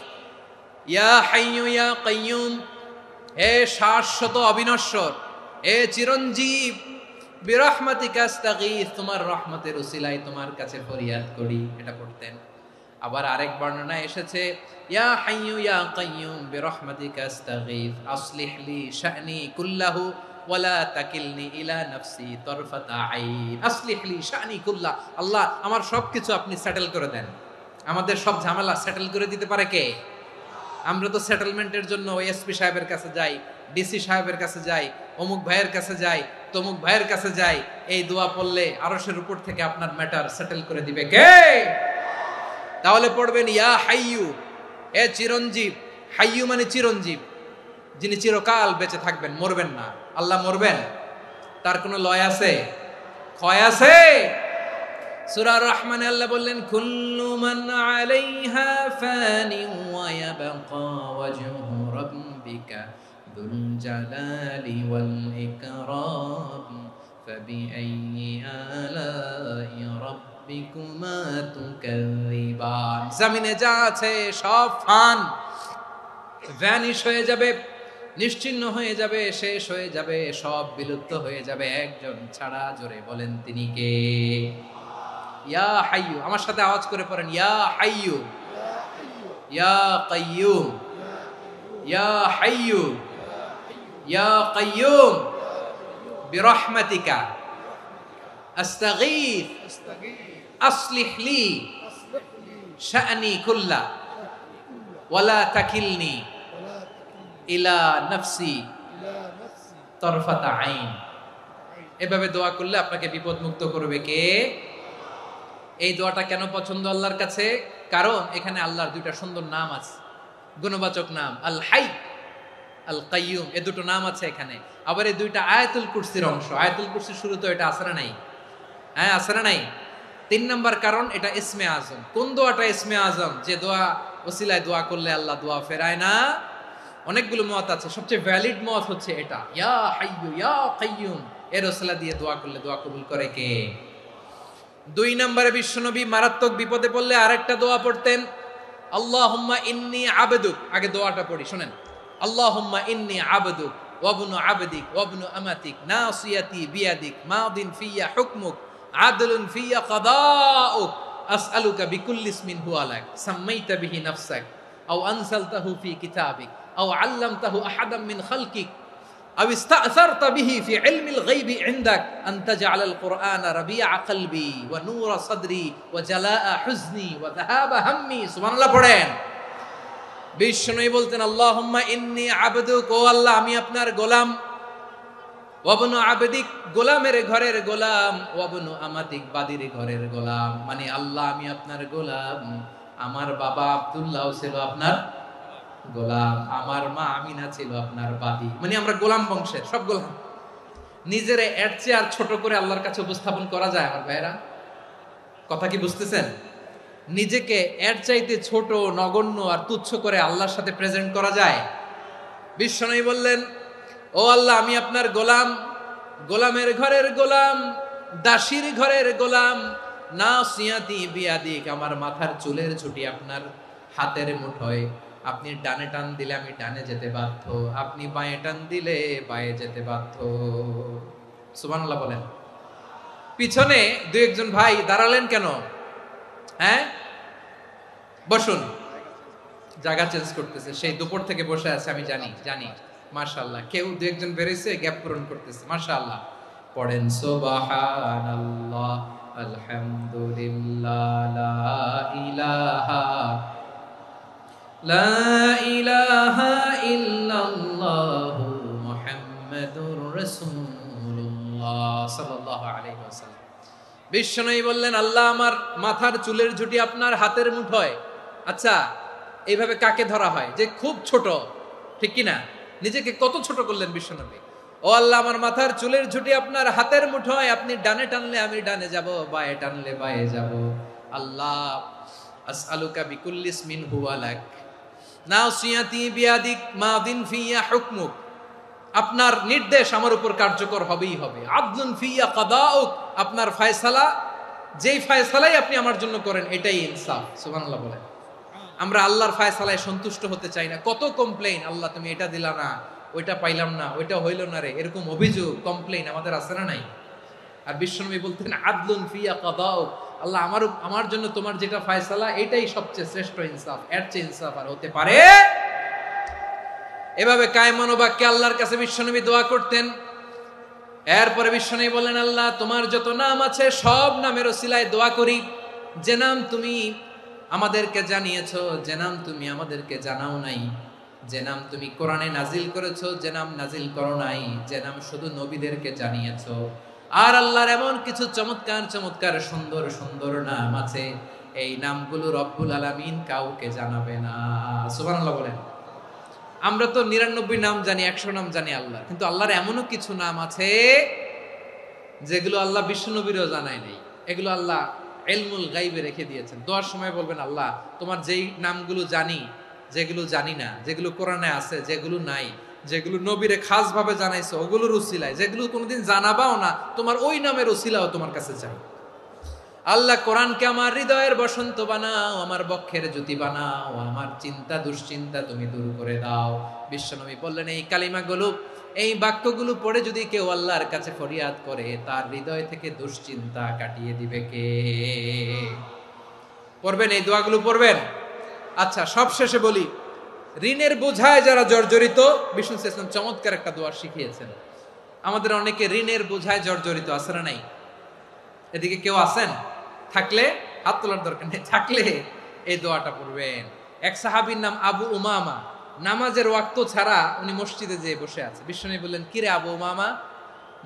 ইয়া হাইয়ু ইয়া কাইয়ুম, হে শাশ্বত অবিনশ্বর, হে চিরঞ্জীব, বিরহমাতিকা আস্তাগীথ, তোমার রহমতের উসিলায় তোমার কাছে ফরিয়াদ করি। এটা পড়তেন। আবার আরেক বর্ণনায় এসেছে ইয়া হাইয়ু ইয়া কাইয়ুম বিরহমাতিকা আস্তাগীথ আসলিহ লি শা'নি কুল্লাহু ওয়ালা তাকিলনি ইলা নাফসি তারফাতা আইন। আসলিহ লি শা'নি কুল্লাহ, আল্লাহ আমার সবকিছু আপনি সেটেল করে দেন। আমাদের সব ঝামেলা সেটেল করে দিতে পারে কে? আমরা তো সেটেলমেন্টের জন্য এসপি সাহেবের কাছে যাই, ডিসি সাহেবের কাছে যাই, অমুক ভাইয়ের কাছে যাই, তমুক ভাইয়ের কাছে যাই। এই দোয়া পড়লে আরশের উপর থেকে আপনার ম্যাটার সেটেল করে দিবে কে? তাহলে পড়বেন ইয়া হাইয়ু, এ চিরঞ্জীব। হাইয়ু মানে চিরঞ্জীব, যিনি চিরকাল বেঁচে থাকবেন, মরবেন না। আল্লাহ মরবেন? তার কোনো লয় আছে? ক্ষয় আছে? সূরা রহমানে আল্লাহ বললেন কুল্লু মান আলাইহা ফানি ওয়া ইয়াবকা ওয়াজহু রাব্বিকা যুল জালালি ওয়াল ইকরাম ফাবিআইয়ি আলাই রাব্বিকুমা তুকাযিবান। জমিনে যা আছে সব ফান, ভ্যানিশ হয়ে যাবে, নিশ্চিহ্ন হয়ে যাবে, শেষ হয়ে যাবে, সব বিলুপ্ত হয়ে যাবে, একজন ছাড়া। জোরে বলেন তিনি কে? ইয়া হাইয়ু। আমার সাথে আওয়াজ করে পড়েন ইয়া হাইয়ু ইয়া কাইয়ুম ইয়া হাইয়ু ইয়া কাইয়ুম বিরহমাতিকা আস্তাগীথ আসলিহ লি শা'নি কুল্লা ওয়ালা তাকিলনি ইলা নাফসি তারফাতা আইন। এভাবে দোয়া করলে আপনাকে বিপদ মুক্ত করবে কে? এই দোয়াটা কেন পছন্দ আল্লাহর কাছে? কারণ এখানে আল্লাহর 2টা সুন্দর নাম আছে, গুণবাচক নাম, আল হাই, আল কাইয়ুম। এই 2টো নাম আছে এখানে। আবার এই 2টা আয়াতুল কুরসির অংশ। আয়াতুল কুরসির শুরু তো এটা আছে না নাই? হ্যাঁ, আছে না নাই? 3 নাম্বার কারণ এটা ইসমে আজম। কোন দোয়াটা ইসমে আজম? যে দোয়া ওসিলায় দোয়া করলে আল্লাহ দোয়া ফেরায় না। অনেকগুলো মত আছে, সবচেয়ে ভ্যালিড মত হচ্ছে এটা, ইয়া হাইয়ু ইয়া কাইয়ুম। এর ওসিলা দিয়ে দোয়া করলে দোয়া কবুল করে কে? 2 নম্বরে বিশ্বনবী মারাত্মক বিপদে পড়লে আরেকটা দোয়া পড়তেন, আল্লাহুম্মা ইন্নী আবদুক। আগে দোয়াটা পড়ি শুনেন। আল্লাহুম্মা ইন্নী আবদুক ওয়া ইবনু আবদিক ওয়া ইবনু আমাতিক নাসিয়াতি বিয়াদিক মাদিন ফিয়া হুকমুক আদলুন ফিয়া কাদাউক আসআলুকা বিকুল্লি ইসমিন হুয়া লাক সাম্মাইতা বিহি নাফসাক আও আনসালতাহু ফি কিতাবিক আও আল্লামতাহু আহাদাম মিন খালকিক আও ইস্তা'সারতা বিহি ফি ইলমিল গায়বি ইনদাক আন তাজআলাল কুরআনা রাবিআ কলবি ওয়া নূরা সাদরি ওয়া জালাআ হুজনি ওয়া যাহাবা হাম্মি। সুবহানাল্লাহ পড়েন। বিষ্ণুই বলতেন, আল্লাহুম্মা ইন্নী আবদুক, ও আল্লাহ আমি আপনার গোলাম, ওয়া ইবনু আবদিক, গোলামের ঘরের গোলাম, ওয়া ইবনু আমাতিক, বাদির ঘরের গোলাম। মানে আল্লাহ আমি আপনার গোলাম, আমার বাবা আব্দুল্লাহ ছিল আপনার গোলাম, আমার মা আমিনা ছিল আপনার বাদী। মানে আমরা গোলাম বংশের, সব গোলাম। নিজেরে এর চেয়ে আর ছোট করে আল্লাহর কাছে উপস্থাপন করা যায় আমার ভাইরা? কথা কি বুঝতেছেন? নিজেকে এর চাইতে ছোট, নগণ্য আর তুচ্ছ করে আল্লাহর সাথে প্রেজেন্ট করা যায়? বিশ্বনবী বললেন, ও আল্লাহ আমি আপনার গোলাম, গোলামের ঘরের গোলাম, দাসীর ঘরের গোলাম, নাসিয়াতি বিয়াদিক, আমার মাথার চুলের ছুটি আপনার হাতের মুঠোয়, আপনি ডানে টান দিলে আমি ডানে যেতে বাধ্য, আপনি বাঁয়ে টান দিলে বাঁয়ে যেতে বাধ্য। সুবহানাল্লাহ বলেন। পিছনে দু একজন ভাই দাঁড়ালেন কেন? হ্যাঁ, বসুন। জায়গা চেঞ্জ করতেছে, সেই দুপুর থেকে বসে আছে আমি জানি। মাশাআল্লাহ, কেউ দু একজন বেরিয়েছে, গ্যাপ পূরণ করতেছে। মাশাআল্লাহ পড়েন সুবহানাল্লাহ আলহামদুলিল্লাহ লা ইলাহা ইল্লাল্লাহু মুহাম্মাদুর রাসূলুল্লাহ সাল্লাল্লাহু আলাইহি ওয়াসাল্লাম। বিশ্বনবী বললেন, আল্লাহ আমার মাথার চুলের ঝুঁটি আপনার হাতের মুঠোয়। আচ্ছা, এইভাবে কাকে ধরা হয়? যে খুব ছোট, ঠিক কি না? নিজেকে কত ছোট করলেন বিশ্বনবী। ও আল্লাহ আমার মাথার চুলের ঝুঁটি আপনার হাতের মুঠোয়, আপনি ডানে টানলে আমি ডানে যাব, বাঁয়ে টানলে বাঁয়ে যাব। আল্লাহ আসআলুকা বিকুল্লি ইসমিন হুয়া লাক নাসিয়াতি বিয়াদিক মাদিন ফিয়া হুকমুক, আপনার নির্দেশ আমার উপর কার্যকর হবেই হবে। আদলুন ফিয়া কাদাউক, আপনার ফয়সালা, যেই ফয়সালাই আপনি আমার জন্য করেন এটাই ইনসাফ। সুবহানাল্লাহ বলেন। আমরা আল্লাহর ফয়সালায় সন্তুষ্ট হতে চাই না। কত কমপ্লেইন, আল্লাহ তুমি এটা দিলা না, ওইটা পাইলাম না, ওইটা হইল না রে, এরকম অভিযোগ, কমপ্লেইন আমাদের আছে না নাই? আর বিশ্বনবী বলতেন আদলুন ফিয়া কাদাউক, আল্লাহ আমার জন্য তোমার যেটা ফয়সালা এটাই সবচেয়ে শ্রেষ্ঠ ইনসাফ, এর চেয়ে ইনসাফ আর হতে পারে? এভাবে কায়মান বাক্যে আল্লাহর কাছে বিশ্বনবী দোয়া করতেন। এরপরে বিশ্বনবী বললেন, আল্লাহ তোমার যত নাম আছে সব নামের ওসিলায় দোয়া করি, যে নাম তুমি আমাদেরকে জানিয়েছো, যে নাম তুমি আমাদেরকে জানাও নাই, যে নাম তুমি কোরআনে নাজিল করেছো, যে নাম নাজিল করো নাই, যে নাম শুধু নবীদেরকে জানিয়েছো। আর আল্লাহর এমন কিছু চমৎকার চমৎকার সুন্দর সুন্দর নাম আছে, এই নামগুলো রব্বুল আলামিন কাউকে জানাবে না। সুবহানাল্লাহ বলেন। আমরা তো 99 নাম জানি, 100 নাম জানি আল্লাহ, কিন্তু আল্লাহর এমনও কিছু নাম আছে যেগুলো আল্লাহ বিশ্বনবীরও জানায় নাই। এগুলো আল্লাহ ইলমুল গায়বে রেখে দিয়েছেন। দোয়ার সময় বলবেন, আল্লাহ তোমার যেই নামগুলো জানি, যেগুলো জানি না, যেগুলো কোরআনে আছে, যেগুলো নাই, যেগুলো নবীরে খাস ভাবে জানাইছো ওগুলোর উসিলায়, যেগুলো কোনোদিন জানাবাও না, তোমার ওই নামের উসিলাও তোমার কাছে চাই। আল্লাহ কোরআনকে আমার হৃদয়ের বসন্ত বানাও, আমার বক্ষের জ্যোতি বানাও, আমার চিন্তা দুশ্চিন্তা তুমি দূর করে দাও। বিশ্বনবী বললেন, এই কালিমাগুলো, এই বাক্যগুলো পড়ে যদি কেউ আল্লাহর কাছে ফরিয়াদ করে, তার হৃদয় থেকে দুশ্চিন্তা কাটিয়ে দিবে কে? পড়বেন, এই দোয়াগুলো পড়বেন। আচ্ছা, সব শেষে বলি, ঋণের বোঝায় যারা জর্জরিত, বিষ্ণু ইসলাম চমৎকার একটা দোয়া শিখিয়েছেন। আমাদের অনেকে ঋণের বোঝায় জর্জরিত, আছে না নাই? এদিকে কেউ আছেন? থাকলে হাত তোলার দরকার নেই, থাকলে এই দোয়াটা পড়বেন। এক সাহাবীর নাম আবু উমামা, নামাজের ওয়াক্ত ছাড়া উনি মসজিদে যেয়ে বসে আছে। বিশ্বনবী বললেন, কিরে আবু উমামা,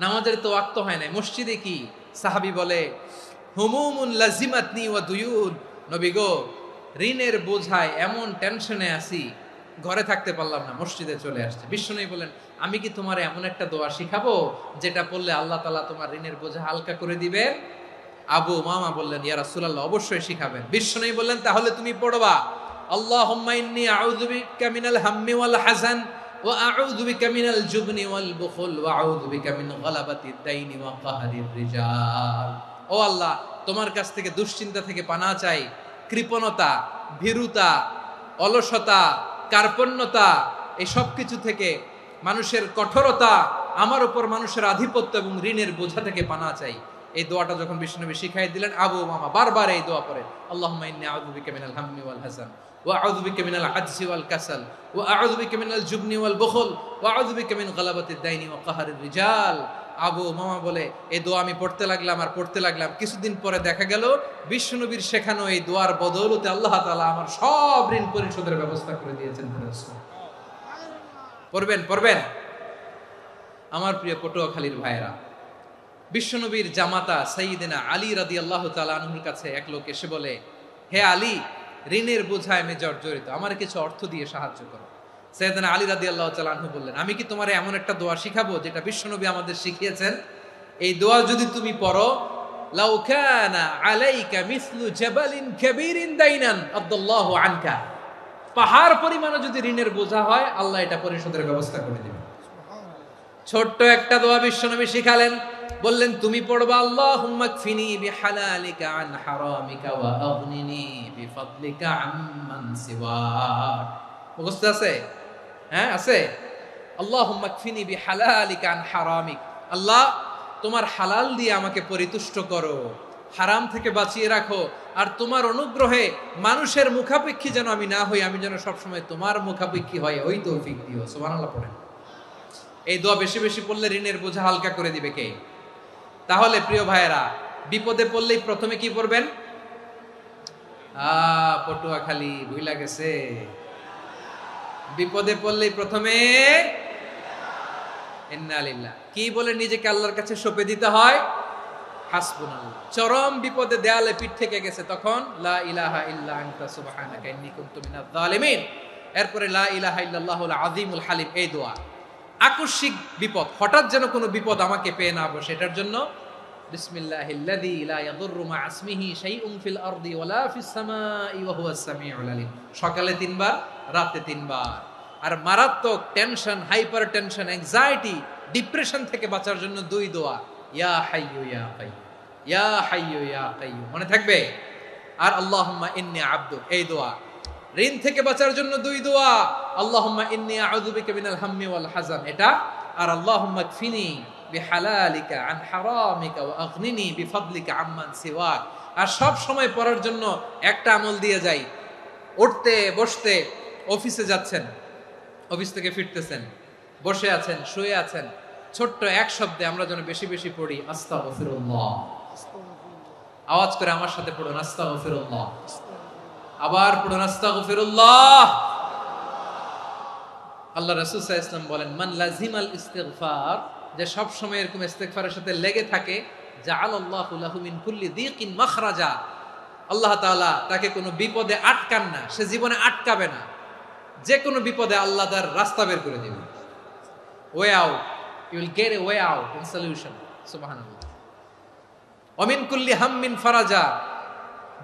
নামাজের তো ওয়াক্ত হয় নাই, মসজিদে কি? সাহাবী বলে, হুমুমুন লাজিমাতনি ওয়া দুয়ুন, নবী গো ঋণের বোঝায় এমন টেনশনে আছি, ঘরে থাকতে পারলাম না, মসজিদে চলে আসছে। বিশ্বনবী বলেন, আমি কি তোমার এমন একটা দোয়া শিখাবো যেটা পড়লে আল্লাহ তাআলা তোমার ঋণের বোঝা হালকা করে দিবেন? আবু উমামা বললেন, ইয়া রাসূলুল্লাহ, অবশ্যই শিখাবেন। বিশ্বনবী বললেন, তাহলে তুমি পড়বা, আল্লাহুম্মা ইন্নী আউযু বিকা মিনাল হাম্মি ওয়াল হাযান ওয়া আউযু বিকা মিনাল জুবনি ওয়াল বুখল ওয়া আউযু বিকা মিন গালাবাতিদ দাইনি ওয়া কাহরির রিজাল। ও আল্লাহ, তোমার কাছ থেকে দুশ্চিন্তা থেকে পানা চাই, কৃপণতা, ভীরুতা, অলসতা, কার্পণ্যতা, এই সব কিছু থেকে, মানুষের কঠোরতা, আমার উপর মানুষের আধিপত্য এবং ঋণের বোঝা থেকে পানা চাই। এই দোয়াটা যখন বিশ্বনবী শিখাই দিলেন, আবু মামা বারবার এই দোয়া পড়ে, আল্লাহুম্মা ইন্নী আউযু বিকা মিনাল হাম্মি ওয়াল হাযান ওয়া আউযু বিকা মিনাল আজজি ওয়াল কাসাল ওয়া আউযু বিকা মিনাল জুবনি ওয়াল বুখল ওয়া আউযু বিকা মিন গালাবাতিদ দাইনি ওয়া কাহরির রিজাল। আবু মামা বলে এই দোয়া আমি পড়তে লাগলাম। কিছুদিন পরে দেখা গেল বিশ্বনবীর শেখানো এই দোয়ার বদৌলতে আল্লাহ তাআলা আমার সব ঋণ পরিশোধের ব্যবস্থা করে দিয়েছেন। পড়বেন। আমার প্রিয় পটুয়াখালীর ভাইয়েরা, বিশ্বনবীর জামাতা সাইয়্যিদিনা আলী রাদিয়াল্লাহু তাআলা আনহুর কাছে এক লোক এসে বলে, হে আলী, ঋণের বোঝায় আমি জর্জরিত, আমার কিছু অর্থ দিয়ে সাহায্য করো। সাইয়্যিদিনা আলী রাদিয়াল্লাহু তাআলা আনহু বললেন, আমি কি তোমারে এমন একটা দোয়া শিখাবো যেটা বিশ্বনবী আমাদের শিখিয়েছেন? এই দোয়া যদি তুমি পড়ো, লাউ কানা আলাইকা মিসলু জাবালিন কাবীরিন দাইনান আদাল্লাহু আনকা, পাহাড় পরিমাণে যদি ঋণের বোঝা হয়, আল্লাহ এটা পরিশোধের ব্যবস্থা করে দিবেন। ছোট্ট একটা দোয়া বিশ্বনবী শিখালেন, বললেন তুমি পড়বা, আল্লাহুম্মা কফিনি বিহালালিকা আন হারামিকা ওয়া আগনিনি বিফাদলিকা আম্মান সিওয়াক। মুখস্থ আছে? হ্যাঁ আছে। আল্লাহুম্মা কফিনি বিহালালিকা আন হারামিক, আল্লাহ তোমার হালাল দিয়ে আমাকে পরিতুষ্ট করো, হারাম থেকে বাঁচিয়ে রাখো, আর তোমার অনুগ্রহে মানুষের মুখাপেক্ষী যেন আমি না হই, আমি যেন সবসময় তোমার মুখাপেক্ষী হয়, ওই তৌফিক দিও। সুবহানাল্লাহ পড়েন। এই দোয়া বেশি বেশি পড়লে ঋণের বোঝা হালকা করে দিবে কে? তাহলে প্রিয় ভাইয়েরা, বিপদে পড়লেই প্রথমে কি পড়বেন? পটুয়াখালী ভুইলা গেছে। বিপদে পড়লেই প্রথমে ইন্না লিল্লাহ কি বলে নিজেকে আল্লাহর কাছে সঁপে দিতে হয়? হাসবুনাল্লাহ। চরম বিপদে দেয়ালে পিঠ থেকে গেছে, তখন লা ইলাহা ইল্লা আনতা সুবহানাকা ইন্নী কুনতু মিনাজ জালিমিন। এরপরে লা ইলাহা ইল্লাল্লাহুল আযীমুল হালিম, এই দোয়া। আকস্মিক বিপদ, হঠাৎ যেন কোনো বিপদ আমাকে পেয়ে না বসে, এটার জন্য বিসমিল্লাহিল্লাযী লা ইয়াদুররু মা ইসমিহি শাইউন ফিল আরদি ওয়ালা ফিস সামাই ওয়া হুয়াস সামিউল আলিম। সকালে 3 বার, রাতে 3 বার। আর মারাত্মক tension, hyper tension, anxiety, depression থেকে বাঁচার জন্য 2 দোয়া, ইয়া হাইয়্যু ইয়া কাইয়্যুম, ইয়া হাইয়্যু ইয়া কাইয়্যুম, মনে থাকবে? আর আল্লাহুম্মা ইন্নী আবদুক, এই দোয়া। ঋণ থেকে বাঁচার জন্য 2 দোয়া, আল্লাহুম্মা ইন্নী আউযু বিকা মিনাল হাম্মি ওয়াল হাযান, এটা। আর আল্লাহুম্মা কফিনি বিহালালিকা আন হারামিকা ওয়া আগনিনি বিফাদলিকা আম্মান সিওয়াক। আর সব সময় পড়ার জন্য একটা আমল দিয়ে যাই, উঠতে বসতে, অফিসে যাচ্ছেন, অফিস থেকে ফিরতেছেন, বসে আছেন, শুয়ে আছেন, ছোট্ট এক শব্দে আমরা যেন বেশি বেশি পড়ি আস্তাগফিরুল্লাহ। আওয়াজ করে আমার সাথে পড়ুন, আস্তাগফিরুল্লাহ। আবার পড়ুন, আস্তাগফিরুল্লাহ। আল্লাহ রাসূল সাল্লাল্লাহু আলাইহি ওয়াসাল্লাম বলেন, মান লাজিমাল ইস্তিগফার, যে সব সময় এরকম ইস্তিগফারের সাথে লেগে থাকে, জাআলাল্লাহু লাহু মিন কুল্লি যিকিন মাখরাজা, আল্লাহ তাআলা তাকে কোনো বিপদে আটকান না, সে জীবনে আটকাবে না, যে কোনো বিপদে আল্লাহ তার রাস্তা বের করে দিবেন। Way out, you will get a way out and solution. সুবহানাল্লাহ। ওয়া মিন কুল্লি হাম্মিন ফারাজা,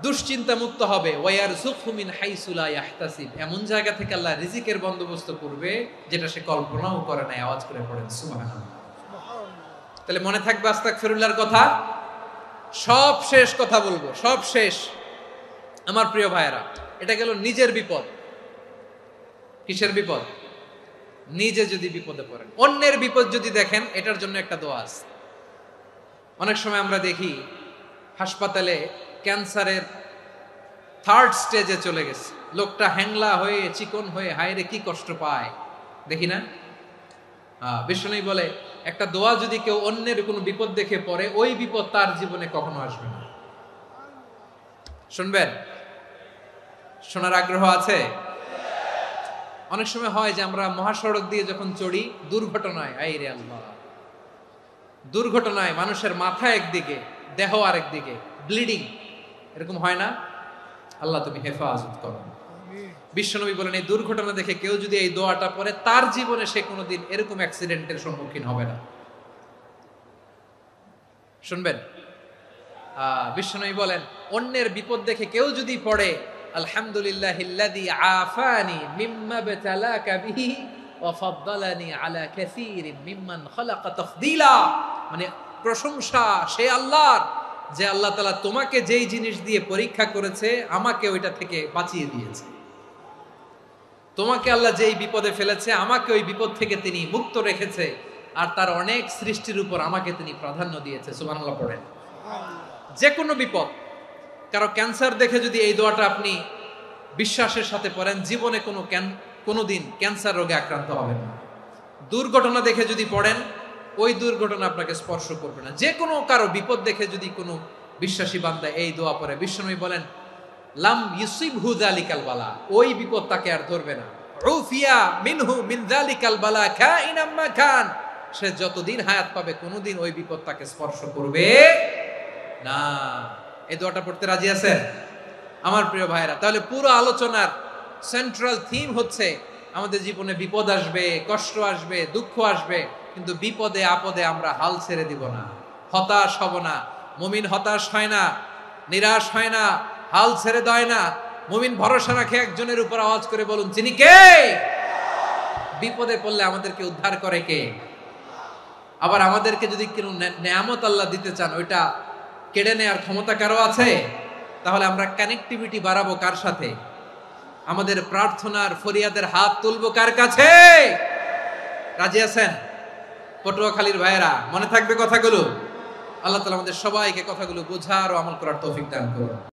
দুশ্চিন্তা মুক্ত হবে। ওয়ায়ারযুকহু মিন হাইসু লা ইয়াহতাসিব, এমন জায়গা থেকে আল্লাহ রিজিকের বন্দোবস্ত করবে যেটা সে কল্পনাও করে নাই। আওয়াজ করে পড়েন সুবহানাল্লাহ। তাহলে মনে থাকবে আস্তাগফিরুল্লাহর কথা। সব শেষ কথা বলবো, সব শেষ। আমার প্রিয় ভাইয়েরা, এটা গেল নিজের বিপদ। কিসের বিপদ? নিজে যদি বিপদে পড়েন। অন্যের বিপদ যদি দেখেন, এটার জন্য একটা দোয়া আছে। অনেক সময় আমরা দেখি হাসপাতালে ক্যান্সারের 3rd স্টেজে চলে গেছে, লোকটা হ্যাংলা হয়ে, চিকন হয়ে, হায়রে কি কষ্ট পায়, দেখি না? বিষ্ণু বলে, একটা দোয়া যদি কেউ অন্যের কোনো বিপদ দেখে পড়ে, ওই বিপদ তার জীবনে কখনো আসবে না। শুনবেন? শোনার আগ্রহ আছে? অনেক সময় হয় যে আমরা মহাসড়ক দিয়ে যখন চড়ি, দুর্ঘটনায়, আইরে আল্লাহ, দুর্ঘটনায় মানুষের মাথা একদিকে, দেহ আরেকদিকে, ব্লিডিং, এরকম হয় না? আল্লাহ তুমি হেফাজত করো। বিশ্বনবী বলেন, এই দুর্ঘটনা দেখে কেউ যদি এই দোয়াটা পড়ে, তার জীবনে সে কোনোদিন এরকম অ্যাক্সিডেন্টের সম্মুখীন হবে না। শুনবেন? বিশ্বনবী বলেন, অন্যের বিপদ দেখে কেউ যদি পড়ে, আলহামদুলিল্লাহিল্লাযী আফানি মিম্মা বতালাকা বিহি ওয়া ফাদ্দালানি আলা কাসীরিন মিম্মান খালাকা তাফদীলা, মানে প্রশংসা সে আল্লাহর যে আল্লাহ তাআলা তোমাকে যেই জিনিস দিয়ে পরীক্ষা করেছে আমাকে ওইটা থেকে বাঁচিয়ে দিয়েছে। তোমাকে আল্লাহ যেই বিপদে ফেলেছে আমাকে ওই বিপদ থেকে তিনি মুক্ত রেখেছে, আর তার অনেক সৃষ্টির উপর আমাকে তিনি প্রাধান্য দিয়েছে। সুবহানাল্লাহ পড়েন। যে কোনো বিপদ, কারো ক্যান্সার দেখে যদি এই দোয়াটা আপনি বিশ্বাসের সাথে পড়েন, জীবনে কোনোদিন ক্যান্সার রোগে আক্রান্ত হবেন না। দুর্ঘটনা দেখে যদি পড়েন, ওই দুর্ঘটনা আপনাকে স্পর্শ করবে না। যে কোনো কারো বিপদ দেখে যদি কোনো বিশ্বাসী বান্দা এই দোয়া পড়ে, বিশ্বনবী বলেন লাম ইউসিবহু যালিকাল বালা, ওই বিপদ তাকে আর ধরবে না। উফিয়া মিনহু মিন যালিকাল বালা কাইনাম মা কান, সে যতদিন হায়াত পাবে কোনোদিন ওই বিপদ তাকে স্পর্শ করবে না। এই দোয়াটা পড়তে রাজি আছেন আমার প্রিয় ভাইরা? তাহলে পুরো আলোচনার সেন্ট্রাল থিম হচ্ছে আমাদের জীবনে বিপদ আসবে, কষ্ট আসবে, দুঃখ আসবে, কিন্তু বিপদে আপদে আমরা হাল ছেড়ে দিব না, হতাশ হব না। মুমিন হতাশ হয় না, নিরাশ হয় না, হাল ছেড়ে দেয় না। মুমিন ভরসা রাখে একজনের উপর। আওয়াজ করে বলুন, যিনি কে? বিপদে পড়লে আমাদেরকে উদ্ধার করে কে? আবার আমাদেরকে যদি কোনো নেয়ামত আল্লাহ দিতে চান, ওইটা কেড়ে নেওয়ার ক্ষমতা কারো আছে? তাহলে আমরা কানেক্টিভিটি বাড়াবো কার সাথে? আমাদের প্রার্থনার ফরিয়াদের হাত তুলবো কার কাছে? রাজি আছেন পটুয়াখালীর ভাইয়েরা? মনে থাকবে কথাগুলো? আল্লাহ তাআলা আমাদের সবাইকে কথাগুলো বোঝার ও আমল করার তৌফিক দান করুন।